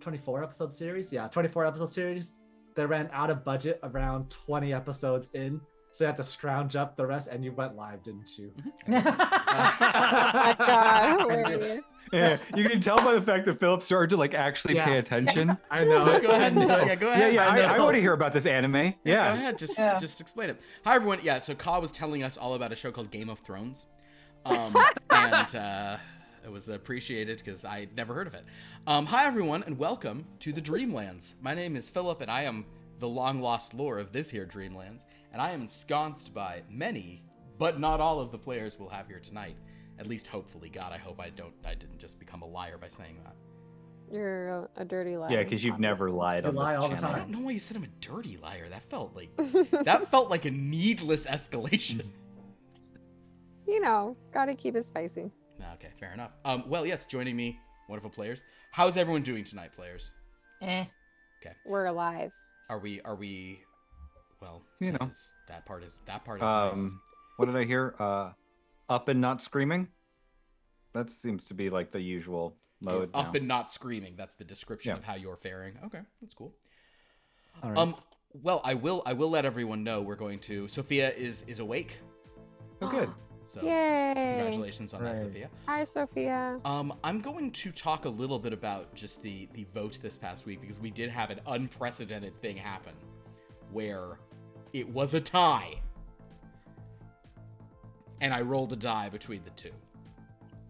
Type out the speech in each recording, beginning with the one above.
24 episode series. Yeah, 24 episode series. They ran out of budget around 20 episodes in, so you had to scrounge up the rest, and you went live, didn't you? Oh my god, hilarious. Yeah, you can tell by the fact that Philip started to like actually pay attention. I know. Go ahead and go ahead. Yeah, I know. I want to hear about this anime. Yeah. Go ahead, just explain it. Hi everyone. Yeah, so Ka was telling us all about a show called Game of Thrones, and it was appreciated because I'd never heard of it. Hi everyone, and welcome to the Dreamlands. My name is Philip, and I am the long lost lore of this here Dreamlands, and I am ensconced by many, but not all of the players we'll have here tonight. At least, hopefully, God, I hope I didn't just become a liar by saying that. You're a dirty liar. Yeah, because you've never lied on You this lie all the channel. I don't know why you said I'm a dirty liar. That felt like a needless escalation. You know, gotta keep it spicy. Okay, fair enough. Well, yes, joining me, wonderful players. How's everyone doing tonight, players? We're alive. Are we? Well, You know. that part is nice. What did I hear? Up and not screaming. That seems to be like the usual mode. Up now. and not screaming. That's the description Yeah. of how you're faring. Okay, that's cool. All right. Well, I will let everyone know we're going to. Sophia is awake. Oh, good. So Yay! congratulations on that, Right. Sophia. Hi, Sophia. I'm going to talk a little bit about just the vote this past week because we did have an unprecedented thing happen where it was a tie. And I rolled a die between the two.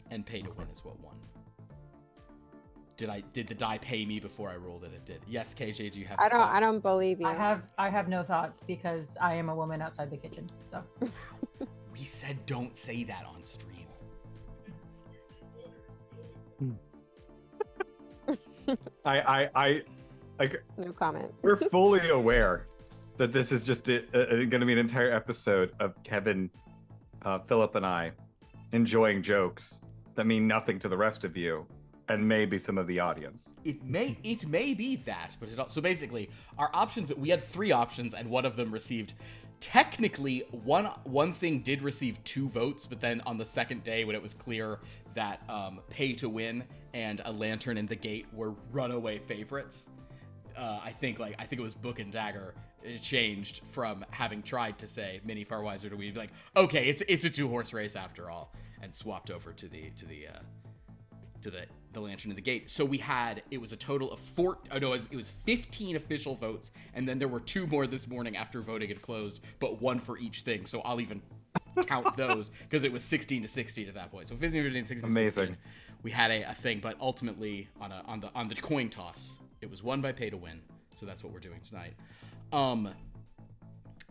And pay to win is what won. Did the die pay me before I rolled it? It did. Yes, KJ, do you have I don't believe you. I have no thoughts because I am a woman outside the kitchen. So We said don't say that on stream. I like. No comment. We're fully aware that this is just going to be an entire episode of Kevin, Philip, and I enjoying jokes that mean nothing to the rest of you, and maybe some of the audience. It may be that, but so basically, our options that we had 3 options, and one of them received. Technically, one thing did receive 2 votes, but then on the second day, when it was clear that Pay to Win and A Lantern in the Gate were runaway favorites, I think it was Book and Dagger. It changed from having tried to say Mini Far Wiser to we be like, okay, it's a 2-horse race after all, and swapped over to the Lantern in the Gate. So it was a total of 15 official votes, and then there were 2 more this morning after voting had closed, but 1 for each thing. So I'll even count those because it was 16 to 16 at that point. So 15, 15, 16, Amazing. 16, we had a thing, but ultimately on the coin toss, it was won by Pay to Win. So that's what we're doing tonight.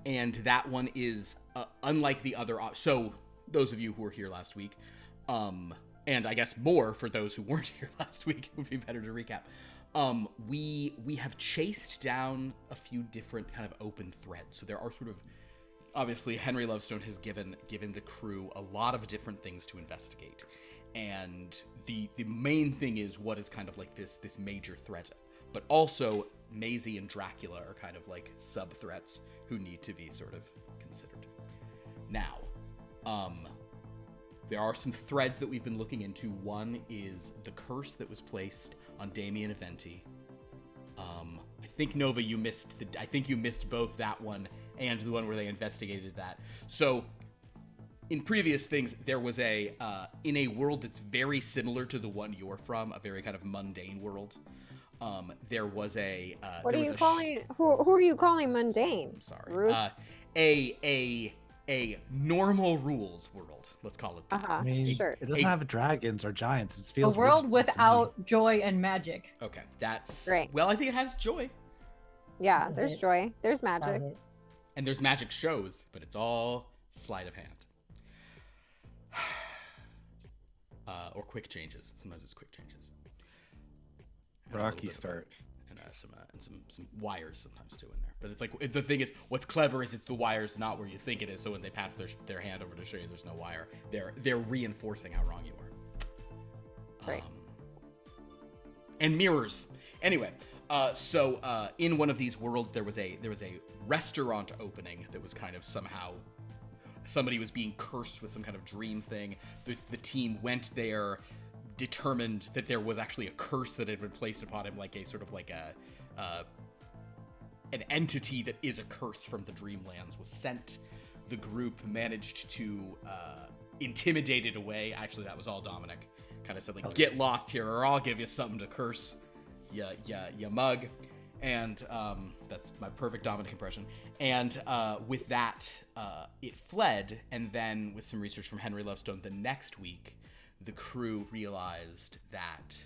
And that one is unlike the other. So those of you who were here last week, and I guess more for those who weren't here last week, it would be better to recap. We have chased down a few different kind of open threads. So there are sort of, obviously, Henry Lovestone has given the crew a lot of different things to investigate, and the main thing is what is kind of like this major threat, but also Maisie and Dracula are kind of like sub threats who need to be sort of considered. Now, there are some threads that we've been looking into. One is the curse that was placed on Damien Aventi. I think Nova, you missed both that one and the one where they investigated that. So, in previous things, there was in a world that's very similar to the one you're from, a very kind of mundane world. There was a. What are you calling? Who are you calling mundane? I'm sorry. Rude? A normal rules world. Let's call it that. Uh-huh. I mean, Sure. it doesn't have dragons or giants. It feels a world weird to without joy and magic. Okay, that's Great. Well, I think it has joy, Yeah, there's joy. There's magic. and there's magic shows, but it's all sleight of hand. Or quick changes. Sometimes it's quick changes. And a little Rocky bit of start. and some wires sometimes too in there. But it's like the thing is, what's clever is it's the wires not where you think it is. So when they pass their hand over to show you there's no wire, they're reinforcing how wrong you are. Right. And mirrors. Anyway, so in one of these worlds there was a restaurant opening that was kind of somehow somebody was being cursed with some kind of dream thing. The team went there, determined that there was actually a curse that had been placed upon him, like a sort of like an entity that is a curse from the Dreamlands was sent. The group managed to intimidate it away. Actually, that was all Dominic. Kind of said, like, get lost here or I'll give you something to curse, ya mug. And that's my perfect Dominic impression. And with that, it fled. And then with some research from Henry Lovestone the next week, the crew realized that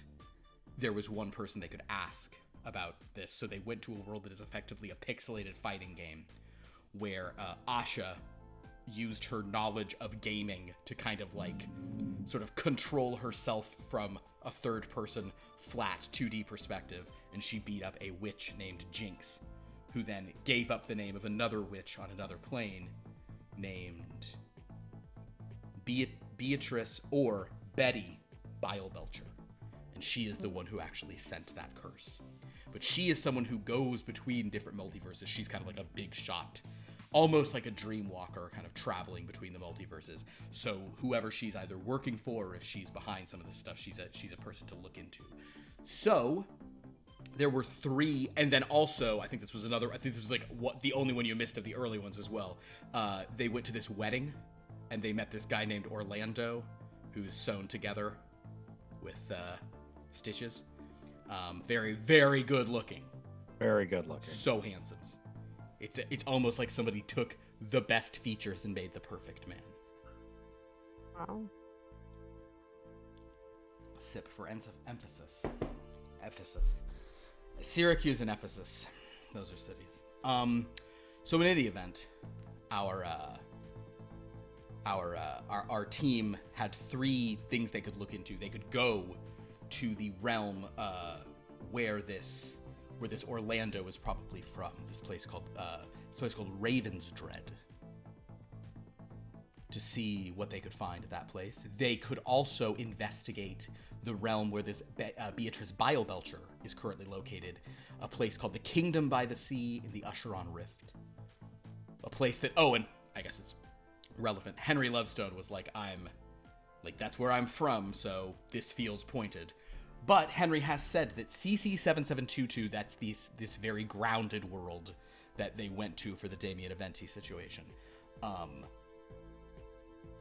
there was one person they could ask about this. So they went to a world that is effectively a pixelated fighting game where Asha used her knowledge of gaming to kind of like sort of control herself from a third person flat 2D perspective, and she beat up a witch named Jinx, who then gave up the name of another witch on another plane named Beatrice or Betty Bilebelcher, and she is the one who actually sent that curse. But she is someone who goes between different multiverses. She's kind of like a big shot, almost like a dream walker, kind of traveling between the multiverses. So whoever she's either working for, or if she's behind some of this stuff, she's a person to look into. So there were 3, and then also I think this was like the only one you missed of the early ones as well. They went to this wedding, and they met this guy named Orlando, who's sewn together with stitches. Very, very good looking. Very good looking. So handsome. It's almost like somebody took the best features and made the perfect man. Wow. Sip for emphasis. Ephesus. Syracuse and Ephesus. Those are cities. So in any event, our team had 3 things they could look into. They could go to the realm where this Orlando is probably from. This place called Raven's Dread. To see what they could find at that place. They could also investigate the realm where this Beatrice Bilebelcher is currently located. A place called the Kingdom by the Sea in the Usheron Rift. A place that, and I guess it's relevant. Henry Lovestone was like, that's where I'm from, so this feels pointed. But Henry has said that CC7722, that's this very grounded world that they went to for the Damien Aventi situation.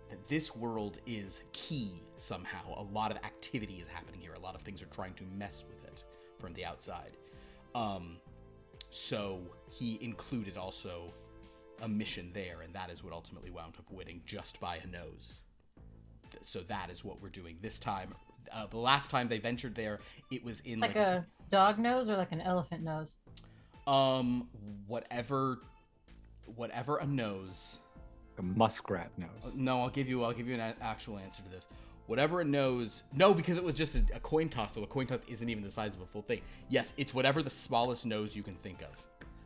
That this world is key somehow. A lot of activity is happening here. A lot of things are trying to mess with it from the outside. So he included also a mission there, and that is what ultimately wound up winning just by a nose. So that is what we're doing this time. The last time they ventured there, it was in like a dog nose or like an elephant nose. Whatever a nose. A muskrat nose. No, I'll give you an actual answer to this. Whatever a nose. No, because it was just a coin toss, so a coin toss isn't even the size of a full thing. Yes, it's whatever the smallest nose you can think of.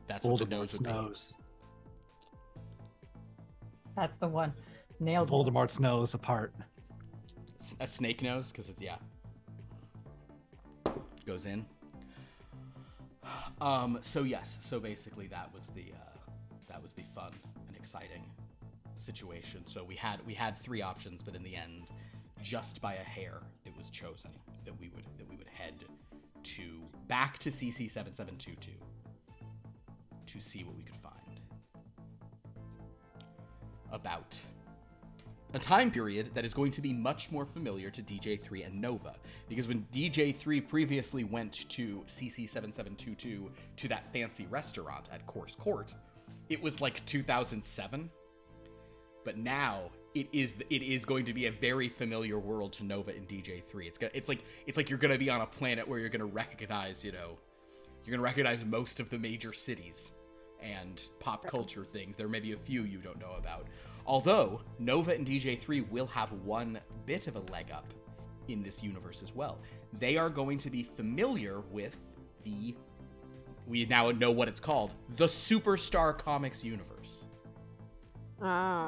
That's what the nose would nose. That's the one. Nailed it. Voldemort's nose apart. A snake nose, because it's goes in. So basically that was the fun and exciting situation. So we had 3 options, but in the end, just by a hair, it was chosen that we would head back to CC7722 to see what we could find about a time period that is going to be much more familiar to DJ3 and Nova. Because when DJ3 previously went to CC7722 to that fancy restaurant at Course Court, it was like 2007. But now it is going to be a very familiar world to Nova and DJ3. It's like you're going to be on a planet where you're going to recognize, most of the major cities and pop culture things. There may be a few you don't know about. Although, Nova and DJ3 will have one bit of a leg up in this universe as well. They are going to be familiar with we now know what it's called, the Superstar Comics universe.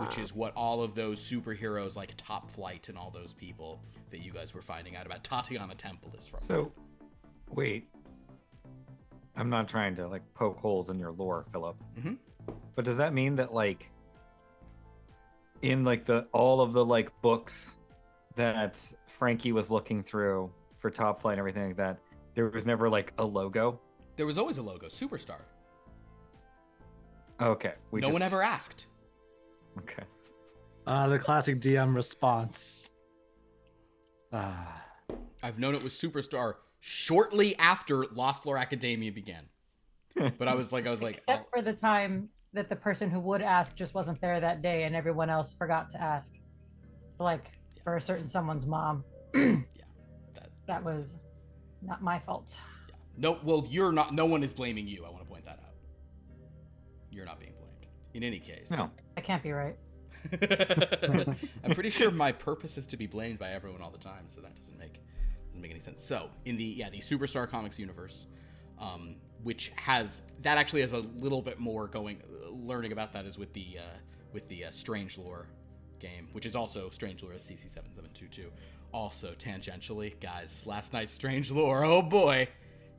Which is what all of those superheroes like Top Flight and all those people that you guys were finding out about Tatiana Temple is from. So, wait. I'm not trying to poke holes in your lore, Philip. Mm-hmm. But does that mean that in all of the books that Frankie was looking through for Top Flight and everything like that, there was never like a logo? There was always a logo, Superstar. Okay. No one ever asked. Okay. The classic DM response. I've known it was Superstar shortly after Lost Lore Academia began. But I was like, Except for the time that the person who would ask just wasn't there that day and everyone else forgot to ask. Like for a certain someone's mom. That was not my fault. Yeah. No, well, you're not. No one is blaming you. I want to point that out. You're not being blamed. In any case. No. That can't be right. I'm pretty sure my purpose is to be blamed by everyone all the time, so that doesn't make any sense. So in the Superstar Comics universe, which actually has a little bit more learning about that is with the Strange Lore game, which is also Strange Lore CC7722. Also tangentially, guys, last night's Strange Lore. Oh boy,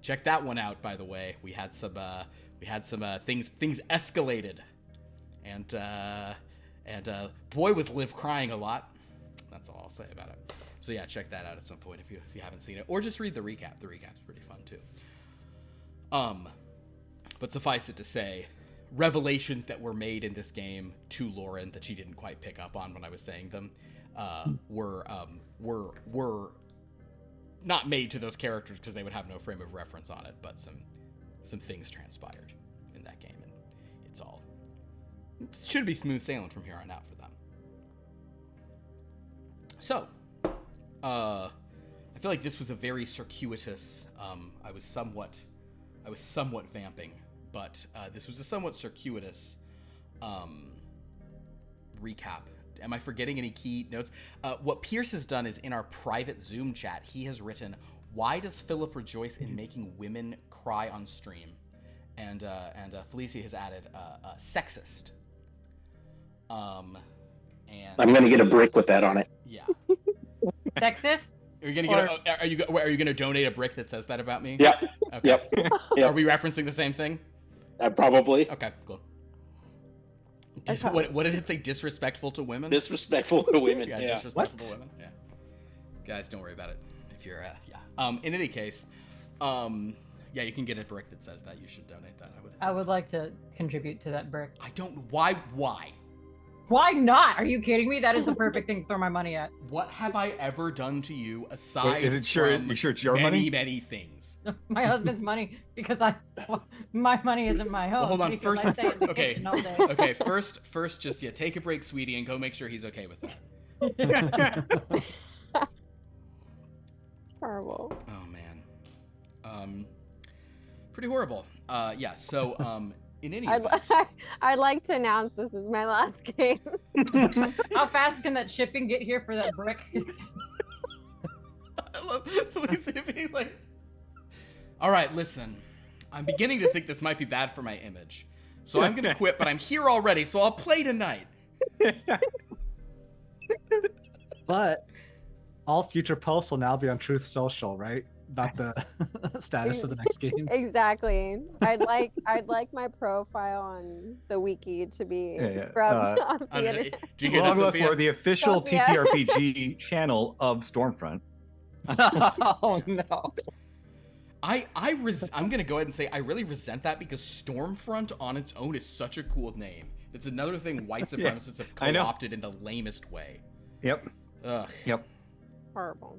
check that one out. By the way, we had some things escalated, and boy was Liv crying a lot. That's all I'll say about it. So yeah, check that out at some point if you haven't seen it, or just read the recap. The recap's pretty fun too. But suffice it to say, revelations that were made in this game to Lauren that she didn't quite pick up on when I was saying them were not made to those characters because they would have no frame of reference on it, but some things transpired in that game, and it should be smooth sailing from here on out for them. So, I feel like this was a very circuitous. I was somewhat vamping, but this was a somewhat circuitous recap. Am I forgetting any key notes? What Pierce has done is in our private Zoom chat, he has written, "Why does Philip rejoice in making women cry on stream?" And Felicia has added sexist. And I'm gonna get a brick with that on it. Yeah. Sexist? Are you gonna donate a brick that says that about me? Yep. Okay. Yep. Are we referencing the same thing? Probably. Okay, cool. What did it say? Disrespectful to women? Disrespectful to women. Yeah, Yeah. disrespectful to women. Yeah. Guys, don't worry about it. If you're, in any case, yeah, you can get a brick that says that. You should donate that. I would like to contribute to that brick. I don't. Why? Why not? Are you kidding me? That is the perfect thing to throw my money at. What have I ever done to you aside Wait, is it sure? from You sure it's your many, money? many things? My husband's money, because my money isn't my home. Well, hold on. because First, I stay in the okay, kitchen all day. okay. First, just take a break, sweetie, and go make sure he's okay with that. Horrible. Oh man, pretty horrible. Yeah. So, in any event, I'd like to announce this is my last game. How fast can that shipping get here for that brick? I love Felicia being like, "All right, listen, I'm beginning to think this might be bad for my image, so I'm gonna quit. But I'm here already, so I'll play tonight." But all future posts will now be on Truth Social, right? About the status of the next games. Exactly. I'd like my profile on the wiki to be Yeah. scrubbed off the internet. Do you hear that, Well, Sophia? for the official Sophia. TTRPG channel of Stormfront. Oh no. I'm gonna go ahead and say I really resent that because Stormfront on its own is such a cool name. It's another thing white supremacists have I know. co-opted in the lamest way. Yep. Ugh. Yep. Horrible.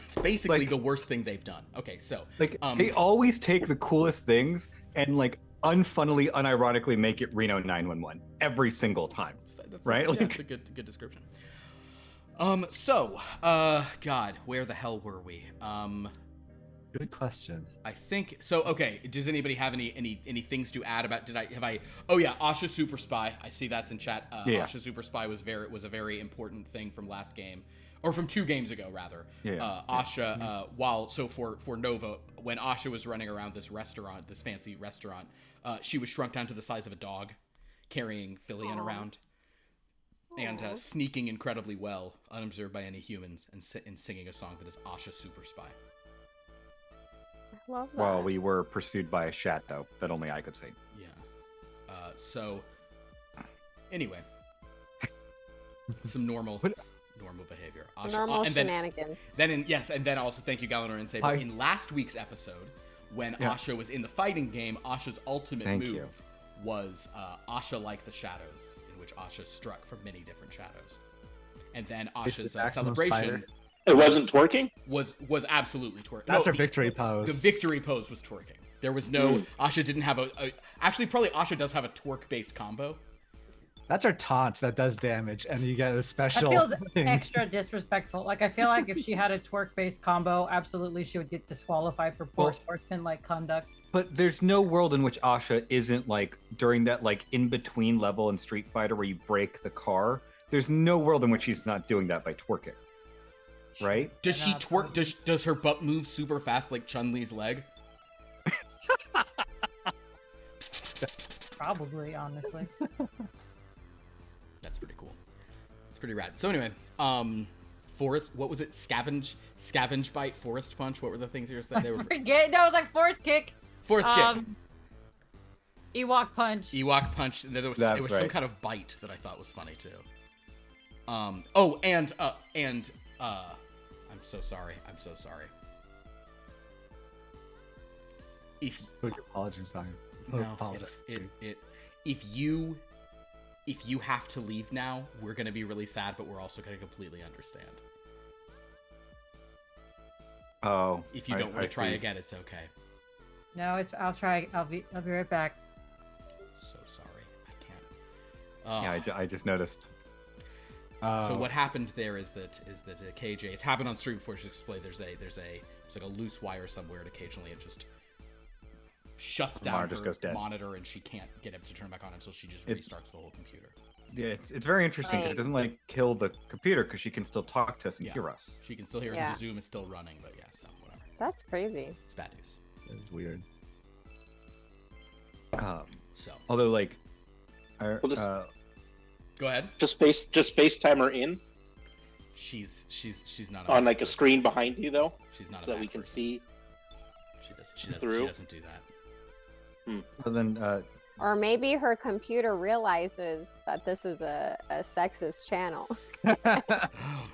It's basically Like- the worst thing they've done. Okay, so They always take the coolest things and unfunnily, unironically make it Reno 911 every single time. that's right? Yeah, Like- that's a good description. God, where the hell were we? Good question. I think so. Okay, does anybody have any things to add about? Oh yeah, Asha Super Spy. I see that's in chat. Yeah. Asha Super Spy was a very important thing from last game, or from 2 games ago rather. Yeah. Asha, for Nova, when Asha was running around this fancy restaurant, she was shrunk down to the size of a dog, carrying Filian around, and sneaking incredibly well, unobserved by any humans, and singing a song that is Asha Super Spy. Love that. While we were pursued by a shadow that only I could see. Yeah. So, anyway, some normal normal behavior. Normal and then, shenanigans. and then also thank you, Galanor and Saber. In last week's episode, when Asha was in the fighting game, Asha's ultimate move was Asha like the shadows, in which Asha struck from many different shadows. And then Asha's celebration. It wasn't twerking? Was absolutely twerking. That's her victory pose. The victory pose was twerking. There was no Asha didn't have actually probably Asha does have a twerk based combo. That's her taunt that does damage, and you get a special. That feels extra disrespectful. Like, I feel like if she had a twerk-based combo, absolutely she would get disqualified for poor sportsman-like conduct. But there's no world in which Asha isn't like during that like in between level in Street Fighter where you break the car. There's no world in which she's not doing that by twerking, right? Does she twerk? Does her butt move super fast like Chun-Li's leg? Probably, honestly. That's pretty cool. It's pretty rad. So anyway, forest. What was it? Scavenge bite. Forest punch. What were the things you were saying? They were. Forget. That was like forest kick. Forest kick. Ewok punch. Ewok punch. And there was some kind of bite that I thought was funny too. I'm so sorry. I'm so sorry. If Put your apologies on. If you have to leave now, we're going to be really sad, but we're also going to completely understand. Oh. If you don't want to try again, it's okay. No, I'll try. I'll be right back. So sorry. I can't. Yeah, I just noticed. So what happened there is that KJ, it's happened on stream before. She explained there's like a loose wire somewhere, and occasionally it just shuts down her monitor, and she can't get it to turn back on until she just restarts the whole computer. Yeah, it's very interesting because it doesn't like kill the computer because she can still talk to us and hear us. She can still hear us. The Zoom is still running, but so whatever. That's crazy. It's bad news. It's weird. Although like, go ahead. Just FaceTime her in. She's not on like a screen behind you though. She's not so that we can see. She doesn't do that. Well, then, or maybe her computer realizes that this is a sexist channel.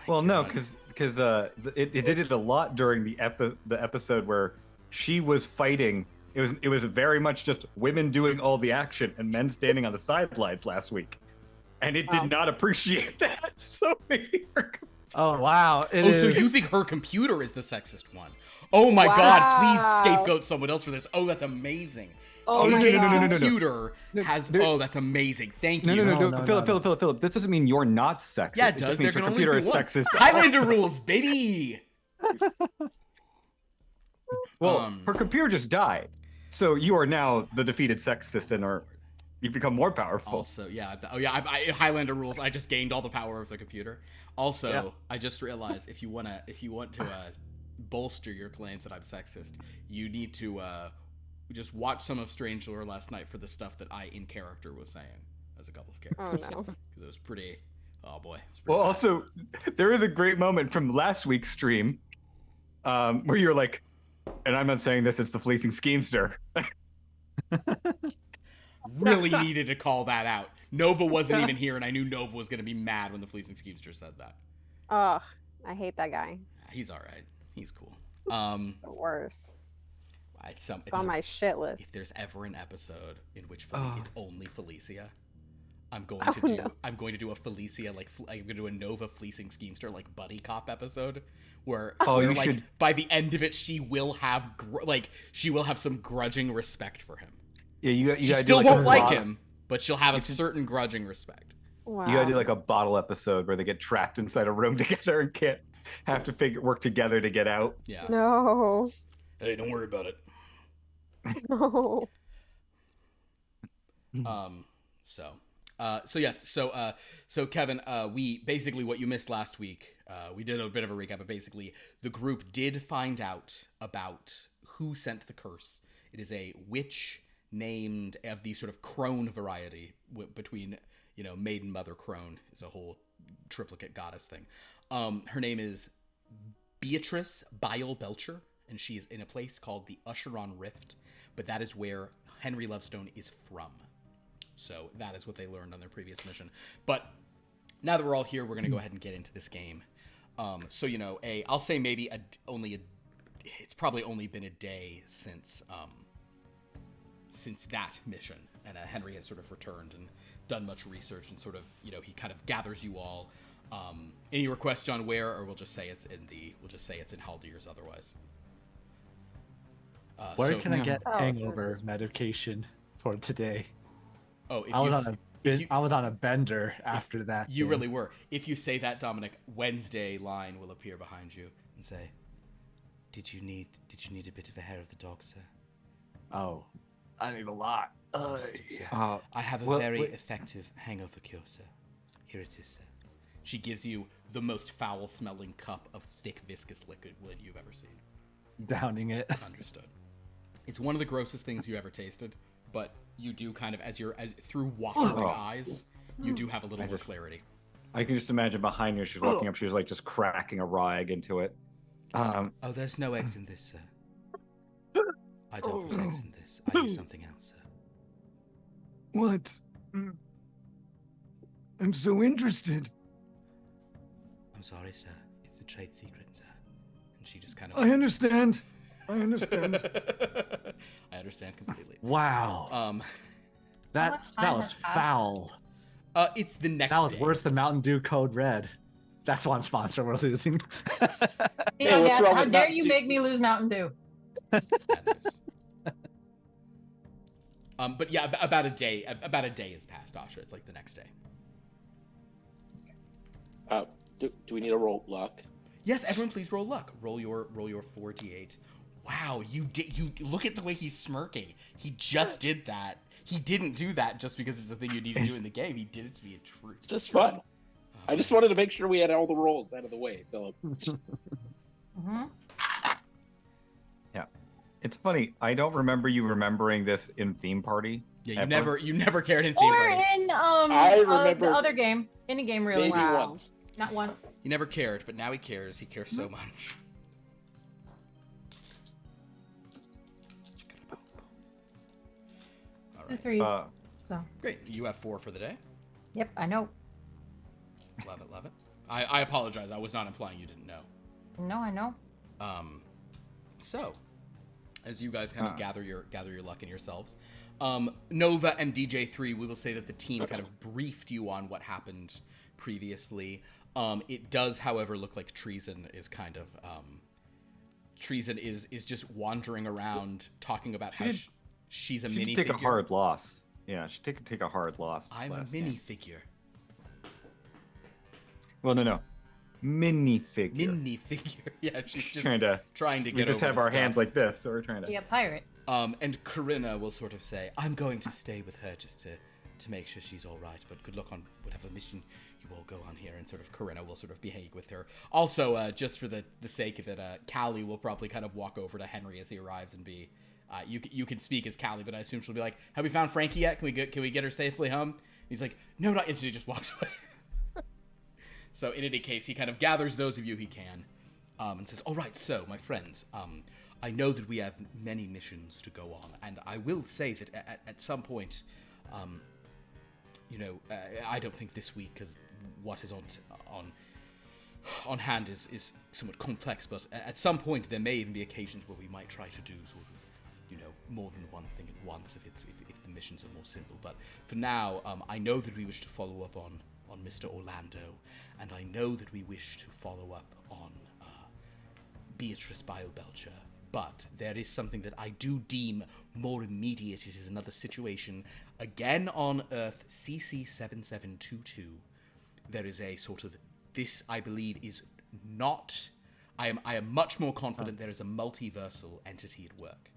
Well, no, because it did it a lot during the episode where she was fighting. It was very much just women doing all the action and men standing on the sidelines last week, and it did not appreciate that. So maybe oh wow! So you think her computer is the sexist one? Oh my God! Please scapegoat someone else for this. Oh, that's amazing. Oh AJ's computer has. Oh, that's amazing. Thank you. No, Philip. This doesn't mean you're not sexist. Yeah, it just does. means your computer is sexist. Highlander rules, baby. Well, her computer just died, so you are now the defeated sexist, and you've become more powerful. Also, Highlander rules. I just gained all the power of the computer. Also, I just realized if you want to bolster your claims that I'm sexist, you need to just watch some of Strange Lore last night for the stuff that I in character was saying as a couple of characters. Oh no, because it was pretty. Oh boy. Well, bad. Also, there is a great moment from last week's stream where you're like, and I'm not saying this, it's the fleecing schemester. Really needed to call that out. Nova wasn't even here, and I knew Nova was going to be mad when the fleecing schemester said that. Oh, I hate that guy. He's all right. He's cool. It's the worst. It's on my shit list. If there's ever an episode in which it's only Felicia, I'm going to do a Felicia I'm going to do a Nova fleecing schemester like buddy cop episode where by the end of it she will have some grudging respect for him. Yeah, she still won't like him, but she'll have a certain grudging respect. Wow. You gotta do like a bottle episode where they get trapped inside a room together and can't have to work together to get out. Yeah. No. Hey, don't worry about it. No. So Kevin, we basically what you missed last week. We did a bit of a recap, but basically the group did find out about who sent the curse. It is a witch named of the sort of crone variety between, maiden, mother, crone is a whole triplicate goddess thing. Her name is Beatrice Bile Belcher, and she is in a place called the Usheron Rift, but that is where Henry Lovestone is from. So that is what they learned on their previous mission. But now that we're all here, we're going to go ahead and get into this game. So, I'll say maybe it's probably only been a day since that mission, and Henry has sort of returned and done much research, and sort of, he kind of gathers you all. Any requests on where, or we'll just say it's in Haldir's otherwise. Where can I get hangover medication for today? Oh, I was on a bender after that. You really were. If you say that, Dominic, Wednesday line will appear behind you and say, Did you need a bit of a hair of the dog, sir? Oh, I need a lot. I have a very effective hangover cure, sir. Here it is, sir. She gives you the most foul-smelling cup of thick, viscous liquid you've ever seen. Downing it. Understood. It's one of the grossest things you ever tasted, but you do kind of, as through watering eyes, you do have a little more clarity. I can just imagine behind you, she's walking up, she's like just cracking a raw egg into it. There's no eggs in this, sir. I don't put eggs in this. I use something else, sir. What? I'm so interested. I'm sorry, sir. It's a trade secret, sir. And she just kind of... I understand. I understand completely. Wow. That was foul. It's the next That was day. worse than Mountain Dew Code Red. That's one sponsor we're losing. Yeah, what's wrong How with dare Mountain you Dew? make me lose Mountain Dew? But yeah, about a day has passed, Asha. It's like the next day. Do we need a roll luck? Yes, everyone, please roll luck. Roll your 4d8. Wow, you look at the way he's smirking. He just did that. He didn't do that just because it's the thing you need to do in the game. He did it to be a truth. It's just fun. I just wanted to make sure we had all the rolls out of the way, Philip. Mm-hmm. Yeah. It's funny. I don't remember you remembering this in Theme Party. Yeah, ever. you never cared in Theme Or Party. in I remember the other game, any game really. Maybe Wow. once. Not once. He never cared, but now he cares. He cares so much. All The right. threes. So. Great. You have 4 for the day. Yep, I know. Love it, love it. I apologize. I was not implying you didn't know. No, I know. So, as you guys kind of gather your luck in yourselves, Nova and DJ3, we will say that the team kind of briefed you on what happened previously. It does, however, look like Treason is kind of Treason is just wandering around talking about how she's a She minifigure. take a hard loss. Yeah, she take a hard loss. I'm a last game. minifigure. Well, no. Minifigure. Minifigure. Yeah, she's just trying to get We just over have the our stuff. hands like this, so we're trying to. Be a pirate. And Corinna will sort of say, I'm going to stay with her just to make sure she's all right, but good luck on whatever mission you all go on here. And sort of Corinna will sort of behave with her. Also, just for the sake of it, Callie will probably kind of walk over to Henry as he arrives and be, you can speak as Callie, but I assume she'll be like, have we found Frankie yet? Can we get her safely home? And he's like, no, not instantly, just walks away. So in any case, he kind of gathers those of you he can, and says, all right, so my friends, I know that we have many missions to go on, and I will say that at some point, I don't think this week, because what is on hand is somewhat complex, but at some point there may even be occasions where we might try to do sort of, more than one thing at once if the missions are more simple. But for now, I know that we wish to follow up on Mr. Orlando, and I know that we wish to follow up on Beatrice Bilebelcher. But there is something that I do deem more immediate. It is another situation. Again on Earth CC7722, there is a sort of... This, I believe, is not... I am much more confident there is a multiversal entity at work.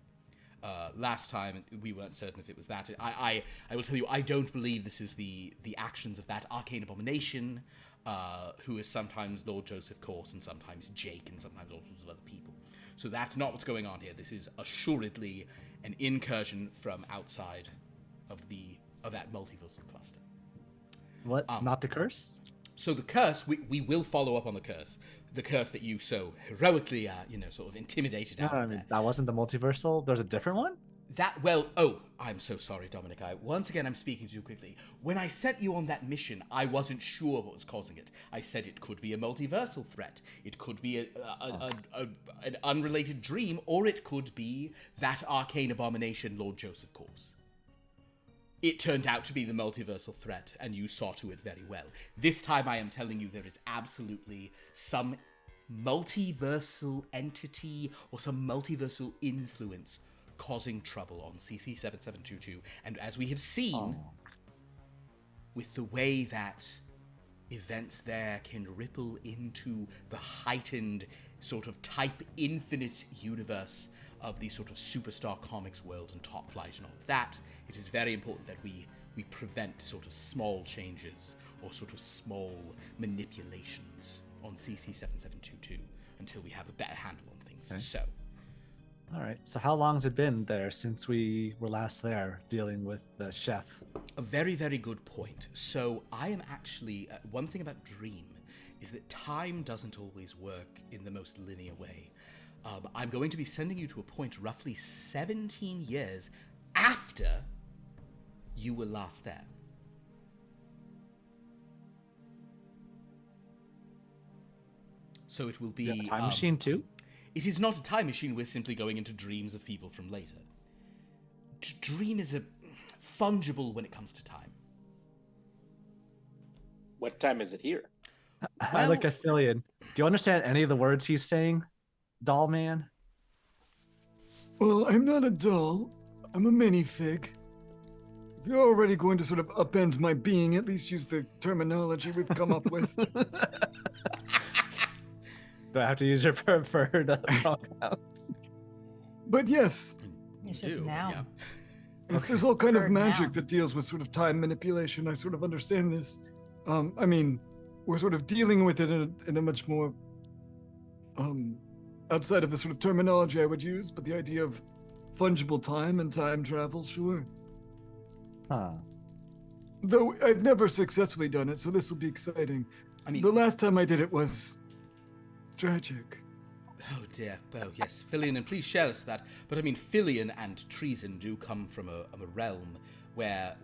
Last time, we weren't certain if it was that. I will tell you, I don't believe this is the actions of that arcane abomination, who is sometimes Lord Joseph Course, and sometimes Jake, and sometimes all sorts of other people. So that's not what's going on here. This is assuredly an incursion from outside of that multiversal cluster. What? Not the curse? So the curse, we will follow up on the curse. The curse that you so heroically, sort of intimidated No, out I of mean, there. that wasn't the multiversal. There's a different one? I'm so sorry, Dominic. Once again, I'm speaking too quickly. When I sent you on that mission, I wasn't sure what was causing it. I said it could be a multiversal threat. It could be an unrelated dream, or it could be that arcane abomination, Lord Joseph Corpse. It turned out to be the multiversal threat, and you saw to it very well. This time I am telling you there is absolutely some multiversal entity or some multiversal influence causing trouble on CC7722. And as we have seen, with the way that events there can ripple into the heightened sort of type infinite universe of the sort of superstar comics world and Top Flight and all of that, it is very important that we prevent sort of small changes or sort of small manipulations on CC7722 until we have a better handle on things. Okay. So, all right. So how long has it been there since we were last there dealing with the chef? a very, very good point. So I am actually, one thing about Dream is that time doesn't always work in the most linear way. I'm going to be sending you to a point roughly 17 years after you were last there. So it will be... a time machine too? It is not a time machine. We're simply going into dreams of people from later. Dream is fungible when it comes to time. What time is it here? I look at Filian. Do you understand any of the words he's saying, doll man? Well, I'm not a doll. I'm a minifig. If you're already going to sort of upend my being, at least use the terminology we've come up with. Do I have to use your preferred pronouns? But yes, It's just now. Yeah. yes, there's all kind of Preferred magic noun. that deals with sort of time manipulation. I sort of understand this. I mean, we're sort of dealing with it in a much more outside of the sort of terminology I would use, but the idea of fungible time and time travel, sure. Huh. Though I've never successfully done it, so this will be exciting. I mean... The last time I did it was tragic. Oh dear. Oh yes, Filian, and please share us that. But I mean, Filian and treason do come from a realm where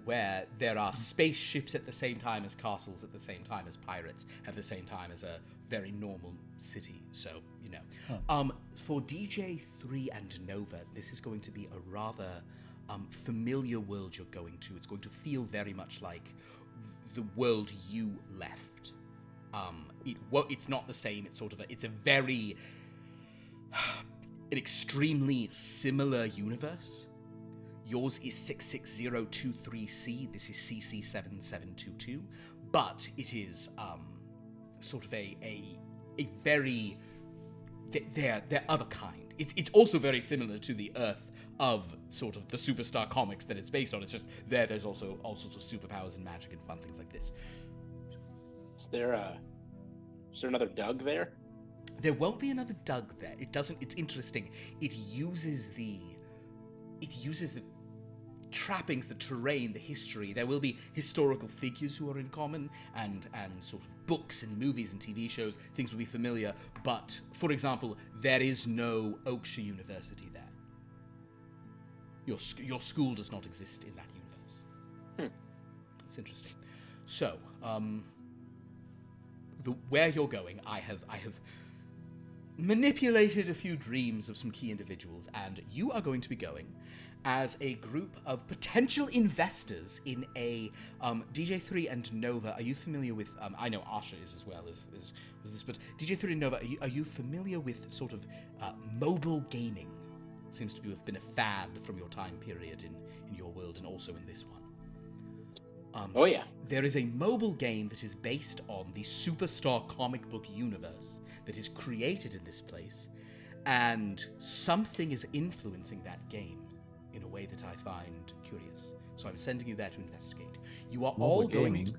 there are spaceships at the same time as castles, at the same time as pirates, at the same time as a very normal city. So you know, for DJ3 and Nova, this is going to be a rather familiar world you're going to. It's going to feel very much like the world you left. It's not the same. It's sort of it's a very an extremely similar universe. Yours is 66023C. This is CC7722, but it is sort of a very they're other kind. It's also very similar to the Earth of sort of the superstar comics that it's based on. It's just there's also all sorts of superpowers and magic and fun things like this. Is there another Doug there? There won't be another Doug there. It doesn't. It's interesting. It uses the trappings, the terrain, the history. There will be historical figures who are in common, and sort of books and movies and TV shows. Things will be familiar. But for example, there is no Oakshire University there. Your school does not exist in that universe. It's interesting. So, where you're going, I have manipulated a few dreams of some key individuals, and you are going to be going as a group of potential investors in a DJ3 and Nova. Are you familiar with? I know Asha is as well as this, but DJ3 and Nova. Are you familiar with sort of mobile gaming? Seems to have been a fad from your time period in your world and also in this one. Oh yeah. There is a mobile game that is based on the superstar comic book universe that is created in this place, and something is influencing that game in a way that I find curious. So I'm sending you there to investigate. You are Mobile all going gaming? to...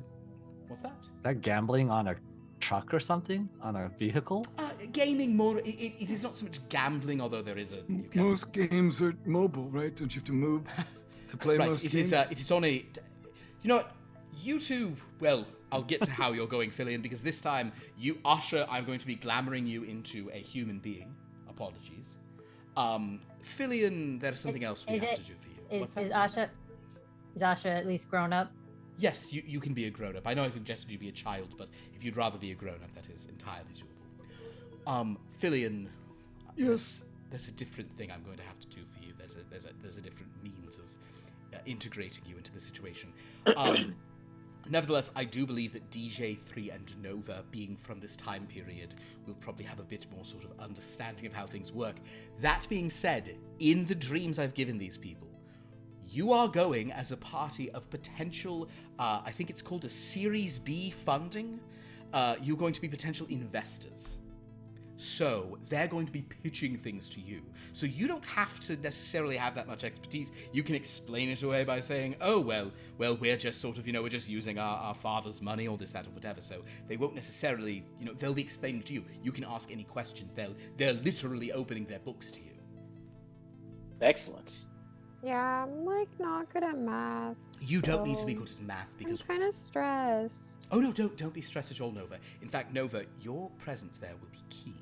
What's that? That gambling on a truck or something? On a vehicle? Gaming more... It is not so much gambling, although there is a... you can- Most games are mobile, right? Don't you have to move to play Right, most it games? is on a... You know what? You two... Well, I'll get to how you're going, Filian, because this time, you, Asha, I'm going to be glamoring you into a human being. Apologies. Filian, there's something else we is have it- to do for you. Is, What's that? is Asha at least grown up? Yes, you can be a grown-up. I know I suggested you be a child, but if you'd rather be a grown-up, that is entirely doable. Filian, Yes. there's a different thing I'm going to have to do for you. There's a different means of integrating you into the situation. Nevertheless, I do believe that DJ3 and Nova, being from this time period, will probably have a bit more sort of understanding of how things work. That being said, in the dreams I've given these people, you are going as a party of potential, I think it's called a Series B funding. You're going to be potential investors. So they're going to be pitching things to you. So you don't have to necessarily have that much expertise. You can explain it away by saying, oh, well, we're just sort of, we're just using our father's money or this, that, or whatever. So they won't necessarily, they'll be explaining to you. You can ask any questions. They're literally opening their books to you. Excellent. Yeah, I'm like not good at math. You don't need to be good at math because... I'm kind of stressed. Oh no, don't be stressed at all, Nova. In fact, Nova, your presence there will be key.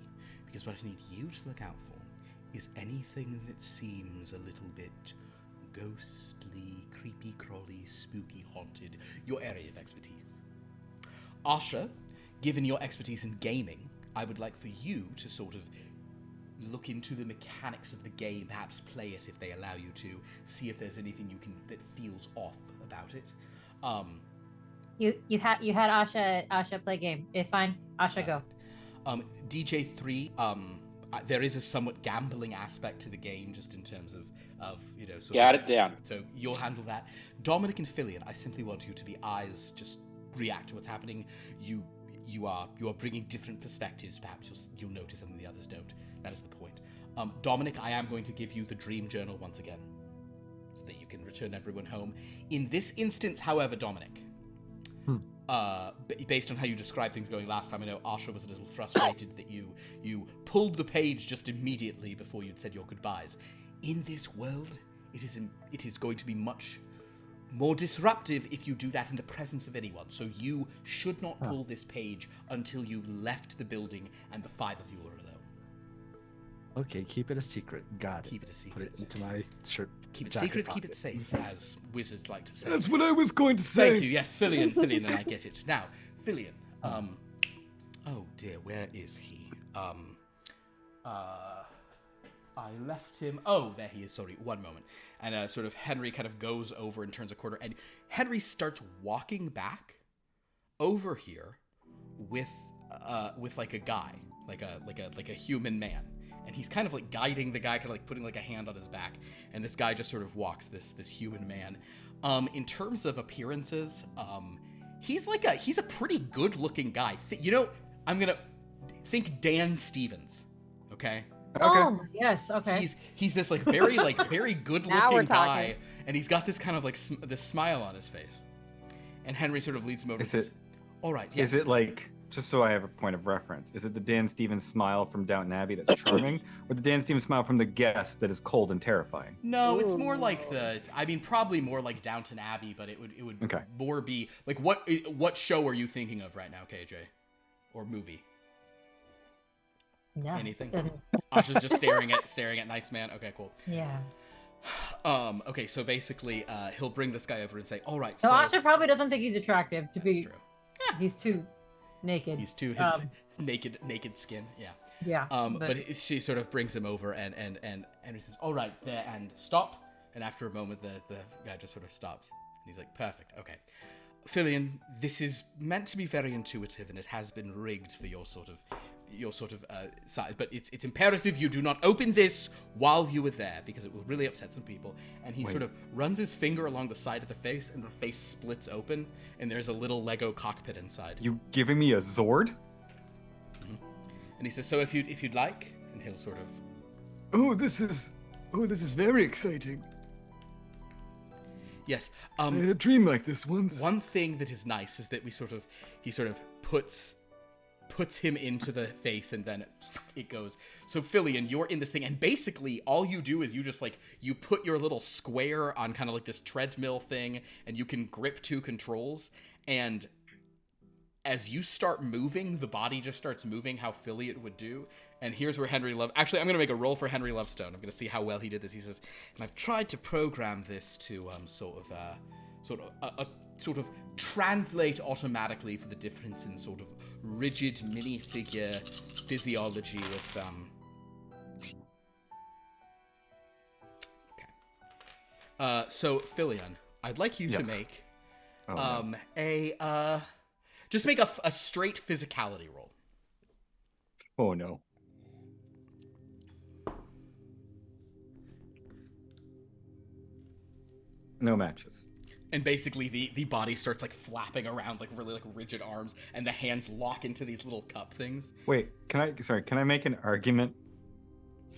Because what I need you to look out for is anything that seems a little bit ghostly, creepy, crawly, spooky, haunted. Your area of expertise. Asha, given your expertise in gaming, I would like for you to sort of look into the mechanics of the game, perhaps play it if they allow you to, see if there's anything you can that feels off about it. You had Asha play game. It's fine. Asha go. DJ3, there is a somewhat gambling aspect to the game, just in terms of sort Got of, it down. So you'll handle that. Dominic and Filian, I simply want you to be eyes, just react to what's happening. You are bringing different perspectives. Perhaps you'll notice something the others don't. That is the point. Dominic, I am going to give you the dream journal once again, so that you can return everyone home. In this instance, however, Dominic, based on how you described things going last time, I know Asha was a little frustrated that you pulled the page just immediately before you'd said your goodbyes. In this world, it is going to be much more disruptive if you do that in the presence of anyone. So you should not pull this page until you've left the building and the five of you are alone. Okay, keep it a secret. Got it. Keep it a secret. Put it into my shirt. Keep it jacket secret, pocket. keep it safe, as wizards like to say. That's what I was going to say. Thank you. Yes, Filian, and I get it. Now, Filian, oh dear, where is he? I left him. Oh, there he is. Sorry, one moment. And sort of Henry kind of goes over and turns a corner, and Henry starts walking back over here with like a guy, like a human man. And he's kind of like guiding the guy, kind of like putting like a hand on his back. And this guy just sort of walks, this human man. In terms of appearances, he's a pretty good looking guy. I'm gonna think Dan Stevens. Okay. Oh yes, okay. He's this like very good Now we're looking guy, talking. and he's got this kind of like this smile on his face. And Henry sort of leads him over. Is and says, it- all right? Yes. Is it like, just so I have a point of reference, is it the Dan Stevens smile from Downton Abbey that's charming, or the Dan Stevens smile from The Guest that is cold and terrifying? No, it's more like probably more like Downton Abbey, but it would Okay. more be like what show are you thinking of right now, KJ, or movie? Yeah. Anything? Asha's just staring at nice man. Okay, cool. Yeah. Okay, so basically, he'll bring this guy over and say, "All right, So so Asha probably doesn't think he's attractive to that's be. true. He's too naked. He's too his naked skin, yeah." Yeah. But she sort of brings him over, and he says, "All right, there, and stop." And after a moment, the guy just sort of stops, and he's like, "Perfect, okay." Filian, this is meant to be very intuitive, and it has been rigged for your sort of size. But it's imperative you do not open this while you are there, because it will really upset some people. And he sort of runs his finger along the side of the face, and the face splits open, and there's a little Lego cockpit inside. You giving me a Zord? And he says, "So if you'd like," and he'll sort of. Oh, this is very exciting. Yes. I had a dream like this once. One thing that is nice is that he sort of puts him into the face, and then it goes. So Filian, you're in this thing, and basically all you do is you put your little square on kind of like this treadmill thing, and you can grip two controls, and as you start moving, the body just starts moving how Philiot would do. And here's where Henry Love... Actually, I'm going to make a roll for Henry Lovestone. I'm going to see how well he did this. He says, and I've tried to program this to sort of translate automatically for the difference in sort of rigid minifigure physiology with... Okay. So, Philion, I'd like you to make just make a straight physicality roll. Oh, no. No matches. And basically the body starts like flapping around like really like rigid arms, and the hands lock into these little cup things. Wait, can I make an argument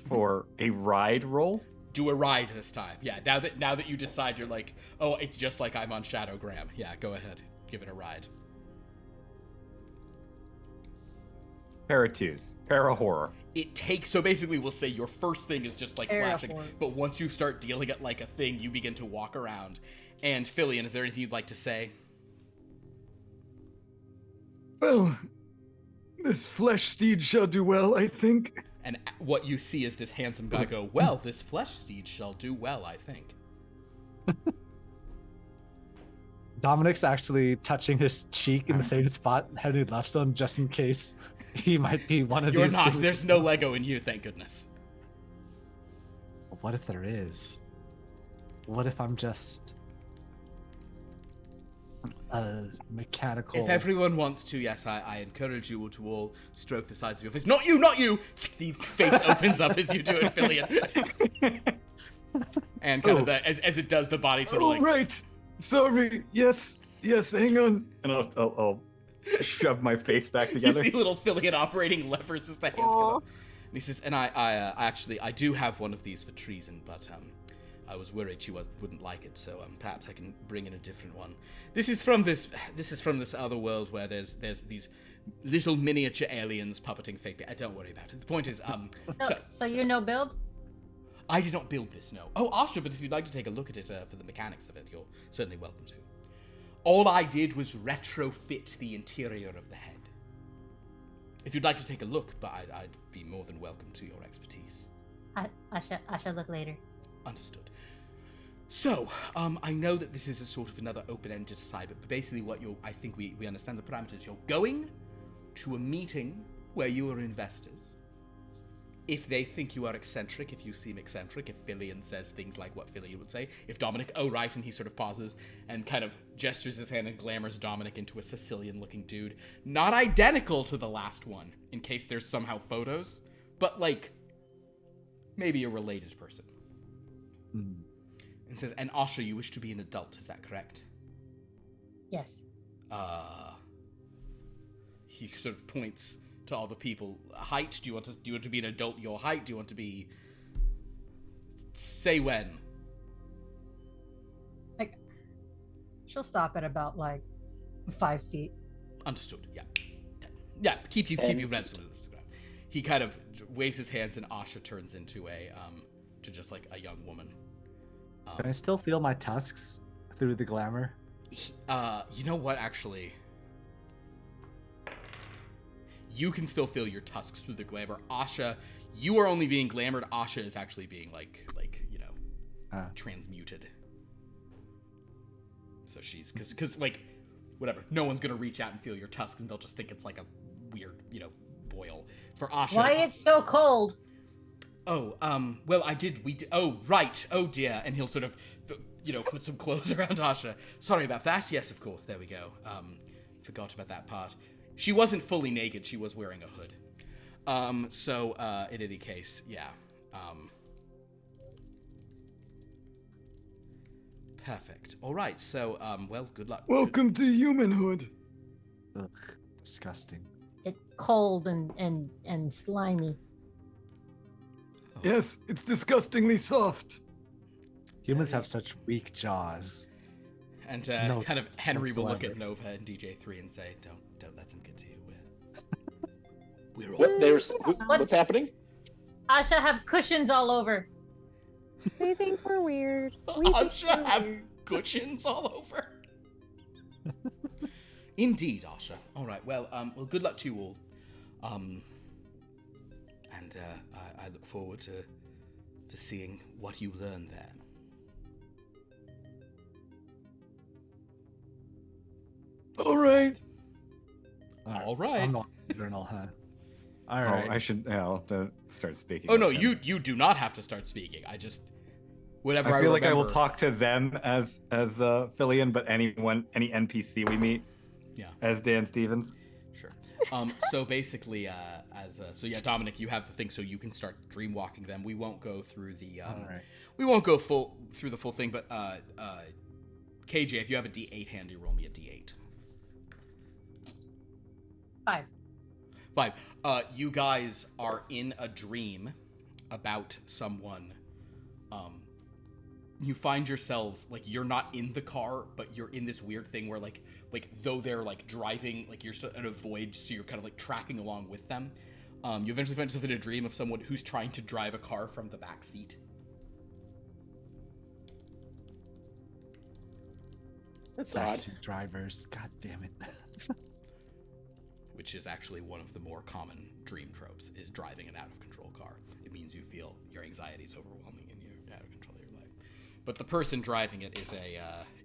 for a ride roll? Do a ride this time. Yeah, now that you decide you're like, oh, it's just like I'm on Shadowgram. Yeah, go ahead. Give it a ride. Para twos. Para horror. It takes, so basically we'll say your first thing is just like flashing, but once you start dealing it like a thing, you begin to walk around. And Philion, is there anything you'd like to say? Well, this flesh steed shall do well, I think. And what you see is this handsome guy go, well, this flesh steed shall do well, I think. Dominic's actually touching his cheek in the same spot Henry Lovestone, just in case he might be one of You're these. not. Things. There's no Lego in you, thank goodness. What if there is? What if I'm just a mechanical... If everyone wants to, yes, I encourage you to all stroke the sides of your face. Not you, not you! The face opens up as you do it, Philion. And kind of as it does, the body sort of like... right. Sorry. Yes, hang on. And I'll shove my face back You together. see little Philion operating levers as the hands come up. And he says, and I do have one of these for treason, but I was worried she wouldn't like it, so perhaps I can bring in a different one. This is from this other world where there's these little miniature aliens puppeting fake. Don't worry about it. The point is, So you're no build? I did not build this, no. Oh, Astra, but if you'd like to take a look at it for the mechanics of it, you're certainly welcome to. All I did was retrofit the interior of the head. If you'd like to take a look, but I'd be more than welcome to your expertise. I shall look later. Understood. So, I know that this is a sort of another open-ended aside, but basically I think we understand the parameters. You're going to a meeting where you are investors. If they think you are eccentric, if you seem eccentric, if Philion says things like what Philion would say, if Dominic, oh right, and he sort of pauses and kind of gestures his hand and glamours Dominic into a Sicilian-looking dude, not identical to the last one, in case there's somehow photos, but like, maybe a related person. Mm. And says, and Asha, you wish to be an adult, is that correct? Yes. He sort of points to all the people. Height? Do you want to be an adult your height? Do you want to be... Say when. Like, she'll stop at about, 5 feet. Understood, yeah. Yeah, keep you relatively... He kind of waves his hands and Asha turns into to just like a young woman. Can I still feel my tusks through the glamour? You know what, actually? You can still feel your tusks through the glamour. Asha, you are only being glamored. Asha is actually being transmuted. So she's because whatever. No one's gonna reach out and feel your tusks, and they'll just think it's like a weird boil. For Asha, Why it's so cold? Oh, well, oh, right, oh dear, and he'll sort of, put some clothes around Asha. Sorry about that, yes, of course, there we go. Forgot about that part. She wasn't fully naked, she was wearing a hood. In any case, yeah. Perfect. Alright, so, well, good luck. Welcome to humanhood. Ugh, disgusting. It's cold and slimy. Yes, it's disgustingly soft. Humans have such weak jaws. And No kind of Henry will look at whatsoever. Nova and DJ3 and say, don't let them get to you. We're all... What's happening? Asha have cushions all over. They think we're weird. We think Asha we're have weird. cushions all over. Indeed, Asha. All right. Well, good luck to you all. And I look forward to seeing what you learn there. All right. All right. I'm not journal, huh? All Oh, right. I should start speaking. Oh no, with him. you do not have to start speaking. I just whatever I feel like I will remember- talk to them as Filian, but any NPC we meet, Yeah. as Dan Stevens. Sure. So basically, Dominic, you have the thing, so you can start dream walking them. We won't go through the All right. we won't go through the full thing, but KJ, if you have a D8 handy, roll me a D8. 5. 5. You guys are in a dream about someone. You find yourselves like you're not in the car, but you're in this weird thing where like though they're like driving, like you're still in a void, so you're kind of like tracking along with them. You eventually find yourself in a dream of someone who's trying to drive a car from the back seat. That's odd. Backseat drivers. God damn it. Which is actually one of the more common dream tropes, is driving an out-of-control car. It means you feel your anxiety is overwhelming and you're out of control of your life. But the person driving it is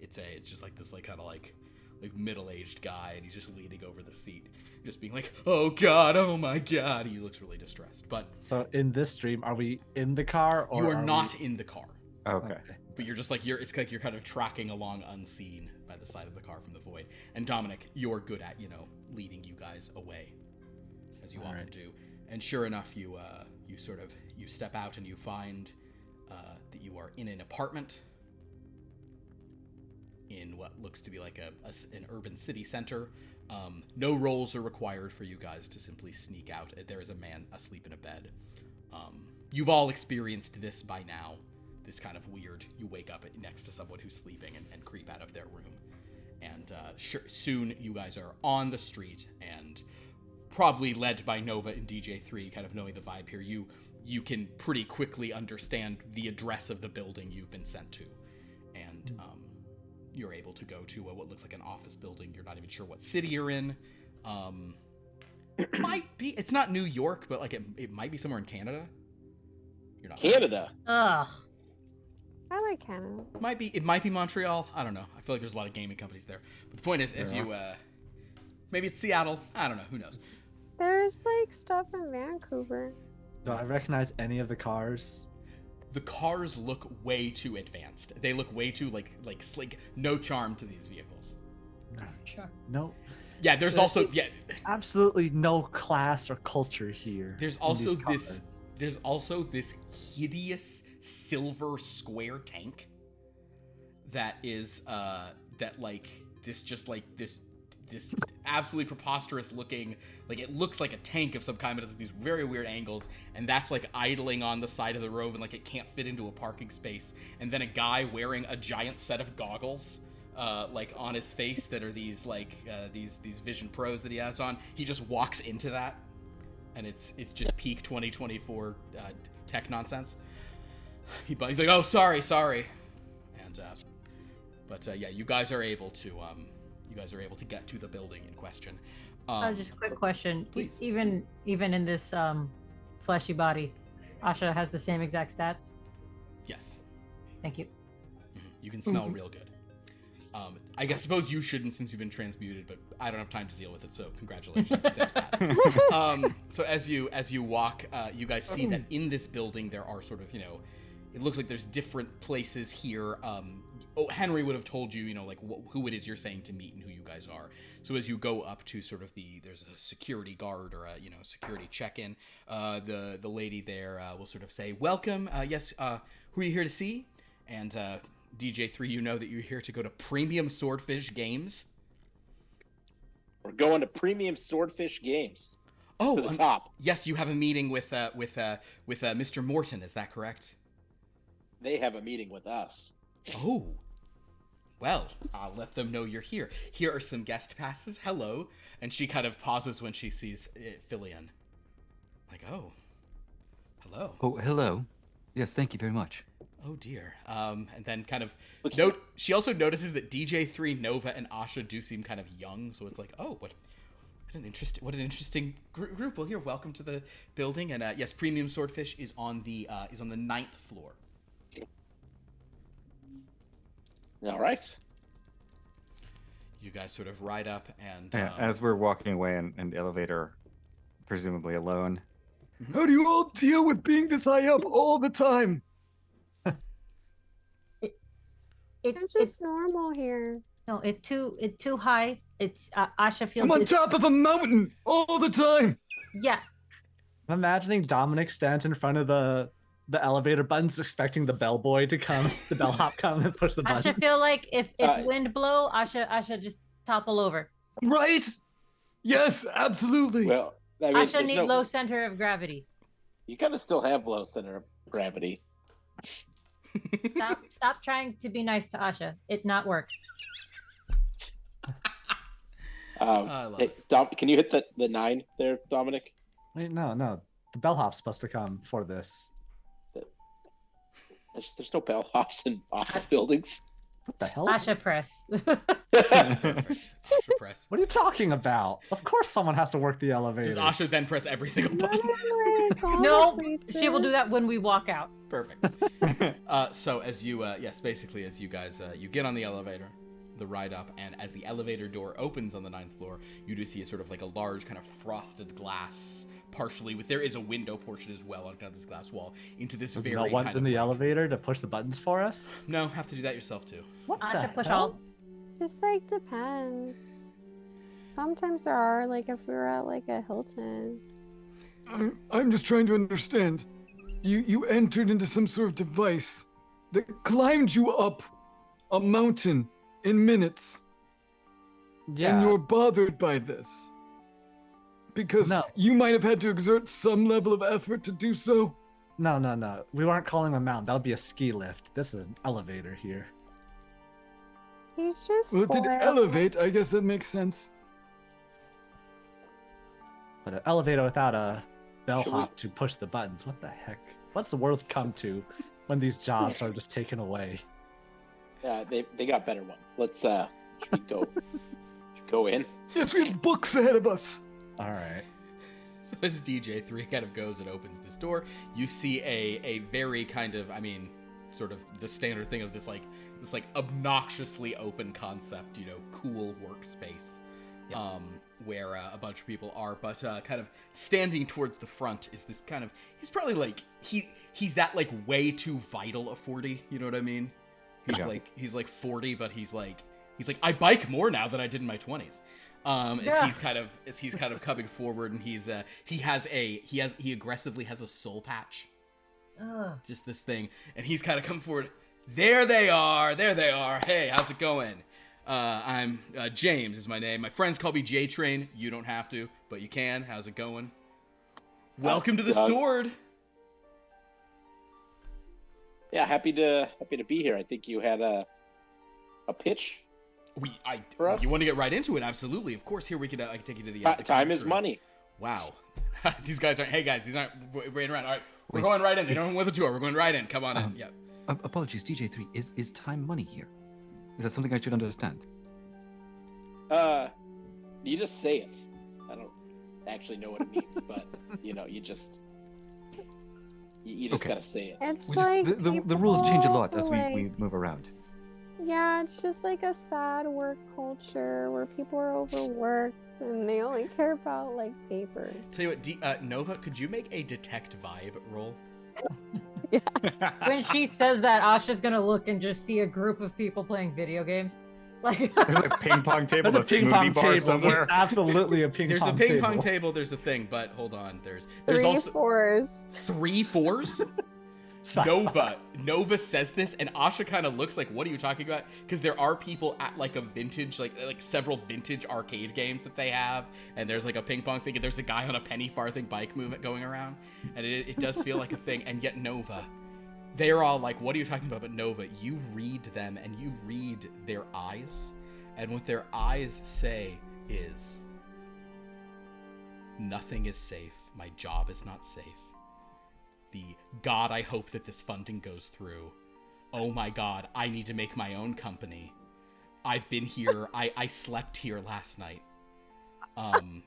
it's just like this like kind of like middle-aged guy, and he's just leaning over the seat, just being like, "Oh God, oh my God." He looks really distressed. But So in this dream, are we in the car or you are not in the car. Okay. But you're just like it's like you're kind of tracking along unseen by the side of the car from the void. And Dominic, you're good at leading you guys away, as you often do. And sure enough, you step out and you find that you are in an apartment in what looks to be like an urban city center. No rolls are required for you guys to simply sneak out. There is a man asleep in a bed. You've all experienced this by now. This kind of weird, you wake up next to someone who's sleeping and creep out of their room. And soon you guys are on the street, and probably led by Nova and DJ3, kind of knowing the vibe here, you can pretty quickly understand the address of the building you've been sent to. And you're able to go to what looks like an office building. You're not even sure what city you're in. It's not New York, but like it might be somewhere in Canada. You're not Canada. Ugh. I like Canada. It might be Montreal. I don't know. I feel like there's a lot of gaming companies there. But the point is, maybe it's Seattle. I don't know. Who knows? There's like stuff in Vancouver. Do I recognize any of the cars? The cars look way too advanced. They look way too like slick. No charm to these vehicles. Sure. No. Yeah, there's Absolutely no class or culture here. There's in also these cars. There's also this hideous silver square tank that is this absolutely preposterous looking, like it looks like a tank of some kind, but it's these very weird angles, and that's like idling on the side of the road, and like it can't fit into a parking space. And then a guy wearing a giant set of goggles like on his face that are these these Vision Pros that he has on. He just walks into that, and it's just peak 2024 tech nonsense. He's like, "Oh, sorry," and yeah, you guys are able to get to the building in question. Just a quick question. Please. Even in this fleshy body, Asha has the same exact stats. Yes. Thank you. You can smell real good. I suppose you shouldn't, since you've been transmuted, but I don't have time to deal with it, so congratulations. Same stats. So as you walk, you guys see that in this building there are sort of, it looks like there's different places here. Henry would have told you, who it is you're saying to meet and who you guys are. So as you go up to sort of there's a security guard or a, security check-in, the lady there will sort of say, "Welcome, yes, who are you here to see?" And DJ3, you know that you're here to go to Premium Swordfish Games. We're going to Premium Swordfish Games. Oh, to the top. Yes, you have a meeting with Mr. Morton. Is that correct? They have a meeting with us. Oh. Well, I'll let them know you're here. Here are some guest passes. Hello. And she kind of pauses when she sees Filian. Like, oh. Hello. Oh, hello. Yes, thank you very much. Oh dear. And then kind of note. She also notices that DJ3, Nova, and Asha do seem kind of young. So it's like, oh, what an interesting group. Well, here, welcome to the building. And yes, Premium Swordfish is on the 9th floor. All right. You guys sort of ride up, and as we're walking away in the elevator, presumably alone. How do you all deal with being this high up all the time? It's just normal here. No, it's too high. It's Asha feels. I'm on top of a mountain all the time. Yeah. I'm imagining Dominic stands in front of the elevator buttons, expecting the bellboy to come, the bellhop come and push the button. Asha feel like if wind blow, Asha just topple over. Right? Yes, absolutely. Well, I mean, Asha need low center of gravity. You kind of still have low center of gravity. Stop trying to be nice to Asha. It not work. Hey, can you hit the 9 there, Dominic? Wait, no. The bellhop's supposed to come for this. There's no bellhops in office buildings. What the hell? Asha press. Perfect. Asha press. What are you talking about? Of course someone has to work the elevator. Does Asha then press every single button? No, she will do that when we walk out. Perfect. So as you, basically as you guys, you get on the elevator, the ride up, and as the elevator door opens on the 9th floor, you do see a sort of like a large kind of frosted glass, partially with, there is a window portion as well on kind of this glass wall, into this very no one's kind in of the like, elevator to push the buttons for us? No, have to do that yourself too. What Asha the push hell? all. Just like depends. Sometimes there are, like if we were at like a Hilton. I'm just trying to understand. You entered into some sort of device that climbed you up a mountain in minutes. Yeah. And you're bothered by this. Because No. you might have had to exert some level of effort to do so. No. We weren't calling a mountain. That would be a ski lift. This is an elevator here. He's just Well, it did spoiled. elevate. I guess that makes sense. But an elevator without a Should we- bellhop to push the buttons. What the heck? What's the world come to when these jobs are just taken away? They got better ones. Let's should we go in. Yes, we have books ahead of us. All right. So as DJ3 kind of goes and opens this door, you see a very kind of, I mean, sort of the standard thing of this obnoxiously open concept, cool workspace. Yep. Where a bunch of people are, but kind of standing towards the front is this kind of, he's probably like, he's that like way too vital a 40, you know what I mean? He's like 40, but he's like I bike more now than I did in my 20s. As he's kind of coming forward, and he aggressively has a soul patch. Just this thing, and he's kind of come forward. There they are. Hey, how's it going? I'm James is my name. My friends call me J-Train. You don't have to, but you can. How's it going? Welcome to the Sword. Yeah, happy to be here. I think you had a pitch. For us? You want to get right into it? Absolutely, of course. Here I can take you to the Time is money. Wow, these guys aren't. Hey guys, these aren't waiting around. All right, we're going right in. They don't want the tour. We're going right in. Come on in. Yeah. Apologies, DJ3. Is time money here? Is that something I should understand? You just say it. I don't actually know what it means, but you just Okay. gotta say it. It's We like just, the rules change a lot people, as like- we move around. Yeah, it's just like a sad work culture where people are overworked and they only care about like paper. Tell you what, Nova, could you make a detect vibe roll? When she says that, Asha's gonna look and just see a group of people playing video games. Like There's like a ping pong table, There's a a ping smoothie pong bar table. somewhere. There's absolutely a ping There's pong a ping pong table. There's a thing, but hold on. There's 3 also 4s. 3 4s. Nova says this, and Asha kind of looks like, what are you talking about? Because there are people at like a vintage, like several vintage arcade games that they have, and there's like a ping pong thing, and there's a guy on a penny farthing bike movement going around, and it does feel like a thing. And yet Nova, they're all like, what are you talking about? But Nova, you read them, and you read their eyes, and what their eyes say is, nothing is safe. My job is not safe. The God, I hope that this funding goes through. oh my God, I need to make my own company. I've been here. I slept here last night.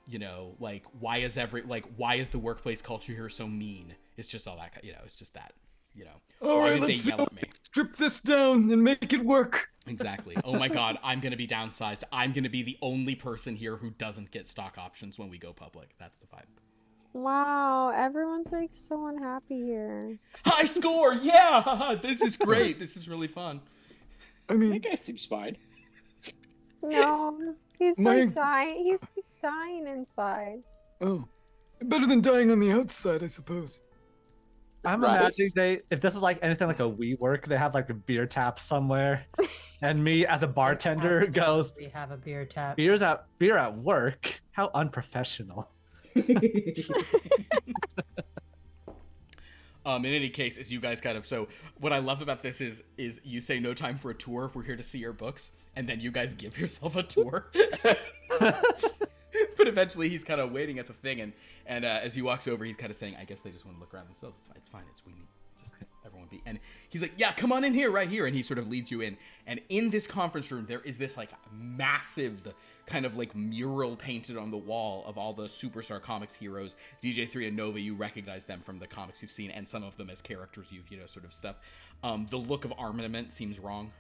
You know, like, why is the workplace culture here so mean? It's just all that, you know, it's just that, you know. All Why right, did they let's yell at me? strip this down and make it work. Exactly. Oh my God, I'm going to be downsized. I'm going to be the only person here who doesn't get stock options when we go public. That's the vibe. Wow, everyone's like so unhappy here. High score! Yeah! This is great. This is really fun. I mean, That guy seems fine. No, he's like dying. He's like dying inside. oh, better than dying on the outside, I suppose. I'm Right. imagining if this is like anything like a WeWork, they have like a beer tap somewhere, and me as a bartender goes, We have a beer tap. beer at work? How unprofessional. In any case, as you guys kind of, so what I love about this is you say no time for a tour. We're here to see your books, and then you guys give yourself a tour. But eventually, he's kind of waiting at the thing, and as he walks over, he's kind of saying, "I guess they just want to look around themselves. It's fine. We need just everyone be." And he's like, "Yeah, come on in here, right here." And he sort of leads you in. And in this conference room, there is this like massive kind of like mural painted on the wall of all the Superstar Comics heroes. DJ3 and Nova, you recognize them from the comics you've seen, and some of them as characters you've sort of stuff. The look of armament seems wrong.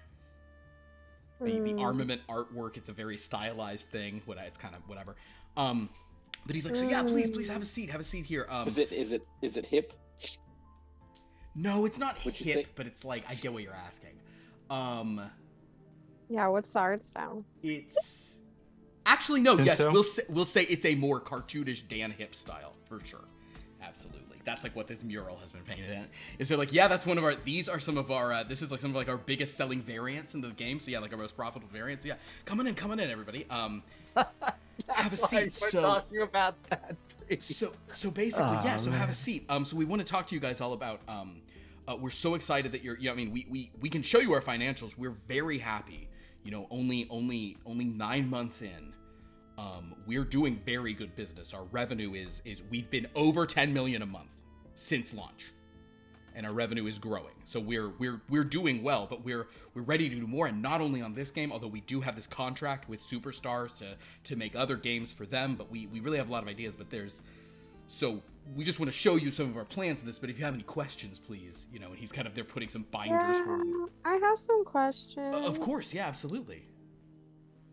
The armament artwork, it's a very stylized thing. It's kind of whatever. But he's like, so yeah, please have a seat here. Is it hip? No, it's not What'd you say? hip, but it's like, I get what you're asking. Yeah, what's the art style? It's actually no. Yes, Shinto? we'll say it's a more cartoonish Dan Hip style for sure. Absolutely, that's like what this mural has been painted in. Is they're like, yeah, that's one of our. These are some of our. This is like some of like our biggest selling variants in the game. So yeah, like our most profitable variants. So yeah, come on in, everybody. Have a seat. We're talking about that. So basically, yeah. So have a seat. So we want to talk to you guys all about. We're so excited that you're. I mean, we can show you our financials. We're very happy. You know, only 9 months in. We're doing very good business. Our revenue is we've been over 10 million a month since launch, and our revenue is growing. So we're doing well, but we're ready to do more. And not only on this game, although we do have this contract with Superstars to make other games for them, but we really have a lot of ideas. But so we just want to show you some of our plans in this. But if you have any questions, please, you know. And he's kind of they're putting some binders for. I have some questions. Of course, yeah, absolutely.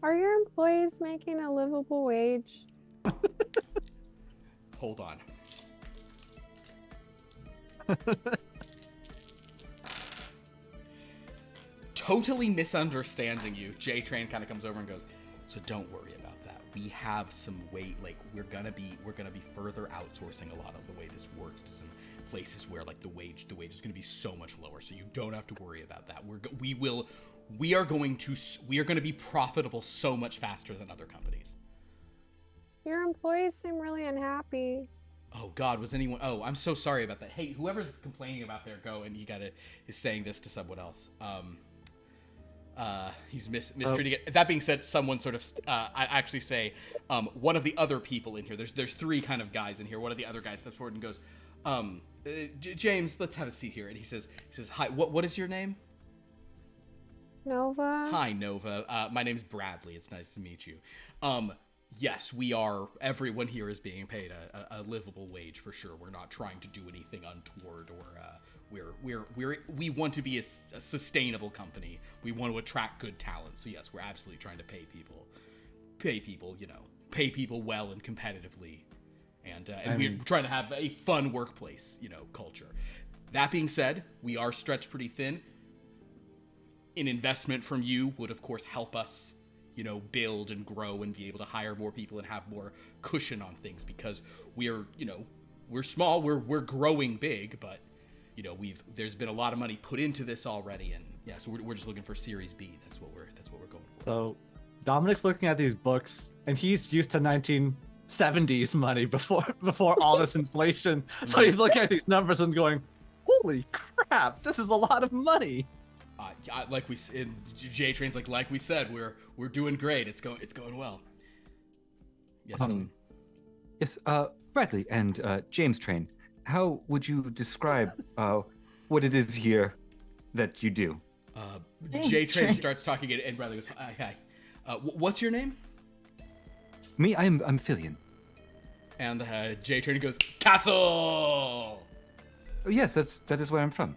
Are your employees making a livable wage? Hold on. Totally misunderstanding you. J-Train kind of comes over and goes, so don't worry about that. We have some weight, like we're gonna be further outsourcing a lot of the way this works to some places where like the wage is gonna be so much lower. So you don't have to worry about that. We are going to be profitable so much faster than other companies. Your employees seem really unhappy. Oh God, was anyone? Oh, I'm so sorry about that. Hey, whoever's complaining about their go and is saying this to someone else. He's mistreating it. That being said, someone sort of, I actually say, one of the other people in here. There's three kind of guys in here. One of the other guys steps forward and goes, James, let's have a seat here. And he says, hi. What is your name? Nova? Hi, Nova. My name's Bradley. It's nice to meet you. Yes, we are. Everyone here is being paid a livable wage for sure. We're not trying to do anything untoward, or we want to be a sustainable company. We want to attract good talent. So yes, we're absolutely trying to pay people, pay people well and competitively, and we're trying to have a fun workplace, culture. That being said, we are stretched pretty thin. An investment from you would, of course, help us, build and grow and be able to hire more people and have more cushion on things, because we're small, we're growing big, but, there's been a lot of money put into this already, and yeah, so we're just looking for Series B. That's what we're going for. So, Dominic's looking at these books, and he's used to 1970s money before all this inflation. So he's looking at these numbers and going, "Holy crap! This is a lot of money." Like we in J-Train's like we said, we're doing great. It's going well. Yes. Yes. Bradley and James Train. How would you describe what it is here that you do. Thanks, J Train Train. starts talking and Bradley goes, hi. What's your name? Me, I'm Filian. And J Train goes, Castle! Oh, yes, that is where I'm from.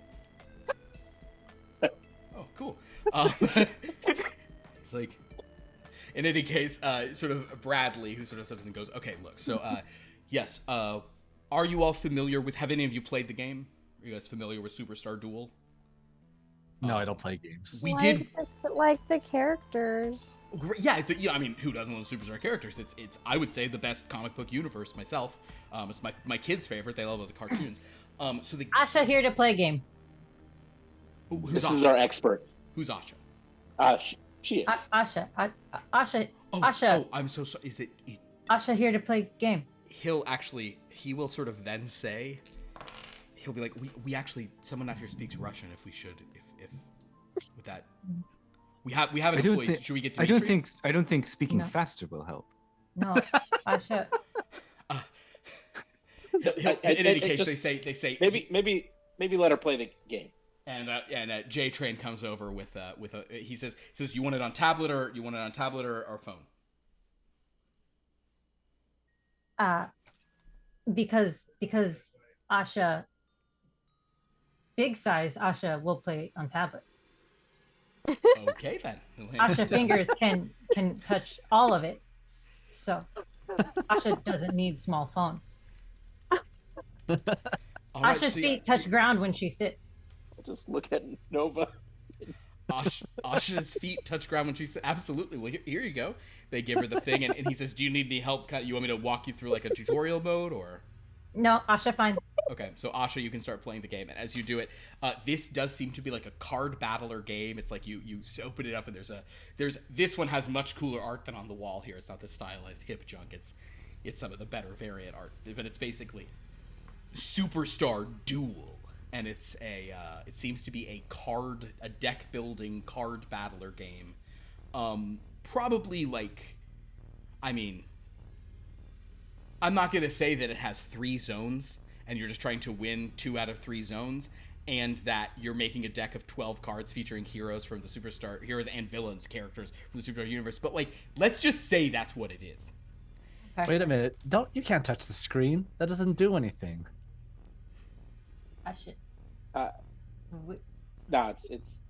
Oh, cool. It's like, in any case, sort of Bradley, who sort of steps and goes, okay, look, so, yes, are you all familiar with, have any of you played the game? Are you guys familiar with Superstar Duel? No, I don't play games. We did. Like the characters. Yeah, it's I mean, who doesn't love Superstar characters? It's I would say the best comic book universe myself. It's my kids' favorite. They love all the cartoons. So the Asha here to play game. who's This Asha? is our expert. Who's Asha? She is. Asha. Asha. Oh, Asha. oh, I'm so sorry. Is it? Asha here to play game. He will sort of then say, he'll be like, we actually, someone out here speaks Russian. If we should, if with that, we have an employee. Should we get to? I don't think speaking No. faster will help. No, Asha. In any case, Just- they say Maybe let her play the game. And J Train comes over with a he says you want it on tablet or phone. Because Asha, big size Asha will play on tablet. Okay then. Asha fingers can touch all of it, so Asha doesn't need small phone. All right, Asha's so feet touch ground when she sits. Just look at Nova. Asha's feet touch ground when she says, absolutely. Well, here you go. They give her the thing, and he says, do you need any help? You want me to walk you through like a tutorial mode, or? No, Asha, fine. Okay, so Asha, you can start playing the game, and as you do it, this does seem to be like a card battler game. It's like you open it up, and there's this one has much cooler art than on the wall here. It's not the stylized hip junk. It's some of the better variant art, but it's basically Superstar Duel. And it's it seems to be a deck building card battler game. Probably like, I mean, I'm not gonna say that it has 3 zones and you're just trying to win 2 out of 3 zones, and that you're making a deck of 12 cards featuring heroes and villains characters from the Superstar universe. But like, let's just say that's what it is. Okay. Wait a minute. You can't touch the screen. That doesn't do anything. Asha. No, it's.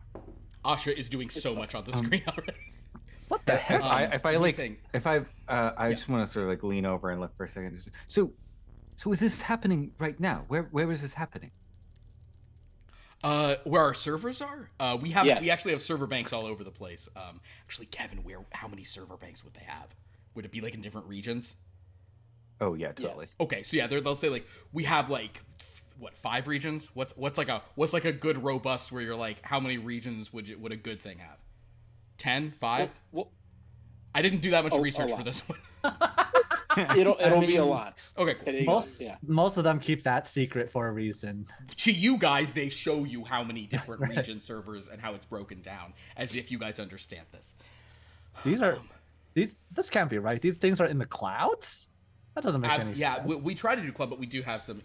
Asha is doing so much on the screen already. What the heck? I'm I just want to sort of like lean over and look for a second. So is this happening right now? Where is this happening? Where our servers are? We Yes. actually have server banks all over the place. Actually, Kevin, how many server banks would they have? Would it be like in different regions? Oh yeah, totally. Yes. Okay, so yeah, they'll say like we have like 5 regions? What's like a good robust where you're like, how many regions would a good thing have? 10? 5? Well, I didn't do that much a research lot. for this one. it'll be a lot. Okay, cool. Most of them keep that secret for a reason. To you guys, they show you how many different region servers and how it's broken down, as if you guys understand this. This can't be right. These things are in the clouds? That doesn't make any Yeah, sense. we try to do club, but we do have some,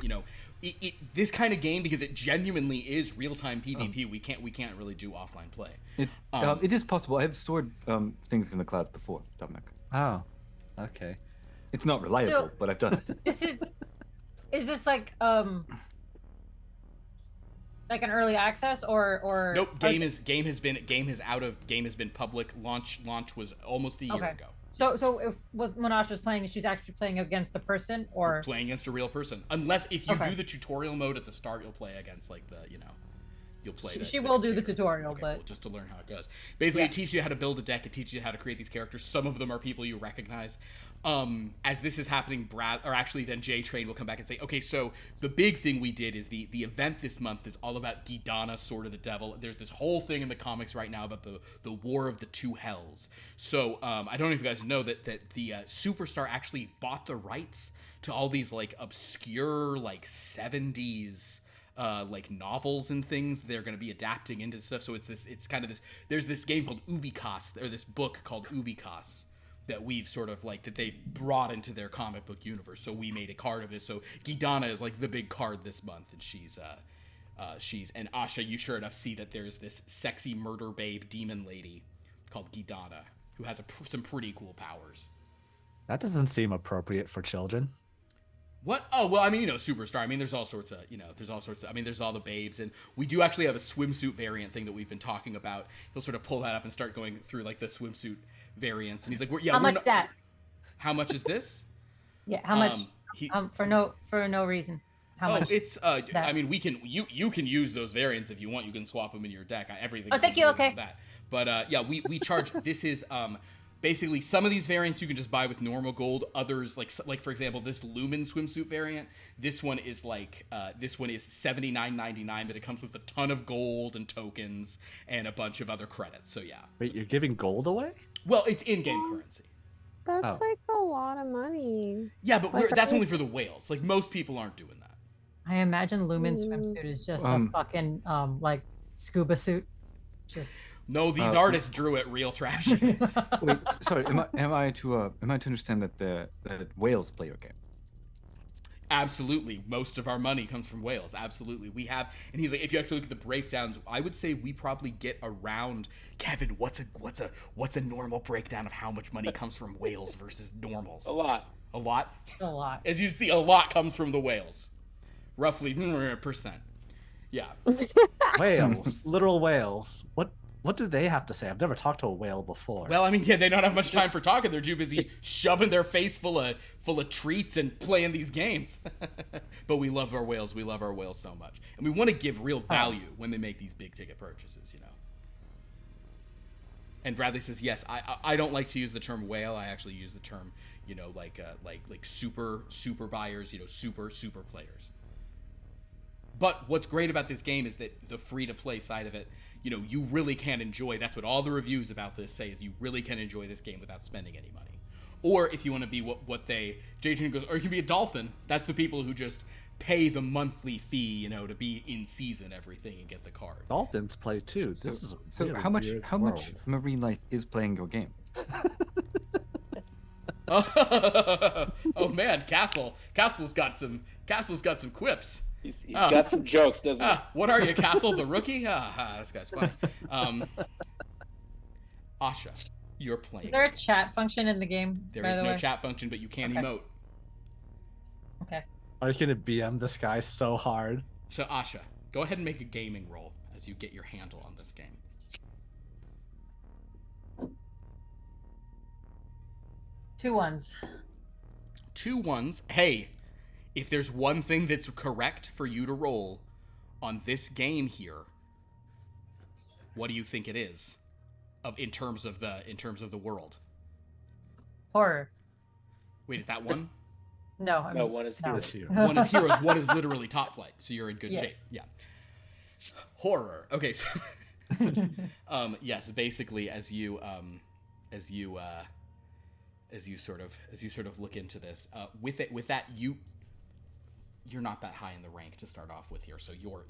this kind of game, because it genuinely is real-time PvP. We can't really do offline play. It is possible. I have stored things in the cloud before, Dominic. Oh, okay. It's not reliable, but I've done it. Is this like an early access or Nope. Game has been public. Launch was almost a year ago. So if when Asha's playing, she's actually playing against the person, or Playing against a real person, unless if you Okay. do the tutorial mode at the start, you'll play against like you'll play. she will do the character. tutorial, Okay, but cool, just to learn how it goes. Basically, it teaches you how to build a deck. It teaches you how to create these characters. Some of them are people you recognize. As this is happening, then J Train will come back and say, okay, so the big thing we did is the event this month is all about Gidana, Sword of the Devil. There's this whole thing in the comics right now about the War of the Two Hells. So I don't know if you guys know that the Superstar actually bought the rights to all these like obscure like 70s like novels and things they're going to be adapting into stuff. So there's this game called Ubicas, or this book called Ubicas, that we've sort of like, that they've brought into their comic book universe. So we made a card of this. So Gidana is like the big card this month, and she's And Asha, you sure enough see that there's this sexy murder babe demon lady called Gidana who has some pretty cool powers. That doesn't seem appropriate for children. What? Oh, well, I mean, Superstar. I mean, there's all sorts of, I mean, there's all the babes, and we do actually have a swimsuit variant thing that we've been talking about. He'll sort of pull that up and start going through like the swimsuit variants, and he's like, how much that? How much is this? Yeah, how much? For no reason. How much? It's I mean, you can use those variants if you want. You can swap them in your deck. Everything. Oh, thank you. Okay. That. But yeah, we charge. This is basically some of these variants you can just buy with normal gold. Others like for example this Lumen swimsuit variant. This one is $79.99, but it comes with a ton of gold and tokens and a bunch of other credits. So yeah. Wait, you're giving gold away? Well, it's in-game currency. That's like a lot of money. Yeah, but that's only for the whales. Like most people aren't doing that. I imagine Lumen swimsuit is just a fucking like scuba suit. Just no, these artists drew it real trash. Wait, sorry, am I to understand that the whales play your game? Absolutely, most of our money comes from whales. Absolutely, we have, and he's like, if you actually look at the breakdowns, I would say we probably get around. Kevin, what's a normal breakdown of how much money comes from whales versus normals? A lot. A lot. A lot. As you see, a lot comes from the whales, roughly percent. Yeah. Whales, literal whales. What do they have to say? I've never talked to a whale before. Well, I mean, yeah, they don't have much time for talking. They're too busy shoving their face full of treats and playing these games. But we love our whales. We love our whales so much, and we want to give real value when they make these big ticket purchases. And Bradley says, yes, I don't like to use the term whale. I actually use the term, like super buyers, super players. But what's great about this game is that the free-to-play side of it, you really can enjoy. That's what all the reviews about this say, is you really can enjoy this game without spending any money. Or if you want to be J-Tune goes, or you can be a dolphin. That's the people who just pay the monthly fee, to be in season everything and get the card. Dolphins play too. This is a really how much world. marine life is playing your game? Oh man, Castle's got some quips. He's got some jokes, doesn't he? What are you, Castle the rookie? This guy's funny. Asha, you're playing. Is there a chat function in the game? There is no chat function, but you can emote. Okay. Are you gonna BM this guy so hard? So Asha, go ahead and make a gaming roll as you get your handle on this game. 2 1s. 2 1s. Hey, if there's one thing that's correct for you to roll on this game here, what do you think it is? In terms of the world. Horror. Wait, is that one? No, no, one is heroes. One is heroes. One is literally top flight. So you're in good Yes. shape. Yeah. Horror. Okay. So, yes, basically, as you sort of look into this, with that you're not that high in the rank to start off with here. So you're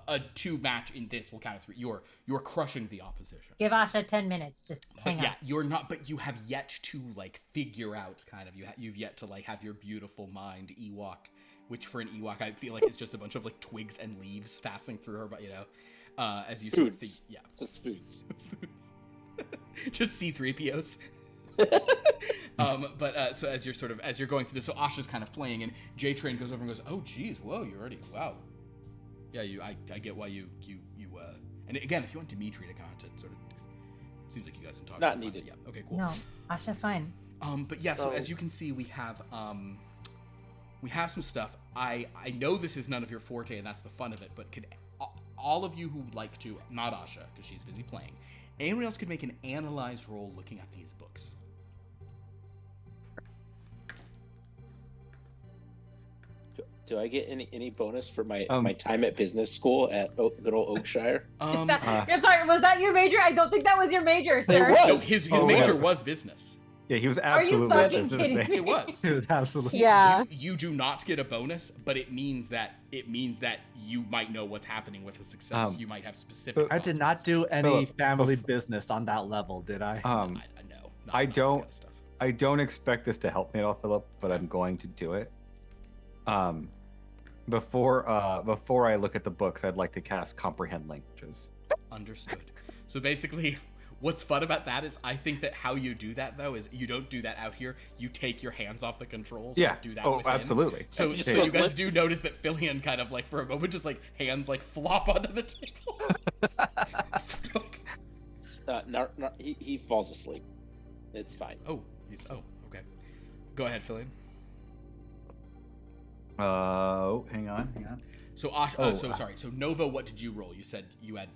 a 2 match in this will count as 3. You're crushing the opposition. Give Asha 10 minutes. Just hang on. Yeah, you're not, but you have yet to figure out you've yet to have your beautiful mind Ewok, which for an Ewok I feel like it's just a bunch of twigs and leaves passing through her, but as you sort of think, yeah, just foods. Just C-3POs. But so as you're going through this, so Asha's kind of playing, and J-Train goes over and goes, "Oh, geez, whoa, you're already wow." Yeah, I get why you and again, if you want Dimitri to comment, it sort of seems like you guys can talk. Not needed. Yeah. Okay. Cool. No, Asha, fine. But yeah. So as you can see, we have some stuff. I know this is none of your forte, and that's the fun of it. But could all of you who would like to, not Asha because she's busy playing, anyone else could make an analyze roll looking at these books. Do I get any bonus for my time at business school at good old Oakshire? I'm sorry, was that your major? I don't think that was your major, sir. It was. No, his major was business. Yeah, he was absolutely Are a you fucking business kidding man. me? It was. It was absolutely. Yeah. You do not get a bonus, but it means that you might know what's happening with a success. You might have specific. I did not do any family business on that level, did I? No. I This don't. kind of stuff. I don't expect this to help me at all, Philip, but I'm going to do it. Before I look at the books, I'd like to cast Comprehend Languages. Understood. So basically, what's fun about that is I think that how you do that though is you don't do that out here. You take your hands off the controls. Yeah. And do that. Oh, within. absolutely. So Yeah. you guys do notice that Filian kind of like for a moment just like hands like flop onto the table. He falls asleep. It's fine. Okay. Go ahead, Filian. Hang on. So sorry. So Nova, what did you roll? You said you had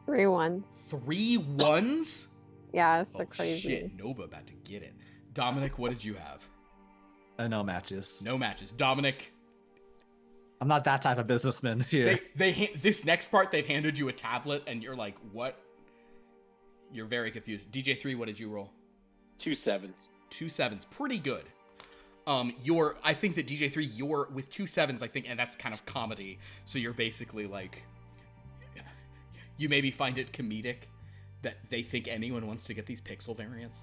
3 1s. 3 1s? Yeah, it's so Oh, crazy. shit, Nova about to get it. Dominic, what did you have? No matches. No matches. Dominic, I'm not that type of businessman here. this next part they've handed you a tablet and you're like, what? You're very confused. DJ3, what did you roll? 2 7s. 2 7s, pretty good. I think that DJ3, you're with 2 7s, I think, and that's kind of comedy. So you're basically like, you maybe find it comedic that they think anyone wants to get these pixel variants.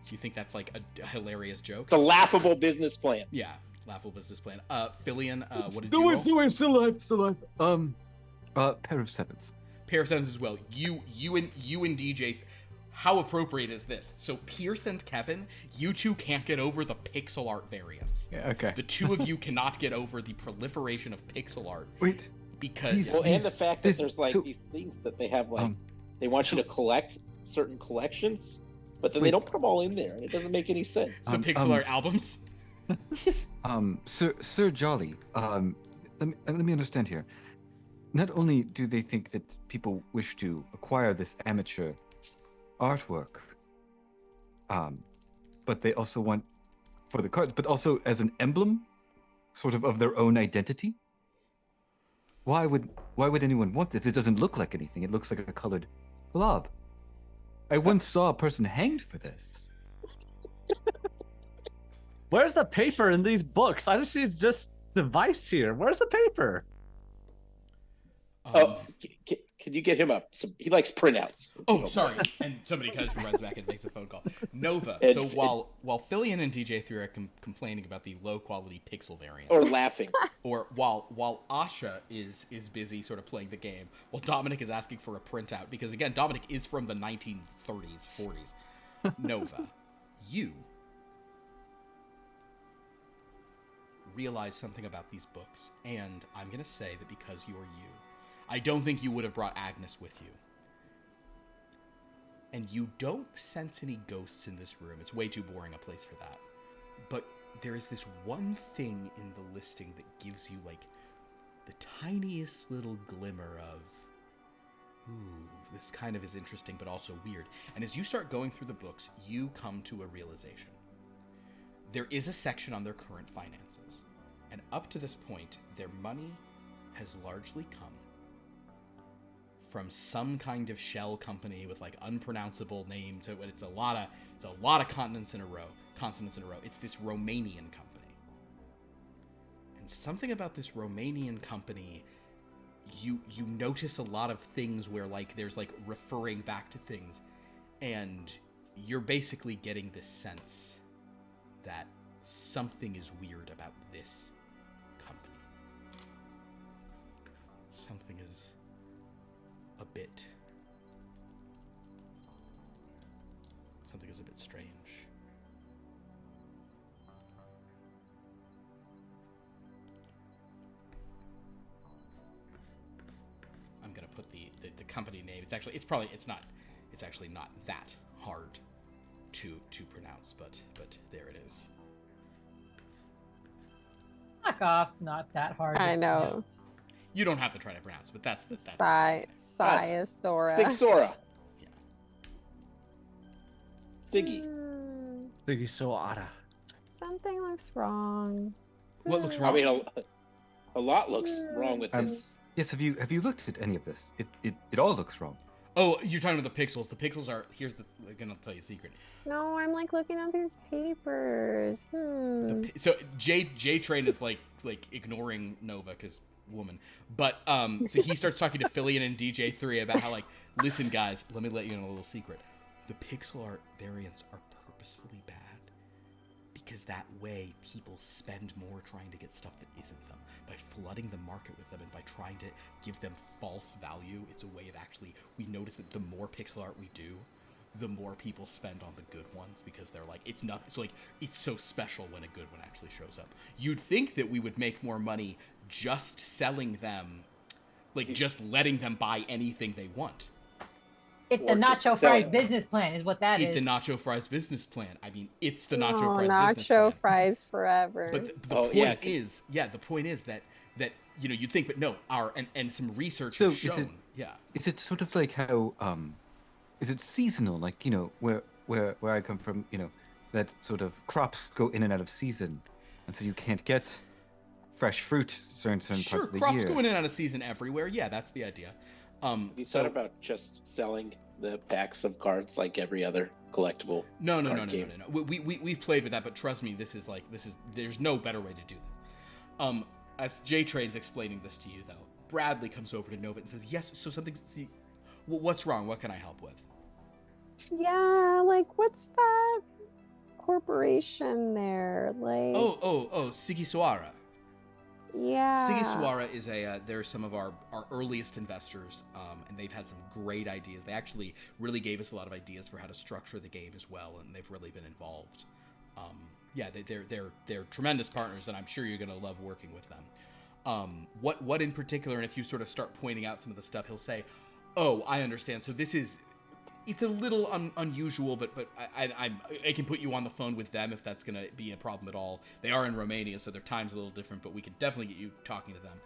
Do you think that's like a hilarious joke? It's a laughable business plan. Yeah, laughable business plan. Filian, what did you roll? Do it, still alive. Pair of 7s. Pair of 7s as well. You and DJ. How appropriate is this? So Pierce and Kevin, you two can't get over the pixel art variants. Yeah, okay. The two of you cannot get over the proliferation of pixel art. Wait. Because And the fact that there's like so- these things that they have like they want you to collect certain collections, but then they don't put them all in there, and it doesn't make any sense. the pixel art albums. Sir Jolly, let me understand here. Not only do they think that people wish to acquire this amateur artwork, but they also want for the cards, but also as an emblem, sort of their own identity. Why would anyone want this? It doesn't look like anything. It looks like a colored blob. I once saw a person hanged for this. Where's the paper in these books? I just see it's just device here. Where's the paper? Can you get him up? He likes printouts. Oh, sorry. And somebody kind of runs back and makes a phone call. Nova. So while Filian and DJ3 are complaining about the low quality pixel variant, Or laughing. or while Asha is busy sort of playing the game, while Dominic is asking for a printout, because again, Dominic is from the 1930s, 40s. Nova, you realize something about these books, and I'm gonna say that because you're you, I don't think you would have brought Agnes with you. And you don't sense any ghosts in this room. It's way too boring a place for that. But there is this one thing in the listing that gives you, like, the tiniest little glimmer of, ooh, this kind of is interesting but also weird. And as you start going through the books, you come to a realization. There is a section on their current finances. And up to this point, their money has largely come from some kind of shell company with like unpronounceable name to it. It's a lot of consonants in a row. It's this Romanian company. And something about this Romanian company, you notice a lot of things where like there's like referring back to things, and you're basically getting this sense that something is weird about this company. Something is a bit strange. I'm gonna put the company name. It's actually not that hard to pronounce, but there it is. Fuck off, not that hard. I to know. pronounce. You don't have to try to pronounce, but that's Sora. Stick Sora. Yeah. Siggy. Thinking so odd. Something looks wrong. What looks I wrong? mean, a lot looks wrong with this. Yes, have you looked at any of this? It all looks wrong. Oh, you're talking about the pixels. The pixels are, I'm gonna tell you a secret. No, I'm like looking at these papers. So J Train is like ignoring Nova because woman, but so he starts talking to Filian and DJ3 about how like, listen guys, let me let you in a little secret. The pixel art variants are purposefully bad because that way people spend more trying to get stuff that isn't them. By flooding the market with them and by trying to give them false value, it's a way of actually, we notice that the more pixel art we do, the more people spend on the good ones, because they're like, it's so special when a good one actually shows up. You'd think that we would make more money just selling them, like just letting them buy anything they want. It's the nacho fries business plan is what that is. It's the nacho fries business plan. I mean, it's the nacho Oh, fries business plan. nacho fries forever. But the point is, the point is that you'd think, but no, and some research has shown. Is it sort of like how is it seasonal? Like, where I come from, that sort of crops go in and out of season, and so you can't get fresh fruit certain parts of the year. Sure, crops go in and out of season everywhere. Yeah, that's the idea. You thought about just selling the packs of cards like every other collectible? No. We've played with that, but trust me, there's no better way to do this. As J-Train's explaining this to you, though, Bradley comes over to Nova and says, "Yes, so what's wrong? What can I help with?" Yeah, like what's that corporation there? Like Sigiswara. Yeah. Sigiswara is they're some of our earliest investors, and they've had some great ideas. They actually really gave us a lot of ideas for how to structure the game as well, and they've really been involved. They're tremendous partners, and I'm sure you're going to love working with them. What in particular, and if you sort of start pointing out some of the stuff, he'll say, "Oh, I understand. So it's a little unusual, but I can put you on the phone with them if that's going to be a problem at all. They are in Romania, so their time's a little different, but we can definitely get you talking to them."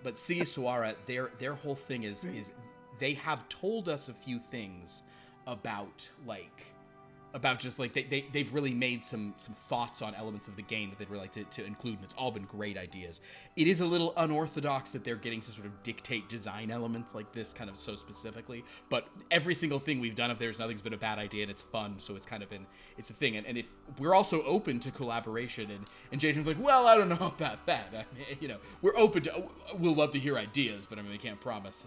But Sigiswara, their whole thing is they have told us a few things about they've really made some thoughts on elements of the game that they'd really like to include, and it's all been great ideas. It is a little unorthodox that they're getting to sort of dictate design elements like this kind of so specifically, but every single thing we've done of theirs, nothing's been a bad idea, and it's fun, so it's kind of been, it's a thing. And if we're also open to collaboration, and Jason's like, "Well, I don't know about that. I mean, we're open to, we'll love to hear ideas, but I mean, we can't promise."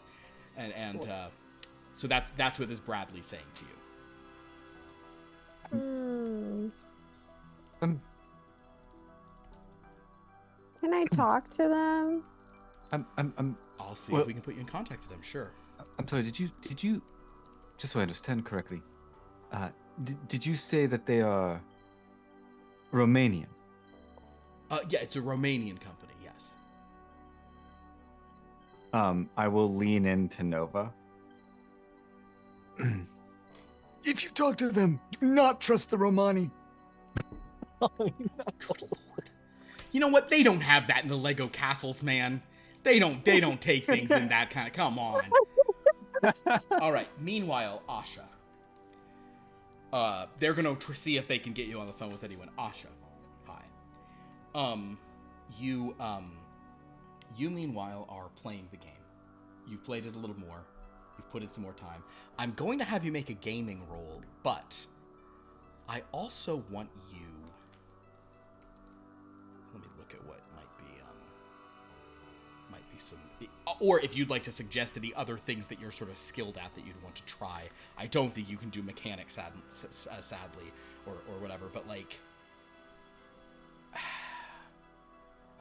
So that's what this Bradley's saying to you. Can I talk to them? I'll see if we can put you in contact with them. Sure. I'm sorry. Did you? Just so I understand correctly, did you say that they are Romanian? Yeah, it's a Romanian company. Yes. I will lean into Nova. If you talk to them, do not trust the Romani. Oh, no. Good Lord. You know what? They don't have that in the Lego castles, man. They don't take things in that kind of. Come on. All right. Meanwhile, Asha. They're gonna see if they can get you on the phone with anyone. Asha, hi. You meanwhile are playing the game. You've played it a little more. You've put in some more time. I'm going to have you make a gaming roll, but I also want you. Let me look at what might be some, or if you'd like to suggest any other things that you're sort of skilled at that you'd want to try. I don't think you can do mechanics, sadly, or whatever. But like,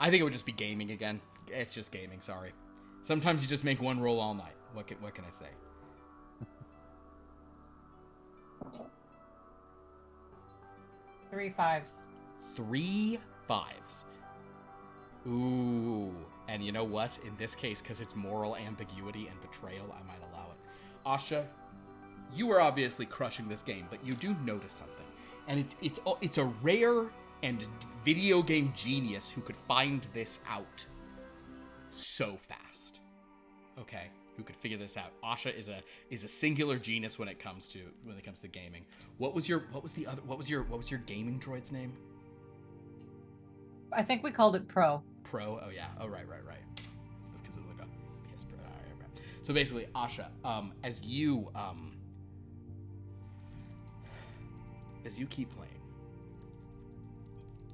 I think it would just be gaming again. It's just gaming. Sorry. Sometimes you just make one roll all night. What can I say? 3 5s. 3 5s. Ooh. And you know what? In this case, because it's moral ambiguity and betrayal, I might allow it. Asha, you are obviously crushing this game, but you do notice something. And it's a rare and video game genius who could find this out so fast. Okay, who could figure this out? Asha is a singular genius when it comes to gaming. What was your gaming droid's name? I think we called it Pro. Pro. Oh yeah. Oh right. Because it was like a PS Pro. All right. So basically, Asha, as you keep playing,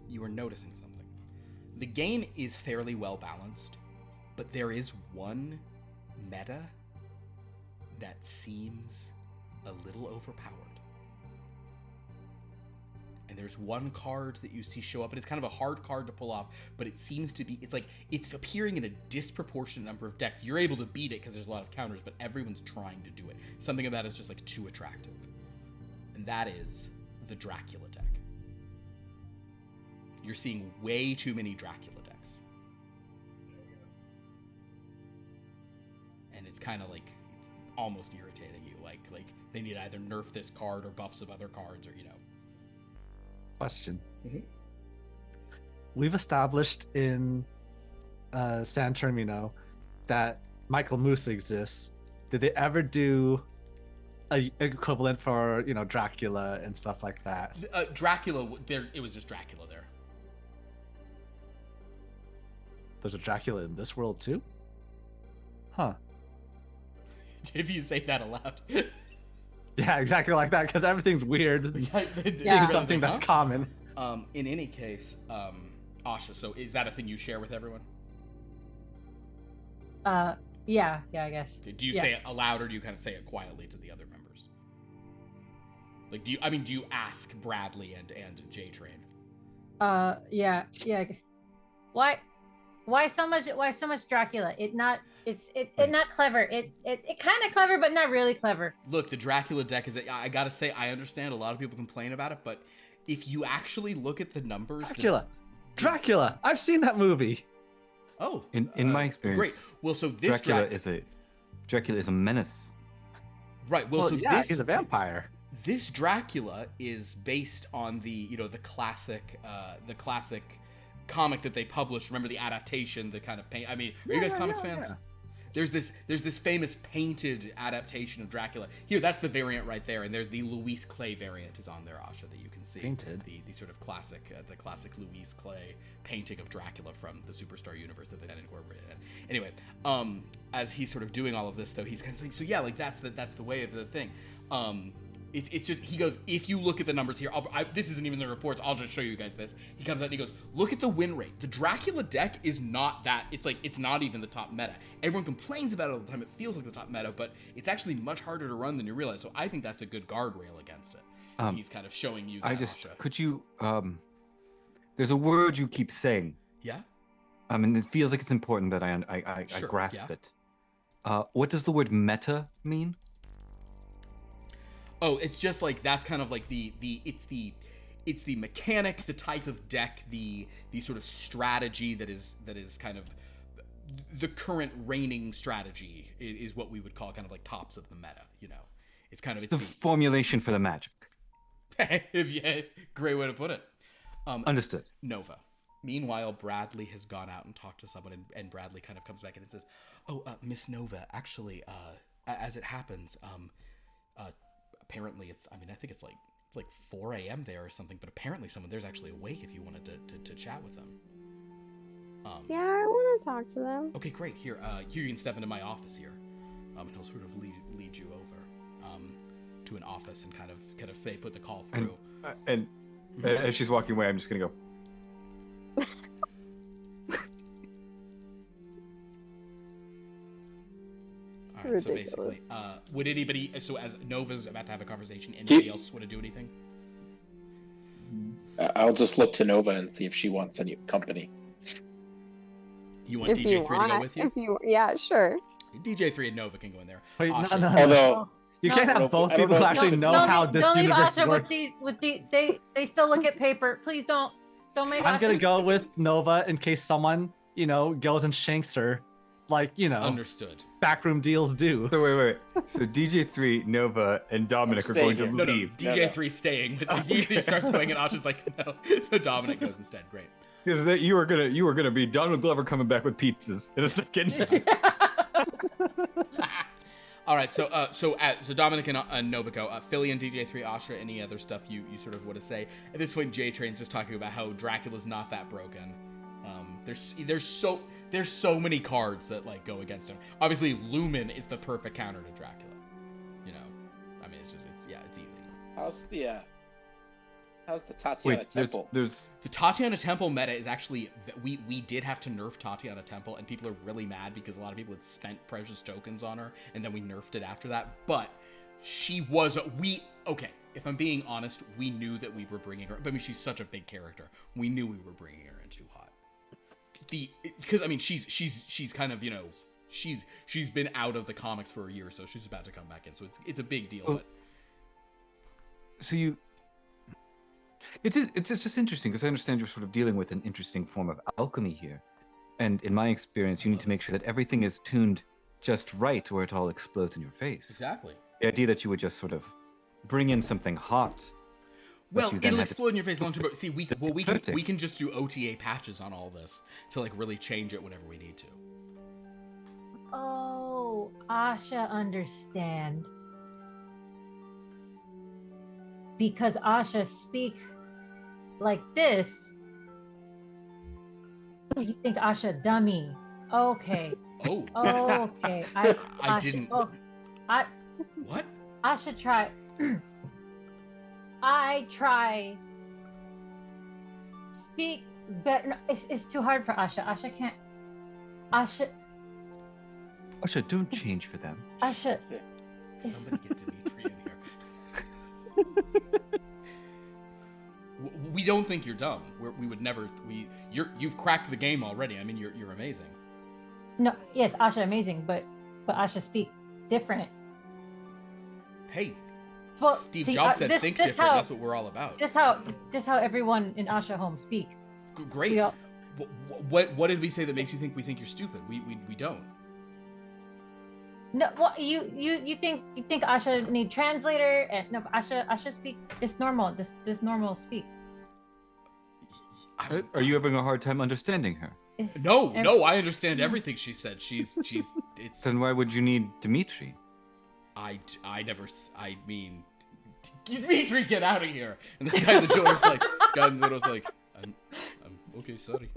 you are noticing something. The game is fairly well balanced, but there is one meta that seems a little overpowered. And there's one card that you see show up, and it's kind of a hard card to pull off, but it seems to be, it's appearing in a disproportionate number of decks. You're able to beat it because there's a lot of counters, but everyone's trying to do it. Something about it is just like too attractive. And that is the Dracula deck. You're seeing way too many Dracula decks. And it's kind of like, it's almost irritating you. Like they need to either nerf this card or buff some other cards or, Question. Mm-hmm. We've established in San Termino that Michael Moose exists. Did they ever do a equivalent for Dracula and stuff like that? Dracula, it was just Dracula there. There's a Dracula in this world too? Huh. If you say that aloud. Yeah, exactly like that, because everything's weird. Yeah. Seeing something that's common. In any case, Asha, so is that a thing you share with everyone? Yeah, I guess. Okay, do you say it aloud, or do you kind of say it quietly to the other members? Like, do you ask Bradley and J Train? Yeah. Why so much Dracula? It's not clever. It kind of clever, but not really clever. Look, the Dracula deck I gotta say, I understand a lot of people complain about it, but if you actually look at the numbers, Dracula. I've seen that movie. Oh, in my experience, great. Well, so this Dracula is a menace. Right. Well, so yeah, he's a vampire. This Dracula is based on the classic comic that they published. Remember the adaptation, the kind of paint. I mean, are you guys comics fans? Yeah. There's this famous painted adaptation of Dracula. Here, that's the variant right there, and there's the Louise Clay variant is on there, Asha, that you can see. Painted. The sort of classic Louise Clay painting of Dracula from the Superstar universe that they then incorporated in. Anyway, as he's sort of doing all of this, though, he's kind of saying, so yeah, like that's the way of the thing. It's just, he goes, if you look at the numbers here, this isn't even the reports, I'll just show you guys this. He comes out and he goes, look at the win rate. The Dracula deck is not that, it's not even the top meta. Everyone complains about it all the time. It feels like the top meta, but it's actually much harder to run than you realize. So I think that's a good guardrail against it. He's kind of showing you that. Could you, there's a word you keep saying. Yeah? And it feels like it's important that I grasp it. What does the word meta mean? Oh, it's just like, that's kind of like it's the mechanic, the type of deck, the sort of strategy that is kind of the current reigning strategy is what we would call kind of like tops of the meta, It's kind of it's the formulation for the magic. Great way to put it. Understood. Nova. Meanwhile, Bradley has gone out and talked to someone, and Bradley kind of comes back in and says, "Oh, Miss Nova, actually, as it happens, apparently I think it's like 4 a.m. there or something, but apparently someone there's actually awake if you wanted to chat with them." Yeah, I want to talk to them. Okay, great. Here you can step into my office here, and he'll sort of lead you over to an office and kind of say, put the call through. And as she's walking away, I'm just gonna go. All right, so basically, would anybody, so as Nova's about to have a conversation, anybody else want to do anything? I'll just look to Nova and see if she wants any company. You want DJ3 to go with you? Yeah, sure. DJ3 and Nova can go in there. Wait, Asha. Although you can't have both people who actually know how this universe works. They still look at paper. Please don't make. I'm gonna go with Nova in case someone goes and shanks her, Understood. Backroom deals do. So wait. So DJ3, Nova, and Dominic are going to leave. No, DJ3 staying. DJ3 starts going, and Asha's like, no. So Dominic goes instead. Great. Because you were gonna be Donald Glover coming back with pizzas in a second. All right, so Dominic and Nova go. Philly and DJ3, Asha, any other stuff you sort of want to say? At this point, J Train's just talking about how Dracula's not that broken. There's so many cards that go against him. Obviously, Lumen is the perfect counter to Dracula. It's easy. How's the Tatiana Temple? There's the Tatiana Temple meta is actually we did have to nerf Tatiana Temple, and people are really mad because a lot of people had spent precious tokens on her, and then we nerfed it after that. But she was if I'm being honest, we knew that we were bringing her. I mean, she's such a big character. We knew we were bringing her in too hot. Because I mean, she's kind of, you know, she's been out of the comics for a year, so she's about to come back in. So it's a big deal. But so it's just interesting because I understand you're sort of dealing with an interesting form of alchemy here, and in my experience, you need to make sure that everything is tuned just right, where it all explodes in your face. Exactly. The idea that you would just sort of bring in something hot. Well, it'll explode in your face long term. But see, we can just do OTA patches on all this to like really change it whenever we need to. Oh, Asha understand. Because Asha speak like this. You think Asha dummy? Okay. Oh. Okay. I didn't. Oh, What? Asha try. I try. Speak better. No, it's too hard for Asha. Asha can't. Asha, don't change for them. Asha. Somebody get Dimitri in here. We don't think you're dumb. We would never. You've cracked the game already. I mean, you're amazing. No, yes, Asha amazing, but Asha speak different. Hey, Well, Steve see, Jobs said this- think this different. how- That's what we're all about. Just how everyone in Asha home speak. Great. We all- What did we say that makes you think we think you're stupid? We don't. No, well, you think Asha need translator and no, Asha speak this normal normal speak. Are you having a hard time understanding her? No, I understand everything she said. She's it's. Then why would you need Dimitri? I mean, Dimitri, get out of here! And this guy in the door's like, I'm okay, sorry.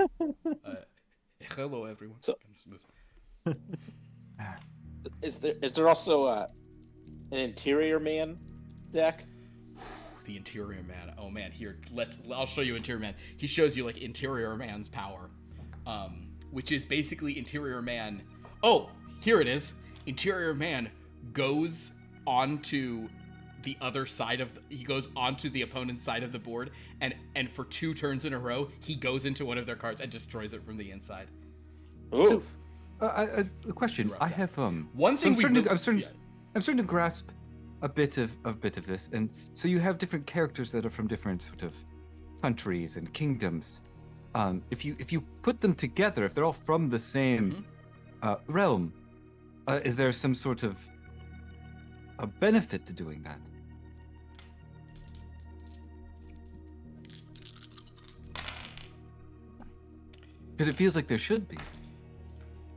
Hello, everyone. So- Is there also an interior man deck? The interior man. Oh man, here I'll show you interior man. He shows you like interior man's power, which is basically interior man. Oh, here it is. Interior man goes onto the other side he goes onto the opponent's side of the board, and for 2 turns in a row, he goes into one of their cards and destroys it from the inside. Ooh. A question. I have one thing I'm starting to grasp a bit of this, and so you have different characters that are from different sort of countries and kingdoms. If you put them together, if they're all from the same realm, is there some sort of a benefit to doing that? Because it feels like there should be.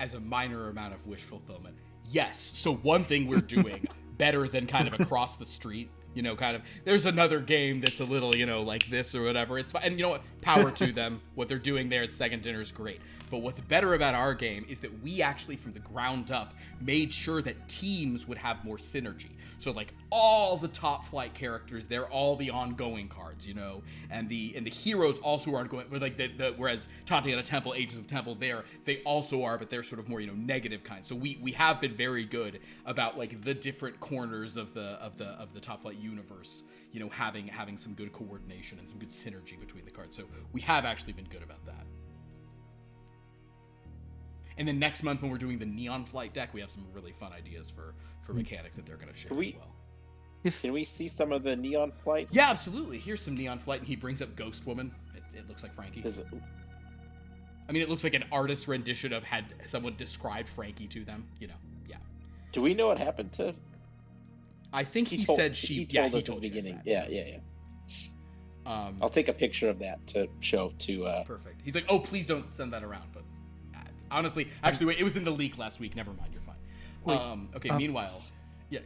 As a minor amount of wish fulfillment, yes. So one thing we're doing better than kind of across the street, you know, kind of, there's another game that's a little, you know, like this or whatever. It's fine. And you know what? Power to them. What they're doing there at Second Dinner is great. But what's better about our game is that we actually, from the ground up, made sure that teams would have more synergy. So like all the top flight characters, they're all the ongoing cards, you know, and the heroes also aren't going, but like whereas Tatiana Temple, Agents of Temple, they also are, but they're sort of more, you know, negative kind. So we have been very good about like the different corners of the top flight universe, you know, having some good coordination and some good synergy between the cards. So we have actually been good about that. And then next month when we're doing the Neon Flight deck, we have some really fun ideas for mechanics that they're going to share as well. Can we see some of the Neon Flight? Yeah, absolutely. Here's some Neon Flight, and he brings up Ghost Woman. It looks like Frankie. I mean, it looks like an artist's rendition of had someone described Frankie to them. You know, yeah. Do we know what happened to? I think he said she. He Yeah, told he us told at the you guys beginning. that. Yeah. I'll take a picture of that to show to. Perfect. He's like, oh, please don't send that around. But honestly, actually, wait, it was in the leak last week. Never mind, you're fine. Wait, okay. Meanwhile, yeah.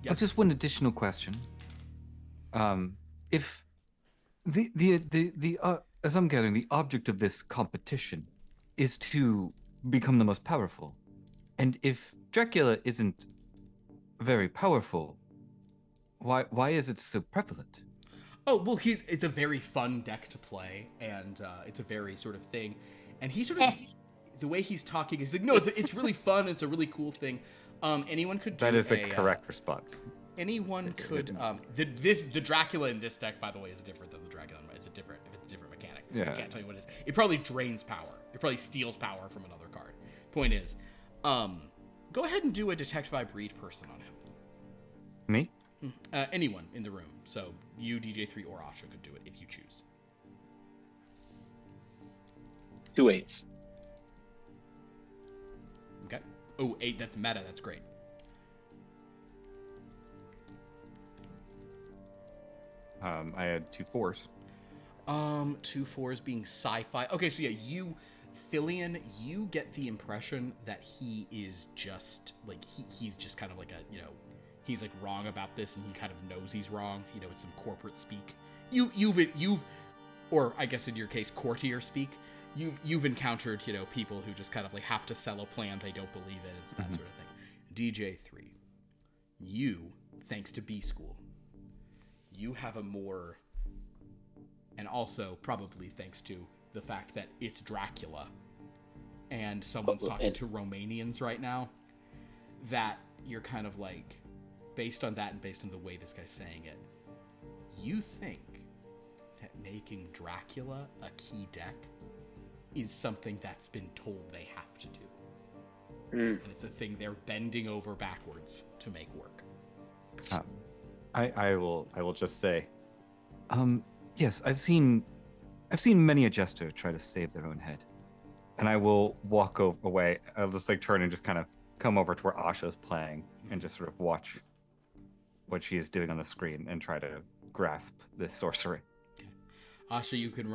Yes. Just one additional question. If the as I'm gathering, the object of this competition is to become the most powerful, and if Dracula isn't very powerful, why is it so prevalent? Oh well, it's a very fun deck to play, and it's a very sort of thing, and he sort of the way he's talking is like, no, it's really fun. It's a really cool thing. Anyone could do That is a correct response. anyone could the Dracula in this deck, by the way, is different than the Dracula. It's a different mechanic. Yeah. I can't tell you what it is. It probably drains power. It probably steals power from another card. Point is, go ahead and do a detect vibe read person on him. Me? Anyone in the room. So you, DJ3, or Asha could do it if you choose. 2 8s. Okay. Oh, 8. That's meta. That's great. I had 2 4s. 2 4s being sci-fi. Okay, so yeah, you, Fillion, you get the impression that he is just like he's just kind of like a, he's like wrong about this, and he kind of knows he's wrong. It's some corporate speak. You've, or I guess in your case, courtier speak. You've encountered people who just kind of like have to sell a plan they don't believe in. It's that sort of thing. DJ3, you, thanks to B School, you have a more, and also probably thanks to the fact that it's Dracula and someone's talking to Romanians right now, that you're kind of like, based on that and based on the way this guy's saying it, you think that making Dracula a key deck is something that's been told they have to do. And it's a thing they're bending over backwards to make work. I will just say, Yes, I've seen many a jester try to save their own head. and I will walk away. I'll just like turn and just kind of come over to where Asha's playing and just sort of watch what she is doing on the screen and try to grasp this sorcery. Asha, you can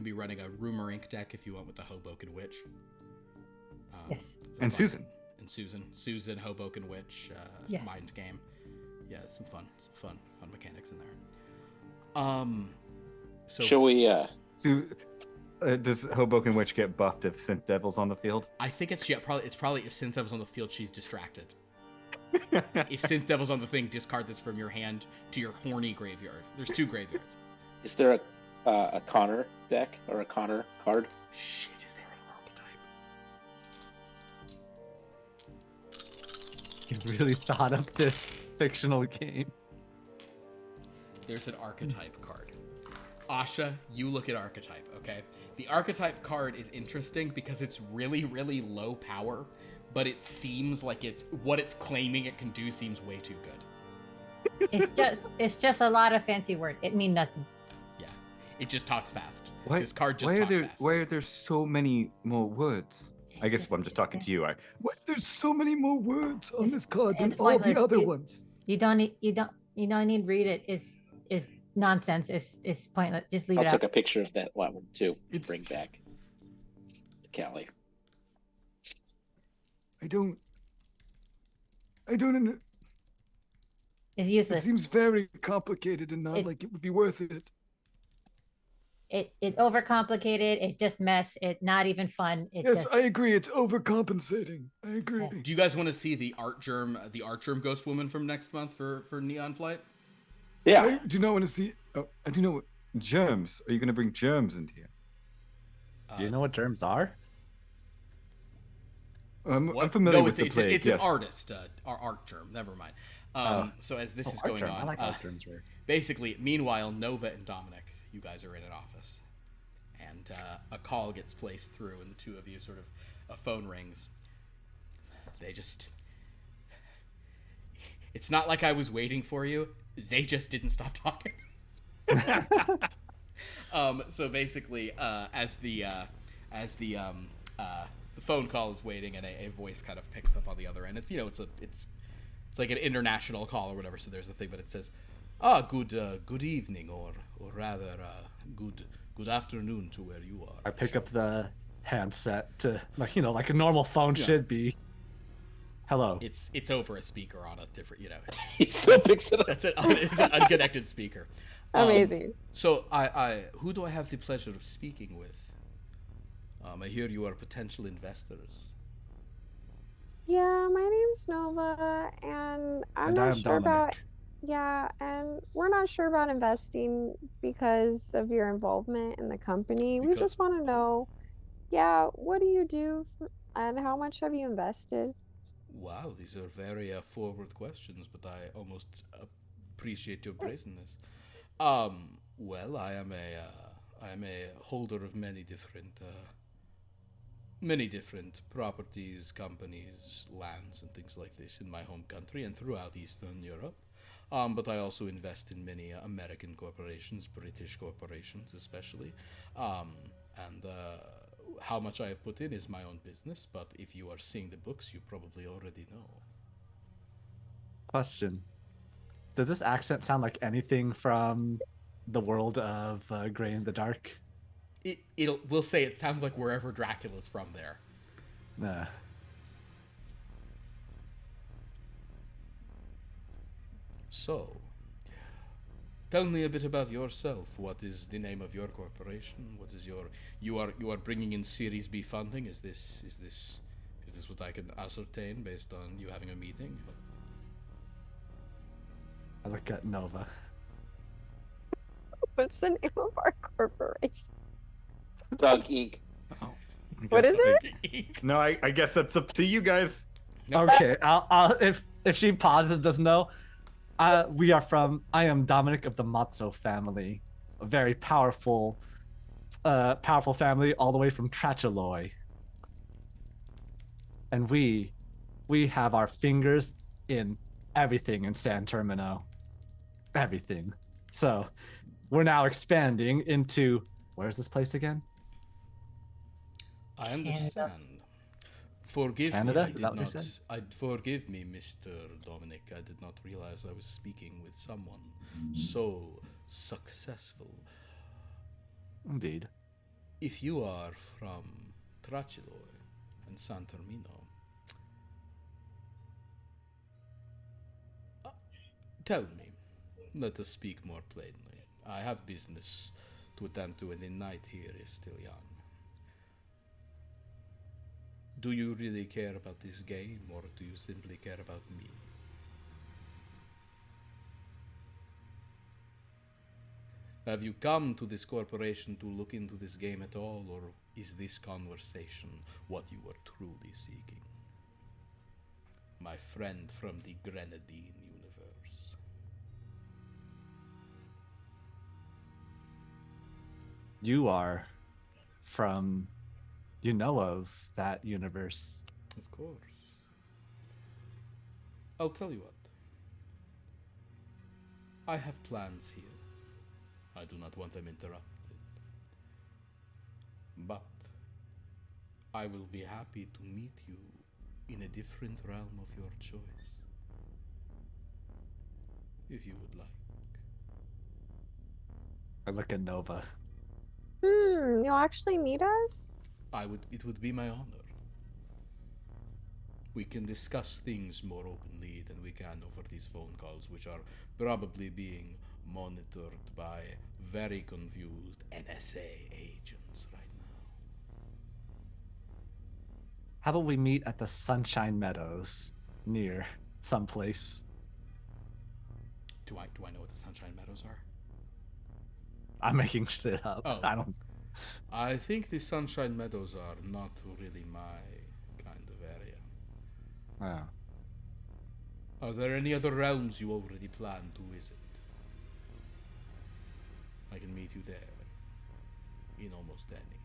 be running a Rumor Inc. deck if you want with the Hoboken Witch. Yes. And Susan. Susan, Hoboken Witch, Yes. Mind Game. Yeah, some fun mechanics in there. So Shall we? Does Hoboken Witch get buffed if Synth Devil's on the field? I think it's probably if Synth Devil's on the field, she's distracted. If Synth Devil's on the thing, discard this from your hand to your horny graveyard. There's 2 graveyards. Is there a Connor deck or a Connor card? Shit, is there an archetype? You really thought of this fictional game. There's an archetype card. Asha, you look at archetype, okay? The archetype card is interesting because it's really, really low power, but it seems like what it's claiming it can do seems way too good. It's just a lot of fancy word. It means nothing. Yeah, it just talks fast. Why, This card just why are talks there fast. why are there so many more words? I guess I'm just talking to you. Why there's so many more words on this card than It's all the pointless. other ones? You don't need to read it. Is nonsense. It's pointless. Just leave I'll it take out. a picture of that one too. It's- Bring back to Callie. I don't under, It's it useless. seems very complicated and not It- like it would be worth it. It overcomplicated. It just mess. It not even fun. It Yes, just, I agree. It's overcompensating. I agree. Do you guys want to see the Art Germ Ghost Woman from next month for Neon Flight? Yeah. I do not want to see. Oh, I do know what. Germs. Are you going to bring germs into here? Do you know what germs are? I'm familiar with the plague. It's yes. an artist, Art Germ. Never mind. So as this is going on, I like art germs. basically, meanwhile, Nova and Dominic, you guys are in an office, and a call gets placed through, and the two of you sort of, a phone rings. They just, it's not like I was waiting for you. They just didn't stop talking. So basically, as the phone call is waiting, and a voice kind of picks up on the other end. It's it's like an international call or whatever. So there's a thing, but it says, good evening, or rather, good afternoon to where you are. I pick up the handset to like a normal phone should be. Hello. It's over a speaker on a different, He still picks it up. it's an unconnected speaker. Amazing. So I who do I have the pleasure of speaking with? I hear you are potential investors. Yeah, my name's Nova, and I'm And I not am sure about. Dominic. Yeah, and we're not sure about investing because of your involvement in the company. We Because- just want to know, yeah, what do you do, and how much have you invested? Wow, these are very forward questions, but I almost appreciate your brazenness. Well, I am a holder of many different properties, companies, lands, and things like this in my home country and throughout Eastern Europe. But I also invest in many American corporations, British corporations especially. And how much I have put in is my own business, but if you are seeing the books, you probably already know. Question: does this accent sound like anything from the world of Grey in the Dark? We'll say it sounds like wherever Dracula's from there. Nah. So, tell me a bit about yourself. What is the name of your corporation? What is your you are bringing in Series B funding? Is this what I can ascertain based on you having a meeting? I look at Nova. What's the name of our corporation? Doug Inc. Oh, What is it? No, I guess that's up to you guys. Okay, I'll if she pauses and doesn't know, I am Dominic of the Matzo family, a very powerful family all the way from Trachaloy. And we have our fingers in everything in San Termino. Everything. So we're now expanding into, where's this place again? I understand. Forgive Canada? me. Is that what you said? Forgive me, Mr. Dominic. I did not realize I was speaking with someone so successful. Indeed. If you are from Trachiloy and San Termino, tell me. Let us speak more plainly. I have business to attend to, and the night here is still young. Do you really care about this game, or do you simply care about me? Have you come to this corporation to look into this game at all, or is this conversation what you were truly seeking? My friend from the Grenadine universe. You are from, you know of that universe. Of course. I'll tell you what. I have plans here. I do not want them interrupted. But I will be happy to meet you in a different realm of your choice. If you would like. I look at Nova. You'll actually meet us? It would be my honor. We can discuss things more openly than we can over these phone calls, which are probably being monitored by very confused NSA agents right now. How about we meet at the Sunshine Meadows near someplace? Do I know what the Sunshine Meadows are? I'm making shit up. Oh. I don't. I think the Sunshine Meadows are not really my kind of area. Oh. Are there any other realms you already plan to visit? I can meet you there. In almost any.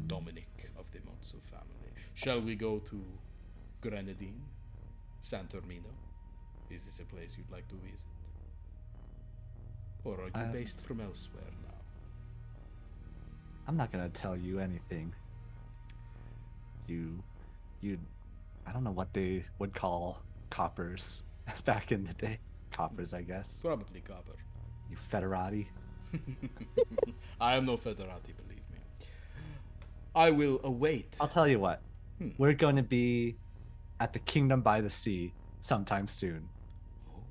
Dominic of the Mozzo family. Shall we go to Grenadine? San Termino? Is this a place you'd like to visit? Or are you based from elsewhere now? I'm not gonna tell you anything. You, I don't know what they would call coppers back in the day. Coppers, I guess. Probably copper. You federati. I am no federati, believe me. I will await. I'll tell you what. We're going to be at the Kingdom by the Sea sometime soon. Oh.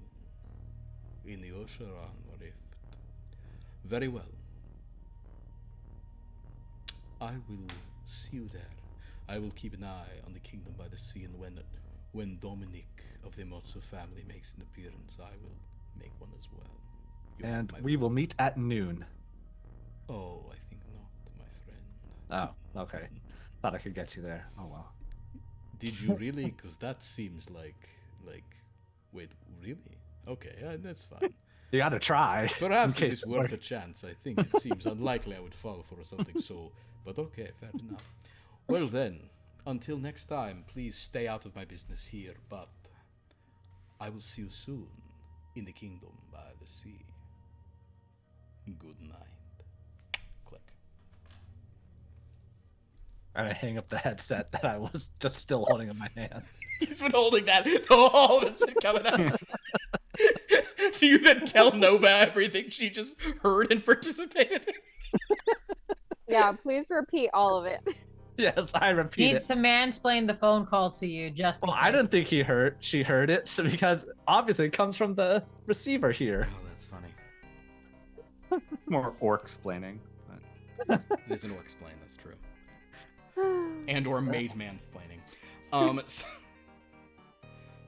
In the Osharan Rift. Very well. I will see you there. I will keep an eye on the Kingdom by the Sea, and when Dominic of the Mozzo family makes an appearance, I will make one as well. You And have my we will meet at noon. Oh, I think not, my friend. Oh, okay. Thought I could get you there. Oh well. Did you really? Because that seems like. Wait, really? Okay, that's fine. You gotta try. Perhaps in it case is worth a works. chance. I think it seems unlikely I would fall for something so. But okay, fair enough. Well then, until next time, please stay out of my business here. But I will see you soon in the kingdom by the sea. Good night. Click. And I hang up the headset that I was just still holding in my hand. He's been holding that the whole of it's been coming out. Do you then tell Nova everything she just heard and participated in? Yeah, please repeat all of it. Yes, I repeat Needs it. to mansplain the phone call to you, just in Well, I case. didn't think she heard it, so because obviously it comes from the receiver here. Oh, that's funny. More orc-splaining. It is an orc explain, that's true. And or maid mansplaining.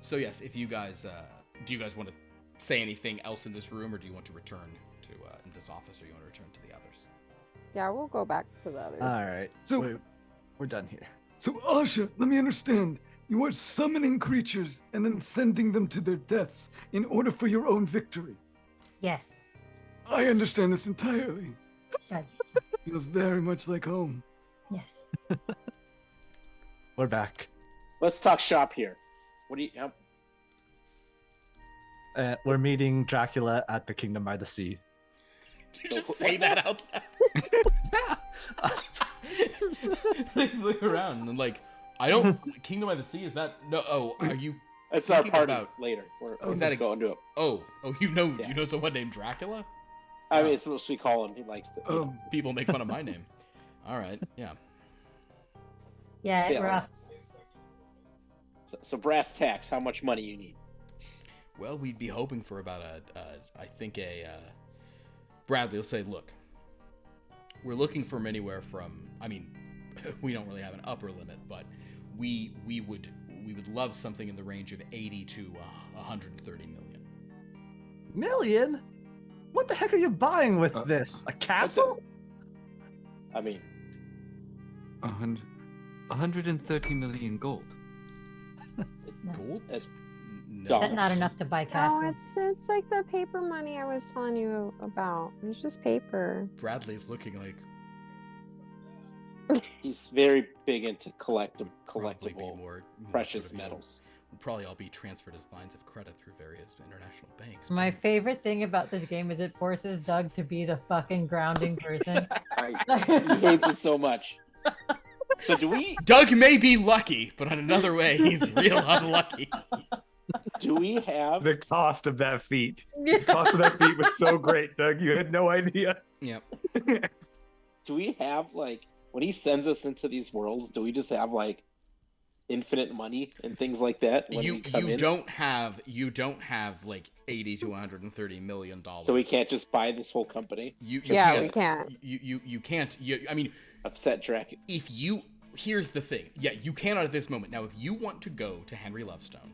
So yes, if you guys do you guys want to say anything else in this room, or do you want to return to this office, or you want to return to the others? Yeah, we'll go back to the others. All right, So- we're done here. So, Asha, let me understand. You are summoning creatures and then sending them to their deaths in order for your own victory. Yes. I understand this entirely. Good. Feels very much like home. Yes. We're back. Let's talk shop here. What do you? We're meeting Dracula at the Kingdom by the Sea. Did you just say that out loud? They look around and like, I don't. Kingdom by the Sea, is that no? Oh, are you? It's our Thinking party about- later. We're is that a- going to it. Oh, you know, Yeah. you know someone named Dracula? I mean, Oh. it's what we call him. He likes to. You know. People make fun of my name. All right, yeah. Yeah, Yeah. rough. So brass tacks. How much money you need? Well, we'd be hoping for about Bradley will say, look, we're looking from anywhere from, I mean, we don't really have an upper limit, but we would love something in the range of 80 to 130 million. Million? What the heck are you buying with this? A castle? I mean, 130 million gold. Gold? It's No. dollars. That's not enough to buy No, castle. it's like the paper money I was telling you about. It's just paper. Bradley's looking like he's very big into probably be collectible more precious sort of, you know, metals. would probably all be transferred as lines of credit through various international banks. My favorite thing about this game is it forces Doug to be the fucking grounding person. He hates it so much. So do we Doug may be lucky, but in another way, he's real unlucky. have The cost of that feat. The cost of that feat was so great, Doug. You had no idea. Yep. do we have like when he sends us into these worlds? Do we just have like infinite money and things like that when we come in? don't have like 80 to 130 million dollars. So we can't just buy this whole company. You Yeah, can't, we can't. You can't. I mean, Upset Dracula. if you here's the thing. Yeah, you cannot at this moment. Now, if you want to go to Henry Lovestone,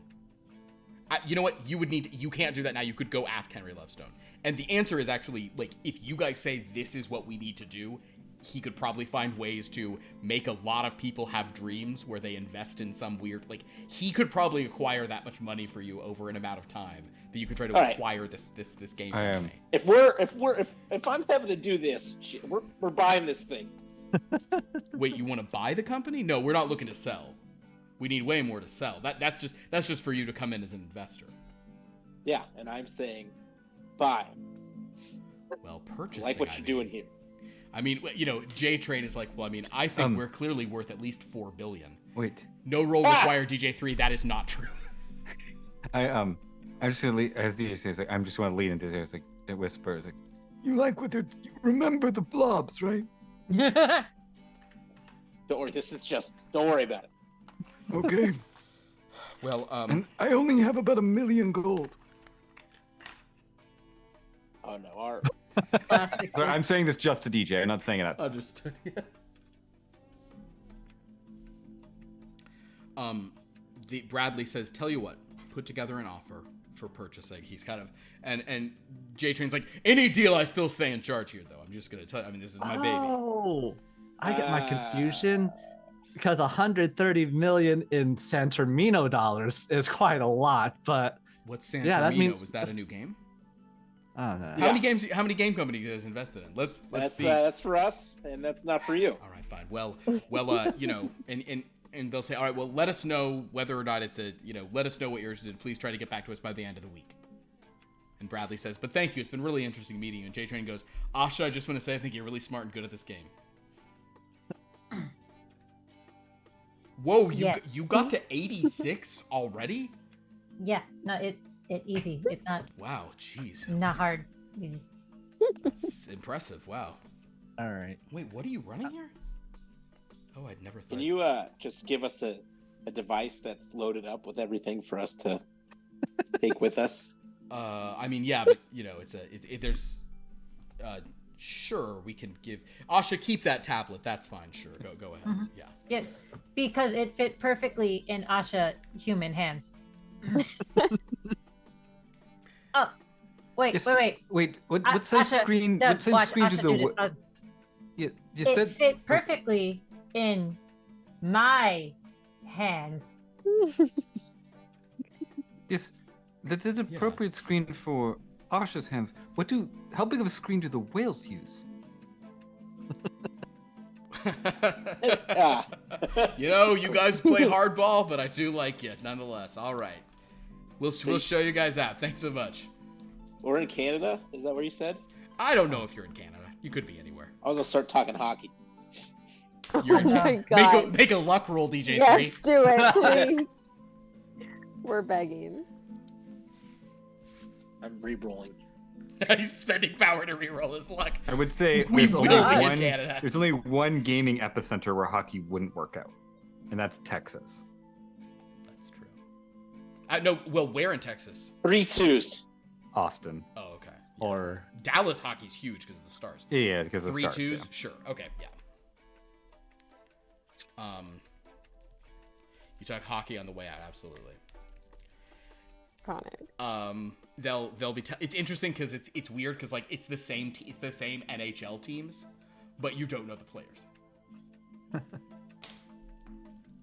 you know what? You can't do that now. You could go ask Henry Lovestone. And the answer is actually, like, if you guys say this is what we need to do, he could probably find ways to make a lot of people have dreams where they invest in some weird, like, he could probably acquire that much money for you over an amount of time that you could try to All right. acquire this game. I am- company. If I'm having to do this, shit, we're buying this thing. Wait, you want to buy the company? No, we're not looking to sell. We need way more to sell. That's just for you to come in as an investor. Yeah, and I'm saying, buy. Well, purchasing. Like what I you're mean- doing here. I mean, you know, J Train is like, well, I mean, I think Um, we're clearly worth at least $4 billion. Wait, No roll Ah! required, DJ3. That is not true. I'm just gonna lead, as DJ says, like, I'm just gonna lean into this, like, it whispers, like, You like what they're. You remember the blobs, right? Don't worry, don't worry about it. Okay. Well, And I only have about 1 million gold. Oh no, our Plastic. So I'm saying this just to DJ. I'm not saying it. understood. Yeah. The Bradley says, "Tell you what, put together an offer for purchasing." He's kind of and J Train's like, "Any deal, I still stay in charge here, though. I'm just gonna tell you. I mean, this is my baby." Oh, I get my confusion. because 130 million in Santormino dollars is quite a lot, but What's San Yeah, that Torino? means- Was that a new game? I don't know. How many games? How many game companies you guys invested in? Let's be. That's for us, and that's not for you. All right, fine. Well, you know, and they'll say, all right, well, let us know whether or not it's a, you know, let us know what you're interested in. Please try to get back to us by the end of the week. And Bradley says, but thank you. It's been really interesting meeting you. And J-Train goes, Asha, I just want to say I think you're really smart and good at this game. Whoa, Yes. you got to 86 already? Yeah, no, it easy. It's Wow, jeez. not hard. You just, That's impressive. Wow. All right. Wait, what are you running here? Oh, I'd never thought. Can you just give us a device that's loaded up with everything for us to take with us? I mean, yeah, but you know, there's sure, we can give Asha, keep that tablet. That's fine. Sure, go ahead. Mhm. Yeah. yeah, because it fit perfectly in Asha human hands. Oh, wait, Yes. wait. Wait, what size Asha, screen? Doug, What size watch screen Asha do do the? this. Yeah, just It that. fit perfectly in my hands. Yes, that's an appropriate screen for Arsha's hands. How big of a screen do the whales use? Yeah. You know, you guys play hardball, but I do like it nonetheless. All right, we'll show you guys out. Thanks so much. We're in Canada. Is that where you said? I don't know if you're in Canada. You could be anywhere. I was gonna start talking hockey. You're Oh in my Canada. god. Make a luck roll, DJ3. Yes, do it, please. We're begging. I'm re-rolling. He's spending power to reroll his luck. I would say We there's will only be in one. Canada. There's only one gaming epicenter where hockey wouldn't work out, and that's Texas. That's true. No, well, where in Texas? 3-2s. Austin. Oh, okay. Or Dallas hockey's huge because of the Stars. Yeah, because of the 3 stars. 2s, yeah. sure. Okay, yeah. You talk hockey on the way out, absolutely. Got it. They'll be. It's interesting because it's weird because like it's the same NHL teams, but you don't know the players.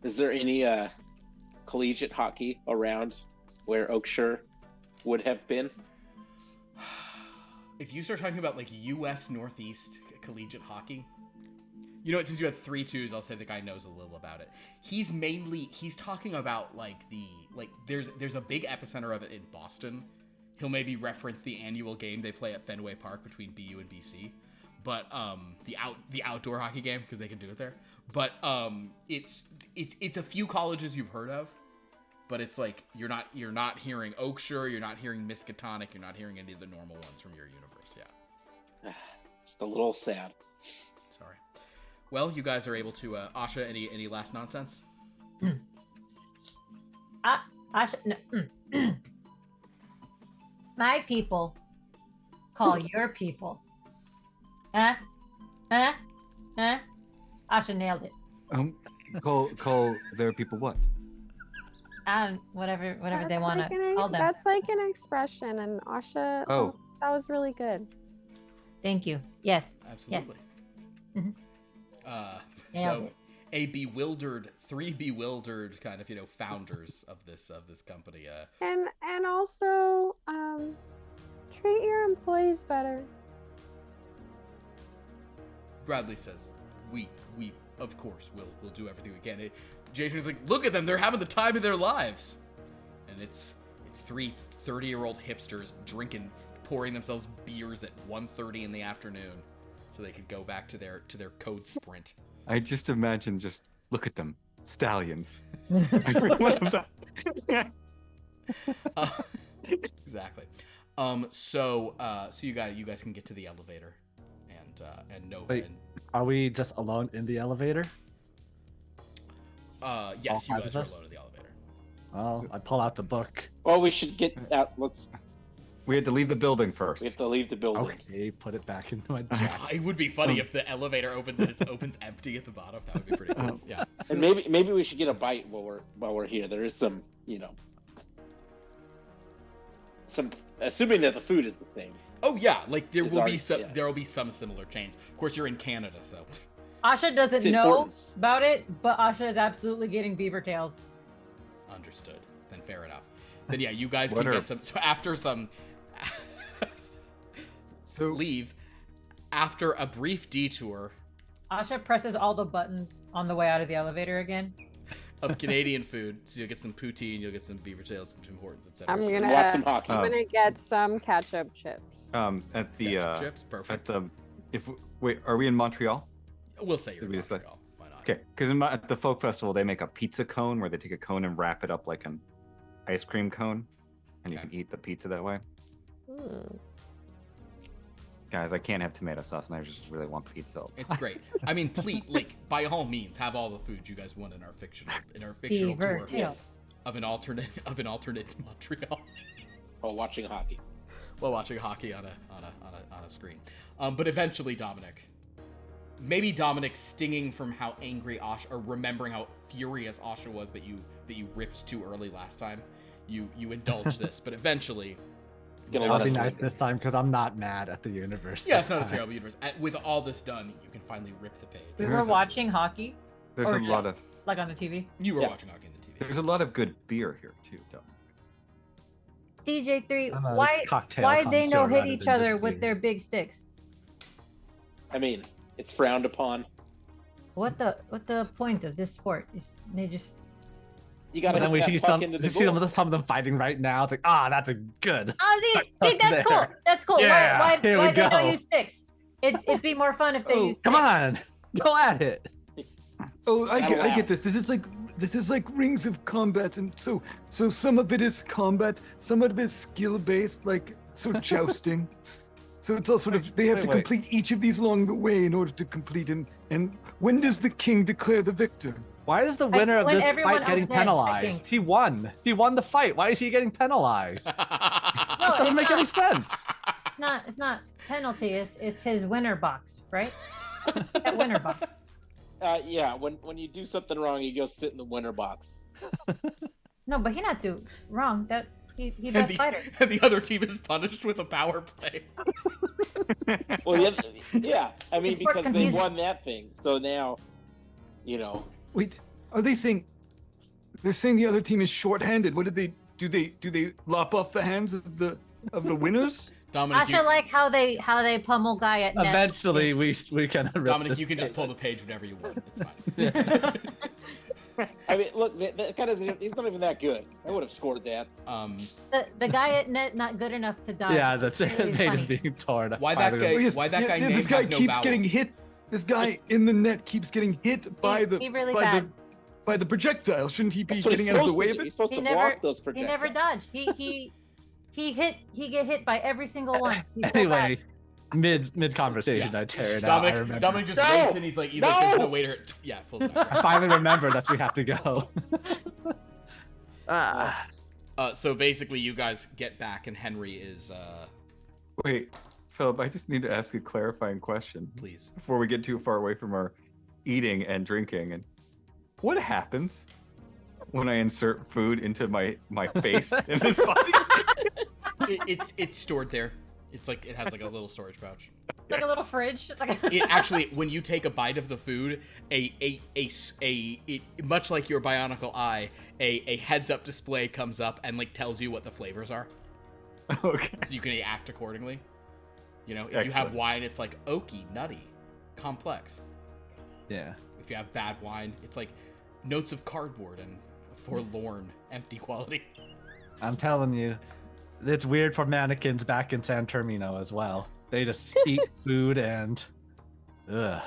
Is there any collegiate hockey around where Oakshire would have been? If you start talking about like U.S. Northeast collegiate hockey, you know what? Since you had 3 2s, I'll say the guy knows a little about it. He's talking about there's a big epicenter of it in Boston. He'll maybe reference the annual game they play at Fenway Park between BU and BC, but the outdoor hockey game because they can do it there. But it's a few colleges you've heard of, but it's like you're not hearing Oakshire, you're not hearing Miskatonic, you're not hearing any of the normal ones from your universe. Yeah. Just a little sad. Sorry. Well, you guys are able to Asha. Any last nonsense? Asha, no. My people call your people. Huh? Asha nailed it. Call their people what? Whatever That's they want like to call them. That's like an expression, and Asha. Oh. That was really good. Thank you. Yes. Absolutely. Mhm. So Nailed it. three bewildered kind of founders of this company. And also, treat your employees better. Bradley says, "We of course we'll do everything we can." Jason's like, "Look at them! They're having the time of their lives," and it's 3 30-year-old hipsters pouring themselves beers at 1:30 in the afternoon, so they could go back to their code sprint. I just imagine, look at them, stallions. Every one of them. Exactly. So you guys can get to the elevator, and no. Wait. And, are we just alone in the elevator? yes, you All five guys of are us? alone in the elevator. Well, I pull out the book. Well, we should get out. We had to leave the building first. We have to leave the building. Okay, put it back into my jacket. It would be funny if the elevator opens and it opens empty at the bottom. That would be pretty cool. Yeah. And maybe we should get a bite while we're here. There is some assuming that the food is the same. Oh yeah, like there It's will already- be some yeah. there will be some similar chains. Of course, you're in Canada, so Asha doesn't It's know importance. about it, but Asha is absolutely getting beaver tails. Understood. Then fair enough. Then yeah, you guys What can are- get some. So after some So leave, after a brief detour Asha presses all the buttons on the way out of the elevator again. of Canadian food, so you'll get some poutine, you'll get some beaver tails, some Tim Hortons, etc. I'm And watch some gonna hockey. I'm gonna get some ketchup chips. At the chips, perfect. at the wait, are we in Montreal? We'll say you're Did in we just say- Montreal. Why not? Okay, because at the folk festival they make a pizza cone where they take a cone and wrap it up like an ice cream cone, and you Okay. can eat the pizza that way. Hmm. Guys, I can't have tomato sauce, and I just really want pizza. It's great. I mean, please, like, by all means, have all the food you guys want in our fictional Beaver tour tails. Yes. of an alternate Montreal While watching hockey. while watching hockey on a screen. But eventually, Dominic, maybe Dominic stinging from how angry Asha, or remembering how furious Asha was that you ripped too early last time. You indulge this, but eventually, Gonna I'll let be us nice sleep. this time because I'm not mad at the universe. yeah, this it's not a time. terrible universe. With all this done, you can finally rip the page. We There's were a- watching hockey, There's Or a lot of like on the TV. You were Yeah. watching hockey on the TV. there's a lot of good beer here too. Dominic. DJ3, I'm a why cocktail they connoisseur no hit rather each than other just with beer. their big sticks? I mean, it's frowned upon. What the point of this sport is they just You gotta But then we hit see that puck some, into we the see goal. some of them fighting right now. It's like, that's a good. see Tuck that's cool. there. That's cool. Yeah, why here we they go. don't use sticks? It'd be more fun if they use Come on, go at it. Oh, I Gotta get, I laugh. get this. This is like Rings of Combat, and so some of it is combat, some of it is skill based, like sort of jousting. So it's all sort of they have wait, to wait. complete each of these along the way in order to complete. And when does the king declare the victor? Why is the winner of when this everyone fight getting else wins, I penalized? think. He won. He won the fight. Why is he getting penalized? This No, doesn't it's make any not. sense. It's not penalty. It's his winner box, right? That winner box. Yeah, when you do something wrong, you go sit in the winner box. No, but he not do wrong. That he And best the, fighter. and the other team is punished with a power play. Well, yeah. I mean, It's more because they confusing. won that thing, so now, you know, Wait, are they saying? They're saying the other team is short-handed. What did they do? They lop off the hands of the winners? Dominic, Asha like how they pummel guy at net. Eventually, we can. Rip Dominic, this you can just page. pull the page whenever you want. It's fine. I mean, look, that guy doesn't—he's not even that good. I would have scored that. The guy at net not good enough to dodge. Yeah, that's it. Really Page is funny. being torn. Why by that the- guy- Oh, yes, why that guy this named guy have no keeps getting vowels? hit. This guy in the net keeps getting hit by the he really by bad. by the projectile. Shouldn't he be That's what he's getting out of the supposed way to of do. it? He's supposed He to never block those he projectiles. never dodged. He get hit by every single one. He's so Anyway, bad. mid conversation, I tear it out. I remember. Dominic just No! waits and he's like, there's no No! way to hurt. Yeah, pulls it out. I finally remembered that we have to go. So basically, you guys get back, and Henry is, Wait, Philip, I just need to ask a clarifying question please. before we get too far away from our eating and drinking. And what happens when I insert food into my face in this body? It's stored there. It's like it has like a little storage pouch. It's like a little fridge. It's like It actually, when you take a bite of the food, much like your bionicle eye, a heads-up display comes up and like tells you what the flavors are, Okay. so you can act accordingly. You know, if you have Excellent. wine, it's like oaky, nutty, complex. Yeah. If you have bad wine, it's like notes of cardboard and forlorn, empty quality. I'm telling you, it's weird for mannequins back in San Termino as well. They just eat food and, ugh.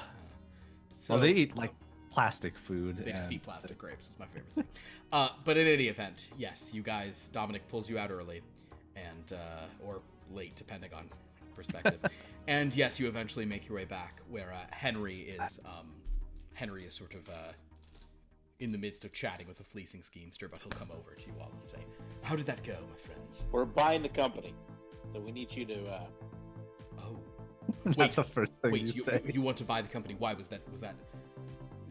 So Well, they eat like plastic food. they just and- eat plastic grapes. It's my favorite thing. But in any event, yes, you guys, Dominic pulls you out early, and or late, depending on perspective. And yes, you eventually make your way back, where Henry is sort of in the midst of chatting with a fleecing schemester, but he'll come over to you all and say, "How did that go, my friends?" We're buying the company, so we need you to. Oh, That's wait, the first thing wait, you say. you want to buy the company? Why was that? Was that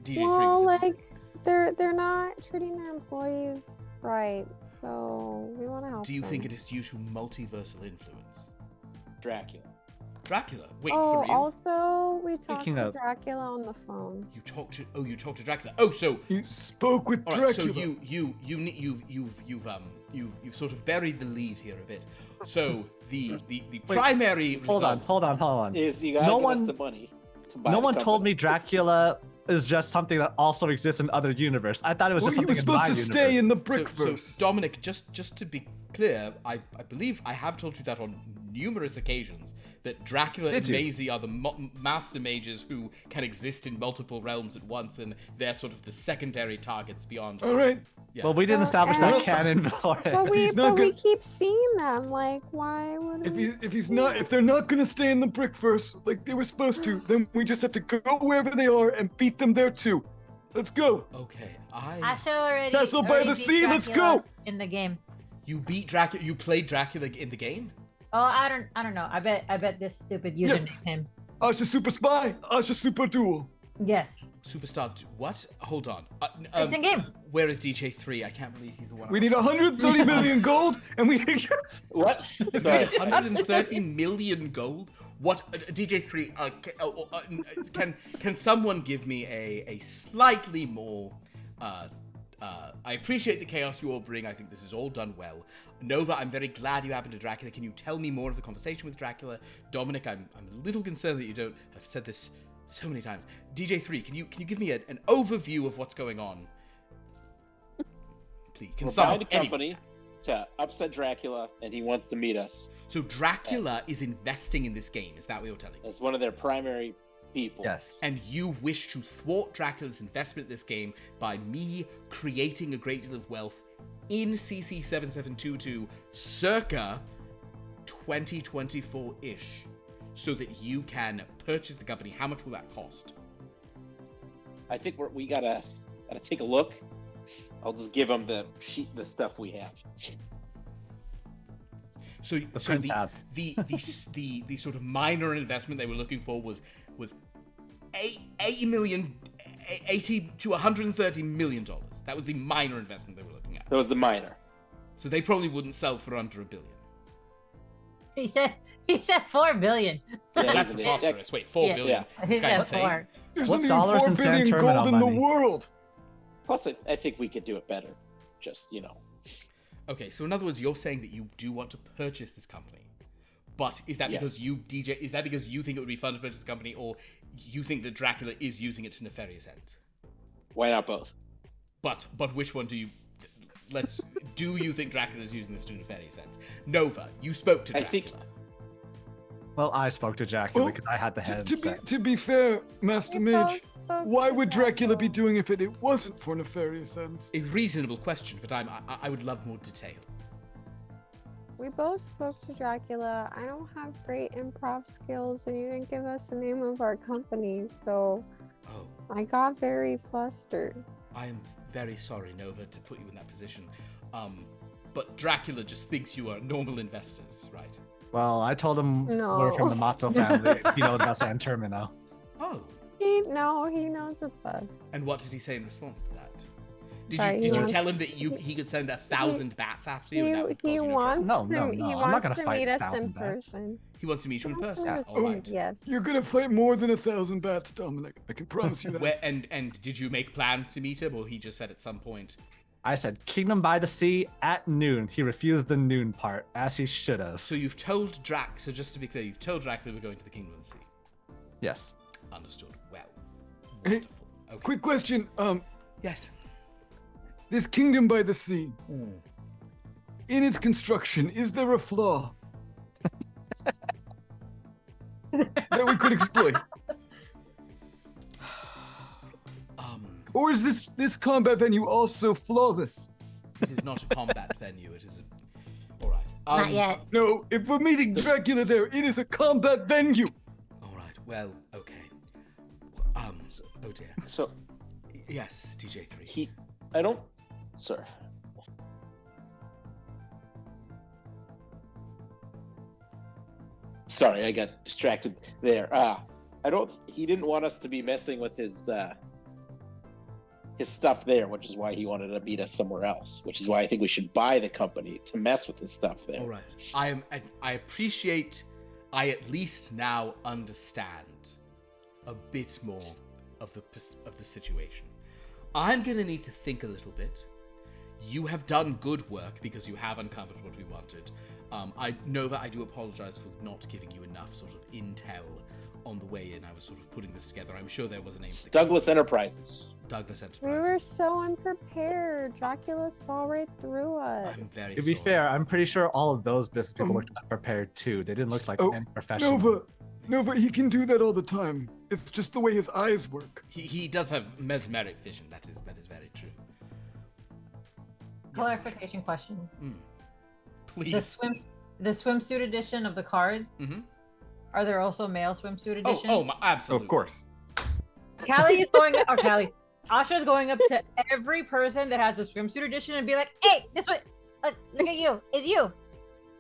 DJ Well, Free? like they're not treating their employees right, so we want to help. Do you think them. it is due to multiversal influence? Dracula. Dracula. Wait Oh, for you. also, we talked Speaking to of- Dracula on the phone. You talked to Dracula. Oh, so You spoke with all right. So Dracula. you've sort of buried the lead here a bit. So the primary Hold on, result. hold on. Is you gotta No give us one- the money. To buy No the one told company. me Dracula is just something that also exists in other universe. I thought it was Well, just he something was in supposed my to stay universe. in the So Brickverse. Dominic, just to be clear, I believe I have told you that on numerous occasions that Dracula Did and you? Maisie are the master mages who can exist in multiple realms at once, and they're sort of the secondary targets beyond. All right. Yeah. Well, we didn't Well, establish and- that canon before. But we he's not gonna- keep seeing them. Like, why would If they're not gonna stay in the Brickverse like they were supposed to, then we just have to go wherever they are and beat them there too. Let's go. Okay, Asha already. Castle by already the beat sea, let's Dracula go! In the game. you beat Dracula. You played Dracula in the game. Oh, I don't know. I bet this stupid user Yes. named him. Asha Super Spy, Asha Super Duel. Yes. Superstar. What? Hold on. It's in game. Where is DJ3? I can't believe he's the one. We need 130 million gold, and we need What? Sorry. 130 million gold. What? DJ3? Can someone give me a slightly more? I appreciate the chaos you all bring. I think this is all done well. Nova, I'm very glad you happened to Dracula. Can you tell me more of the conversation with Dracula? Dominic, I'm a little concerned that you don't. I've said this so many times. DJ3, can you give me an overview of what's going on? Please, can We're someone? buying a company to upset Dracula, and he wants to meet us So Dracula is investing in this game. Is that what you're telling me? as one of their primary people. Yes. And you wish to thwart Dracula's investment in this game by me creating a great deal of wealth in CC 7722 circa 2024-ish, so that you can purchase the company. How much will that cost? I think we gotta take a look. I'll just give them the stuff we have. So, The so printouts. the sort of minor investment they were looking for was 80 to 130 million dollars. That was the minor investment they were looking at. That was the minor. So they probably wouldn't sell for under $1 billion. He said 4 billion. Yeah, That's he's an- preposterous. Wait, $4 Yeah. billion. He This guy's said insane. 4. There's What's not even dollars 4 in San billion Terminal gold in money? the world. Plus, I think we could do it better. Just Okay, so in other words, you're saying that you do want to purchase this company, but is that Yes. because you Is that because you think it would be fun to purchase the company, or you think that Dracula is using it to nefarious ends? why not both? But which one do you? Do you think Dracula is using this to nefarious ends? Nova, you spoke to I Dracula. think- Well, I spoke to Dracula Well, because I had the head. To be fair, Master We both Mage, spoke why to would Dracula be Dracula. doing it if it wasn't for nefarious ends? A reasonable question, but I would love more detail. We both spoke to Dracula. I don't have great improv skills, and you didn't give us the name of our company, so Oh, I got very flustered. I am very sorry, Nova, to put you in that position. But Dracula just thinks you are normal investors, right? Well, I told him No. we're from the Matzo family. He knows about San Termino. Oh, He knows it's us. and what did he say in response to that? Sorry, Did you wants- tell him that he could send 1,000 bats after you? And that would He cause you no wants No, to. no, He no, I'm not wants gonna to fight meet us 1,000 in bats. person. trouble? He wants to meet you in person. Yes. All right. Yes. You're gonna fight more than 1,000 bats, Dominic. I can promise you that. Where, and did you make plans to meet him, or he just said at some point? I said Kingdom by the Sea at noon. He refused the noon part, as he should have. So you've told Drac. So just to be clear, you've told Dracula we're going to the Kingdom of the Sea. Yes. Understood. Well, Hey, wonderful. Okay. Quick question. Yes. This kingdom by the sea. In its construction, is there a flaw that we could exploit? Or is this combat venue also flawless? It is not a combat venue. It is. All right. Not yet. No, if we're meeting Dracula there, it is a combat venue. All right. Well. Okay. Oh dear. So Yes, DJ3. Sir. Sorry, I got distracted there. He didn't want us to be messing with his stuff there, which is why he wanted to meet us somewhere else, which is why I think we should buy the company to mess with his stuff there. All right. I appreciate I at least now understand a bit more of the situation. I'm gonna need to think a little bit. You have done good work because you have uncovered what we wanted. I know that I do apologize for not giving you enough sort of intel on the way in. I was sort of putting this together. I'm sure there was a name. Douglas Enterprises. Douglas We were Enterprises. so unprepared. Dracula saw right through us. I'm very To be sorry. fair, I'm pretty sure all of those business people looked unprepared too. They didn't look like Oh, unprofessional. Nova, he can do that all the time. It's just the way his eyes work. He does have mesmeric vision. That is very true. Clarification question. Please. The swimsuit edition of the cards, Mhm. are there also male swimsuit editions? Absolutely. Of course. Callie is going or Callie. Asha is going up to every person that has a swimsuit edition and be like, "Hey, this one, look at you. It's you.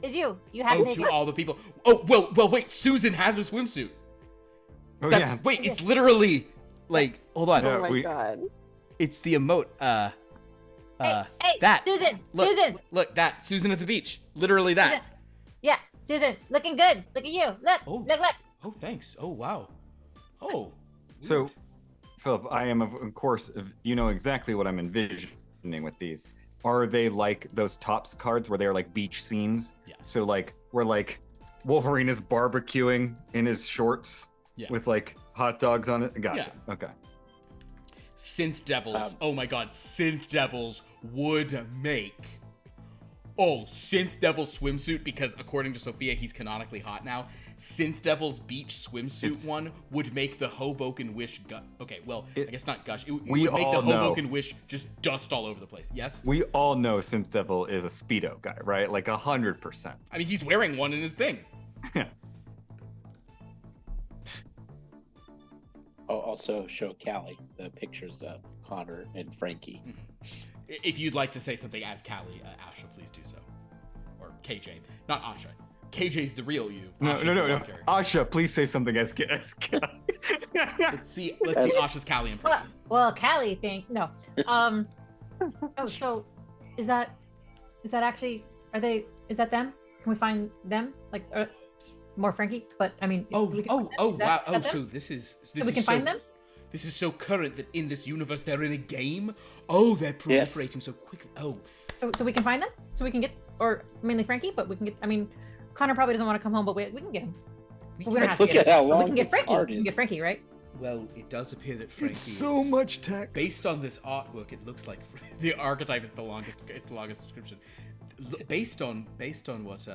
It's you. You have Oh, naked." to all the people. Oh, well, wait. Susan has a swimsuit. Oh yeah. Wait, it's literally like. Hold on. Yeah, Oh my we- god. It's the emote. Hey, that. Susan, Look, Susan, look, that. Susan at the beach. Literally that. Susan. Yeah, Susan, looking good. Look at you. Look, Oh. look. Oh, thanks. Oh, wow. Oh. So, Philip, I am of course. You know exactly what I'm envisioning with these. Are they like those tops cards where they're like beach scenes? Yeah. So like where like Wolverine is barbecuing in his shorts Yeah. with like hot dogs on it. Gotcha. Okay. Synth Devils. Oh my god, Synth Devils would make. Oh, Synth Devil swimsuit, because according to Sophia, he's canonically hot now. Synth Devil's beach swimsuit It's- one would make the Hoboken Wish okay, well, I guess not gush. It we would make the all know. Hoboken Wish just dust all over the place. Yes? We all know Synth Devil is a Speedo guy, right? Like 100%. I mean, he's wearing one in his thing. Oh, also show Callie the pictures of Connor and Frankie. If you'd like to say something as Callie, Asha, please do so. Or KJ. Not Asha. KJ's the real you. No, Asha's no, the no, no. one character. Asha, please say something as Let's see Asha's Callie impression. Well, Callie think no. Oh, so is that actually? Is that them? Can we find them? Like more Frankie? But I mean. Oh, we can oh, find them? oh, Is that- wow. is Oh, that so them? this is So we can find them. This is so current that in this universe they're in a game. Oh, they're Yes. proliferating so quickly. Oh, So we can find them. So we can get, or mainly Frankie, but we can get. I mean, Connor probably doesn't want to come home, but we can get him. we But we don't have to Look get at him. how But long we can get this Frankie. card We can get is. Frankie, right? well, it does appear that Frankie It's so is- much text. Based on this artwork, it looks like the archetype is the longest. It's the longest description. Based on what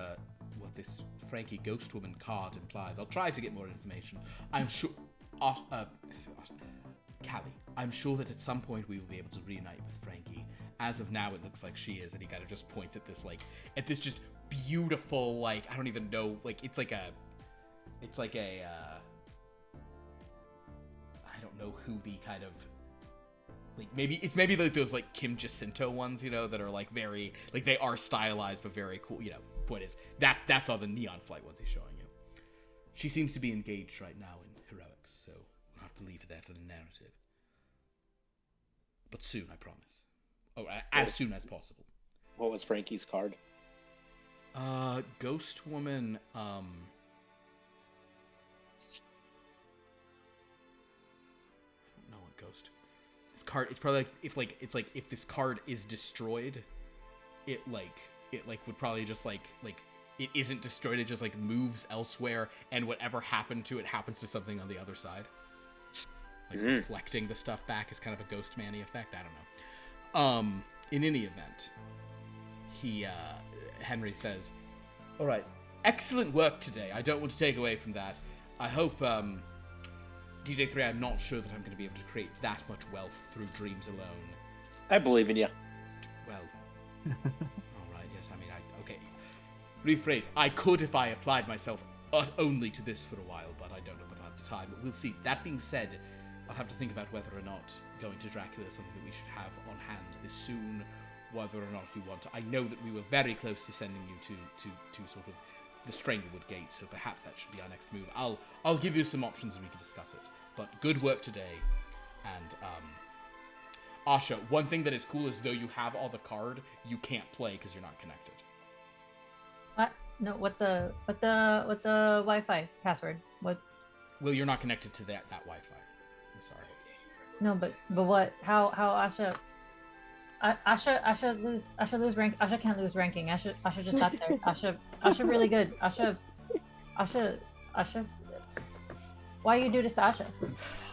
this Frankie Ghost Woman card implies, I'll try to get more information. I'm sure, Callie, I'm sure that at some point we will be able to reunite with Frankie. As of now, it looks like she is, and he kind of just points at this just beautiful, like, I don't even know, like it's like a I don't know who the kind of. Like maybe like those like Kim Jacinto ones, you know, that are like very like they are stylized but very cool. You know, point is that's all the Neon Flight ones he's showing you. She seems to be engaged right now in heroics, so we'll have to leave it there for the narrative. But soon, I promise. Oh, as soon as possible. What was Frankie's card? Ghost Woman. I don't know what ghost. This card, it's probably like if this card is destroyed, it would probably just like it isn't destroyed, it just like moves elsewhere, and whatever happened to it happens to something on the other side. Like reflecting the stuff back is kind of a ghost manny effect. I don't know. In any event, Henry says, "All right, excellent work today. I don't want to take away from that. I hope DJ3, I'm not sure that I'm going to be able to create that much wealth through dreams alone. I believe in you. Well, all right, yes, I mean, okay. Rephrase, I could if I applied myself only to this for a while, but I don't know that I have the time, but we'll see. That being said, I'll have to think about whether or not going to Dracula is something that we should have on hand this soon, whether or not we want to. I know that we were very close to sending you to sort of the Stranglewood Gate, so perhaps that should be our next move. I'll give you some options and we can discuss it. But good work today. And Asha, one thing that is cool is though you have all the card, you can't play because you're not connected. What? No, what the Wi-Fi password? What? Well, you're not connected to that Wi-Fi. I'm sorry. No, but what? How Asha? Asha lose rank. Asha can't lose ranking. Asha just got there. Asha really good. Asha. Why you do this to Asha?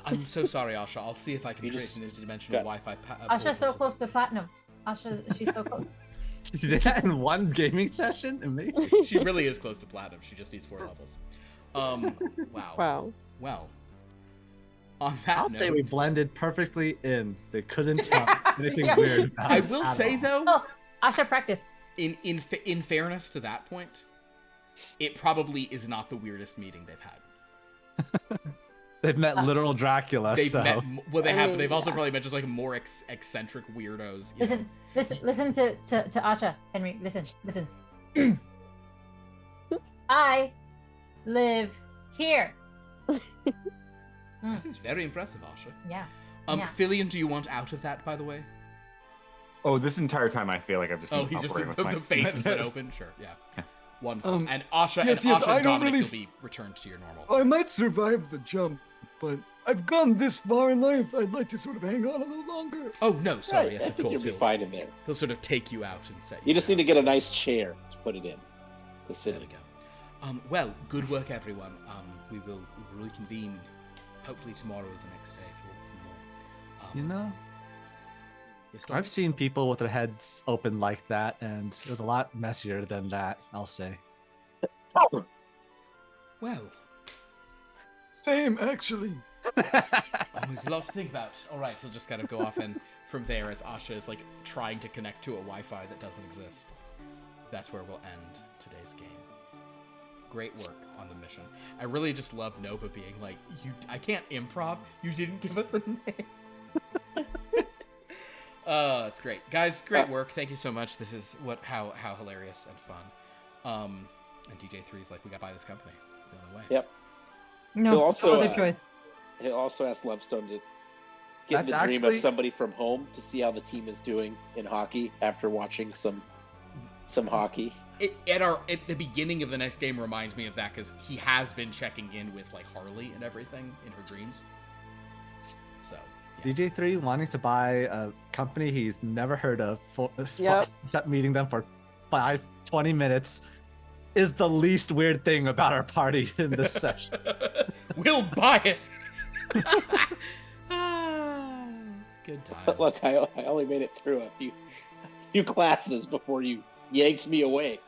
I'm so sorry, Asha. I'll see if I can You create just an interdimensional got- Wi-Fi. Asha's so close to platinum. She's so close. You did that in one gaming session? Amazing. She really is close to platinum. She just needs 4 levels. Wow. Wow. Well, on that I'll note, say we blended perfectly in. They couldn't tell anything Yeah. weird about I us will at say all. though, Oh, Asha practice. in fairness to that point, it probably is not the weirdest meeting they've had. They've met literal Dracula, They've so met. Well, they I have. mean, They've also yeah. probably met just like more eccentric weirdos. You know? Listen to Asha, Henry. Listen. I live here. That is very impressive, Asha. Yeah. Yeah. Filian, do you want out of that, by the way? Oh, this entire time I feel like I've just been Oh, he's just operating the with my face has been open. Sure, yeah. Wonderful. And Asha yes, and yes, Asha I and don't Dominic, really you'll be returned to your normal. I might survive the jump, but I've gone this far in life. I'd like to sort of hang on a little longer. Oh no, sorry. Right, Yes, I of think course. you'll be He'll, fine in there. he'll sort of take you out and set you. You just need down. to get a nice chair to put it in. To sit There we in. go. Well, good work, everyone. We will reconvene hopefully tomorrow or the next day for more. you know, Yes, I've Dominic? seen people with their heads open like that, and it was a lot messier than that, I'll say. Well, Same, actually. there's a lot to think about. All right, so just kind of go off and from there as Asha is like trying to connect to a Wi-Fi that doesn't exist. That's where we'll end today's game. Great work on the mission. I really just love Nova being like, I can't improv. You didn't give us a name. It's great, guys. Great work. Thank you so much. This is how hilarious and fun. And DJ3 is like, we got to buy this company. It's the only way. Yep. No, He'll also, other choice. He'll also ask Lovestone to get in That's the dream actually- of somebody from home to see how the team is doing in hockey after watching some hockey. At the beginning of the next game reminds me of that because he has been checking in with like Harley and everything in her dreams. So yeah. DJ3 wanting to buy a company he's never heard of, Yep. except meeting them for 20 minutes, is the least weird thing about our party in this session. We'll buy it. Good times. Look, I only made it through a few classes before you yanked me away.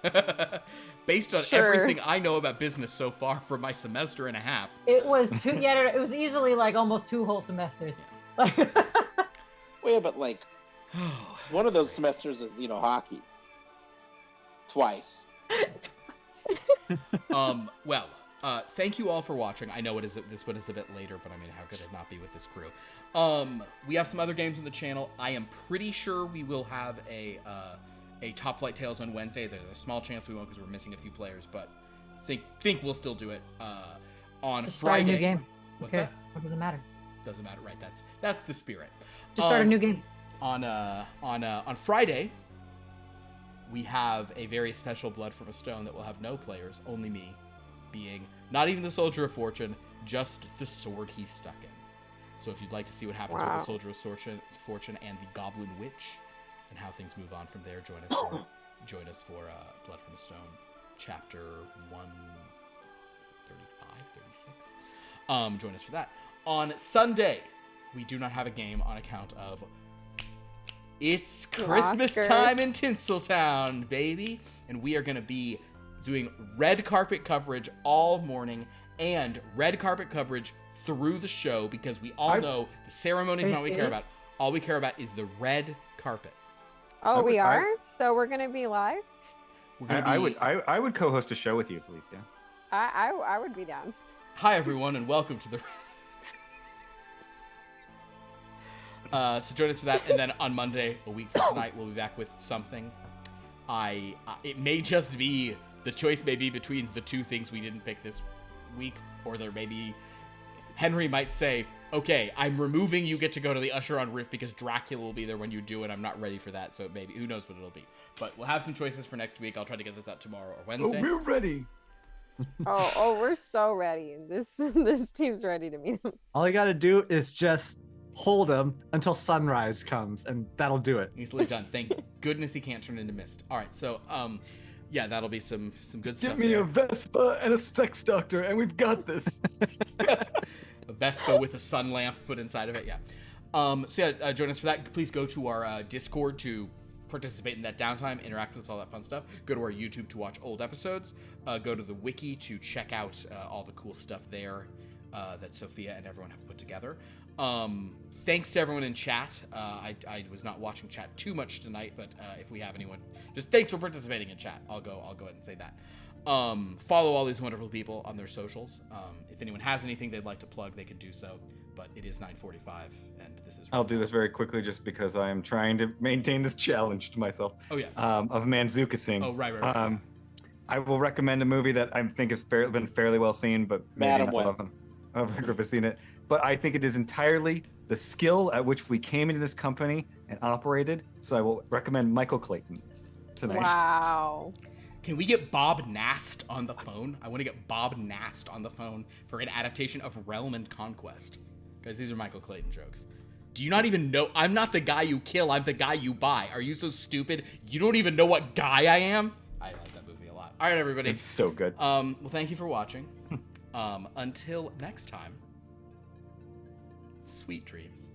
Based on Sure. everything I know about business so far from my semester and a half. It was two. Yeah, it was easily like almost 2 whole semesters. Well, yeah, but like one of those semesters is hockey. Twice. Well, thank you all for watching. I know this one is a bit later, but I mean, how could it not be with this crew? We have some other games on the channel. I am pretty sure we will have a Top Flight Tales on Wednesday. There's a small chance we won't because we're missing a few players, but think we'll still do it on Just start a Friday. new game. What's Okay, that? what does it matter? Doesn't matter, right? That's the spirit. Just start a new game. On Friday, we have a very special Blood from a Stone that will have no players, only me, being not even the Soldier of Fortune, just the sword he's stuck in. So if you'd like to see what happens with Wow. the Soldier of Fortune and the Goblin Witch, and how things move on from there, join us for Blood from a Stone, chapter 135, 36. Join us for that. On Sunday, we do not have a game on account of it's Christmas Oscars. time in Tinseltown, baby. And we are going to be doing red carpet coverage all morning and red carpet coverage through the show because we all know the ceremony is not what we care about. All we care about is the red carpet. Oh, we I- are? So we're gonna be live? We're gonna I would co-host a show with you, Felicia. I would be down. Hi, everyone, and welcome to the... So join us for that, and then on Monday, a week from tonight, we'll be back with something. It may just be, the choice may be between the two things we didn't pick this week, or there may be, Henry might say, Okay, I'm removing you get to go to the Usher on Rift because Dracula will be there when you do it. I'm not ready for that, so maybe who knows what it'll be. But we'll have some choices for next week. I'll try to get this out tomorrow or Oh, Wednesday. we're ready. Oh, we're so ready. This team's ready to meet him. All you gotta do is just hold him until sunrise comes, and that'll do it. Easily done. Thank goodness he can't turn into mist. All right, so yeah, that'll be some good Just stuff. give me there. a Vespa and a sex doctor, and we've got this. A Vespa with a sun lamp put inside of it. Yeah. So yeah, join us for that. Please go to our Discord to participate in that downtime, interact with us, all that fun stuff. Go to our YouTube to watch old episodes. Go to the wiki to check out all the cool stuff there that Sophia and everyone have put together. Thanks to everyone in chat. I was not watching chat too much tonight, but if we have anyone, just thanks for participating in chat. I'll go ahead and say that. Follow all these wonderful people on their socials. If anyone has anything they'd like to plug, they can do so. But it is 9:45, and this is. I'll do this very quickly, just because I am trying to maintain this challenge to myself. Oh yes. Of Manzukasing. Oh right. I will recommend a movie that I think has been fairly well seen, but maybe Madam not Web. all of them. I've never seen it, but I think it is entirely the skill at which we came into this company and operated. So I will recommend Michael Clayton tonight. Wow. Can we get Bob Nast on the phone? I want to get Bob Nast on the phone for an adaptation of Realm and Conquest. Guys, these are Michael Clayton jokes. Do you not even know? I'm not the guy you kill. I'm the guy you buy. Are you so stupid? You don't even know what guy I am? I like that movie a lot. All right, everybody. It's so good. Well, thank you for watching. Until next time, sweet dreams.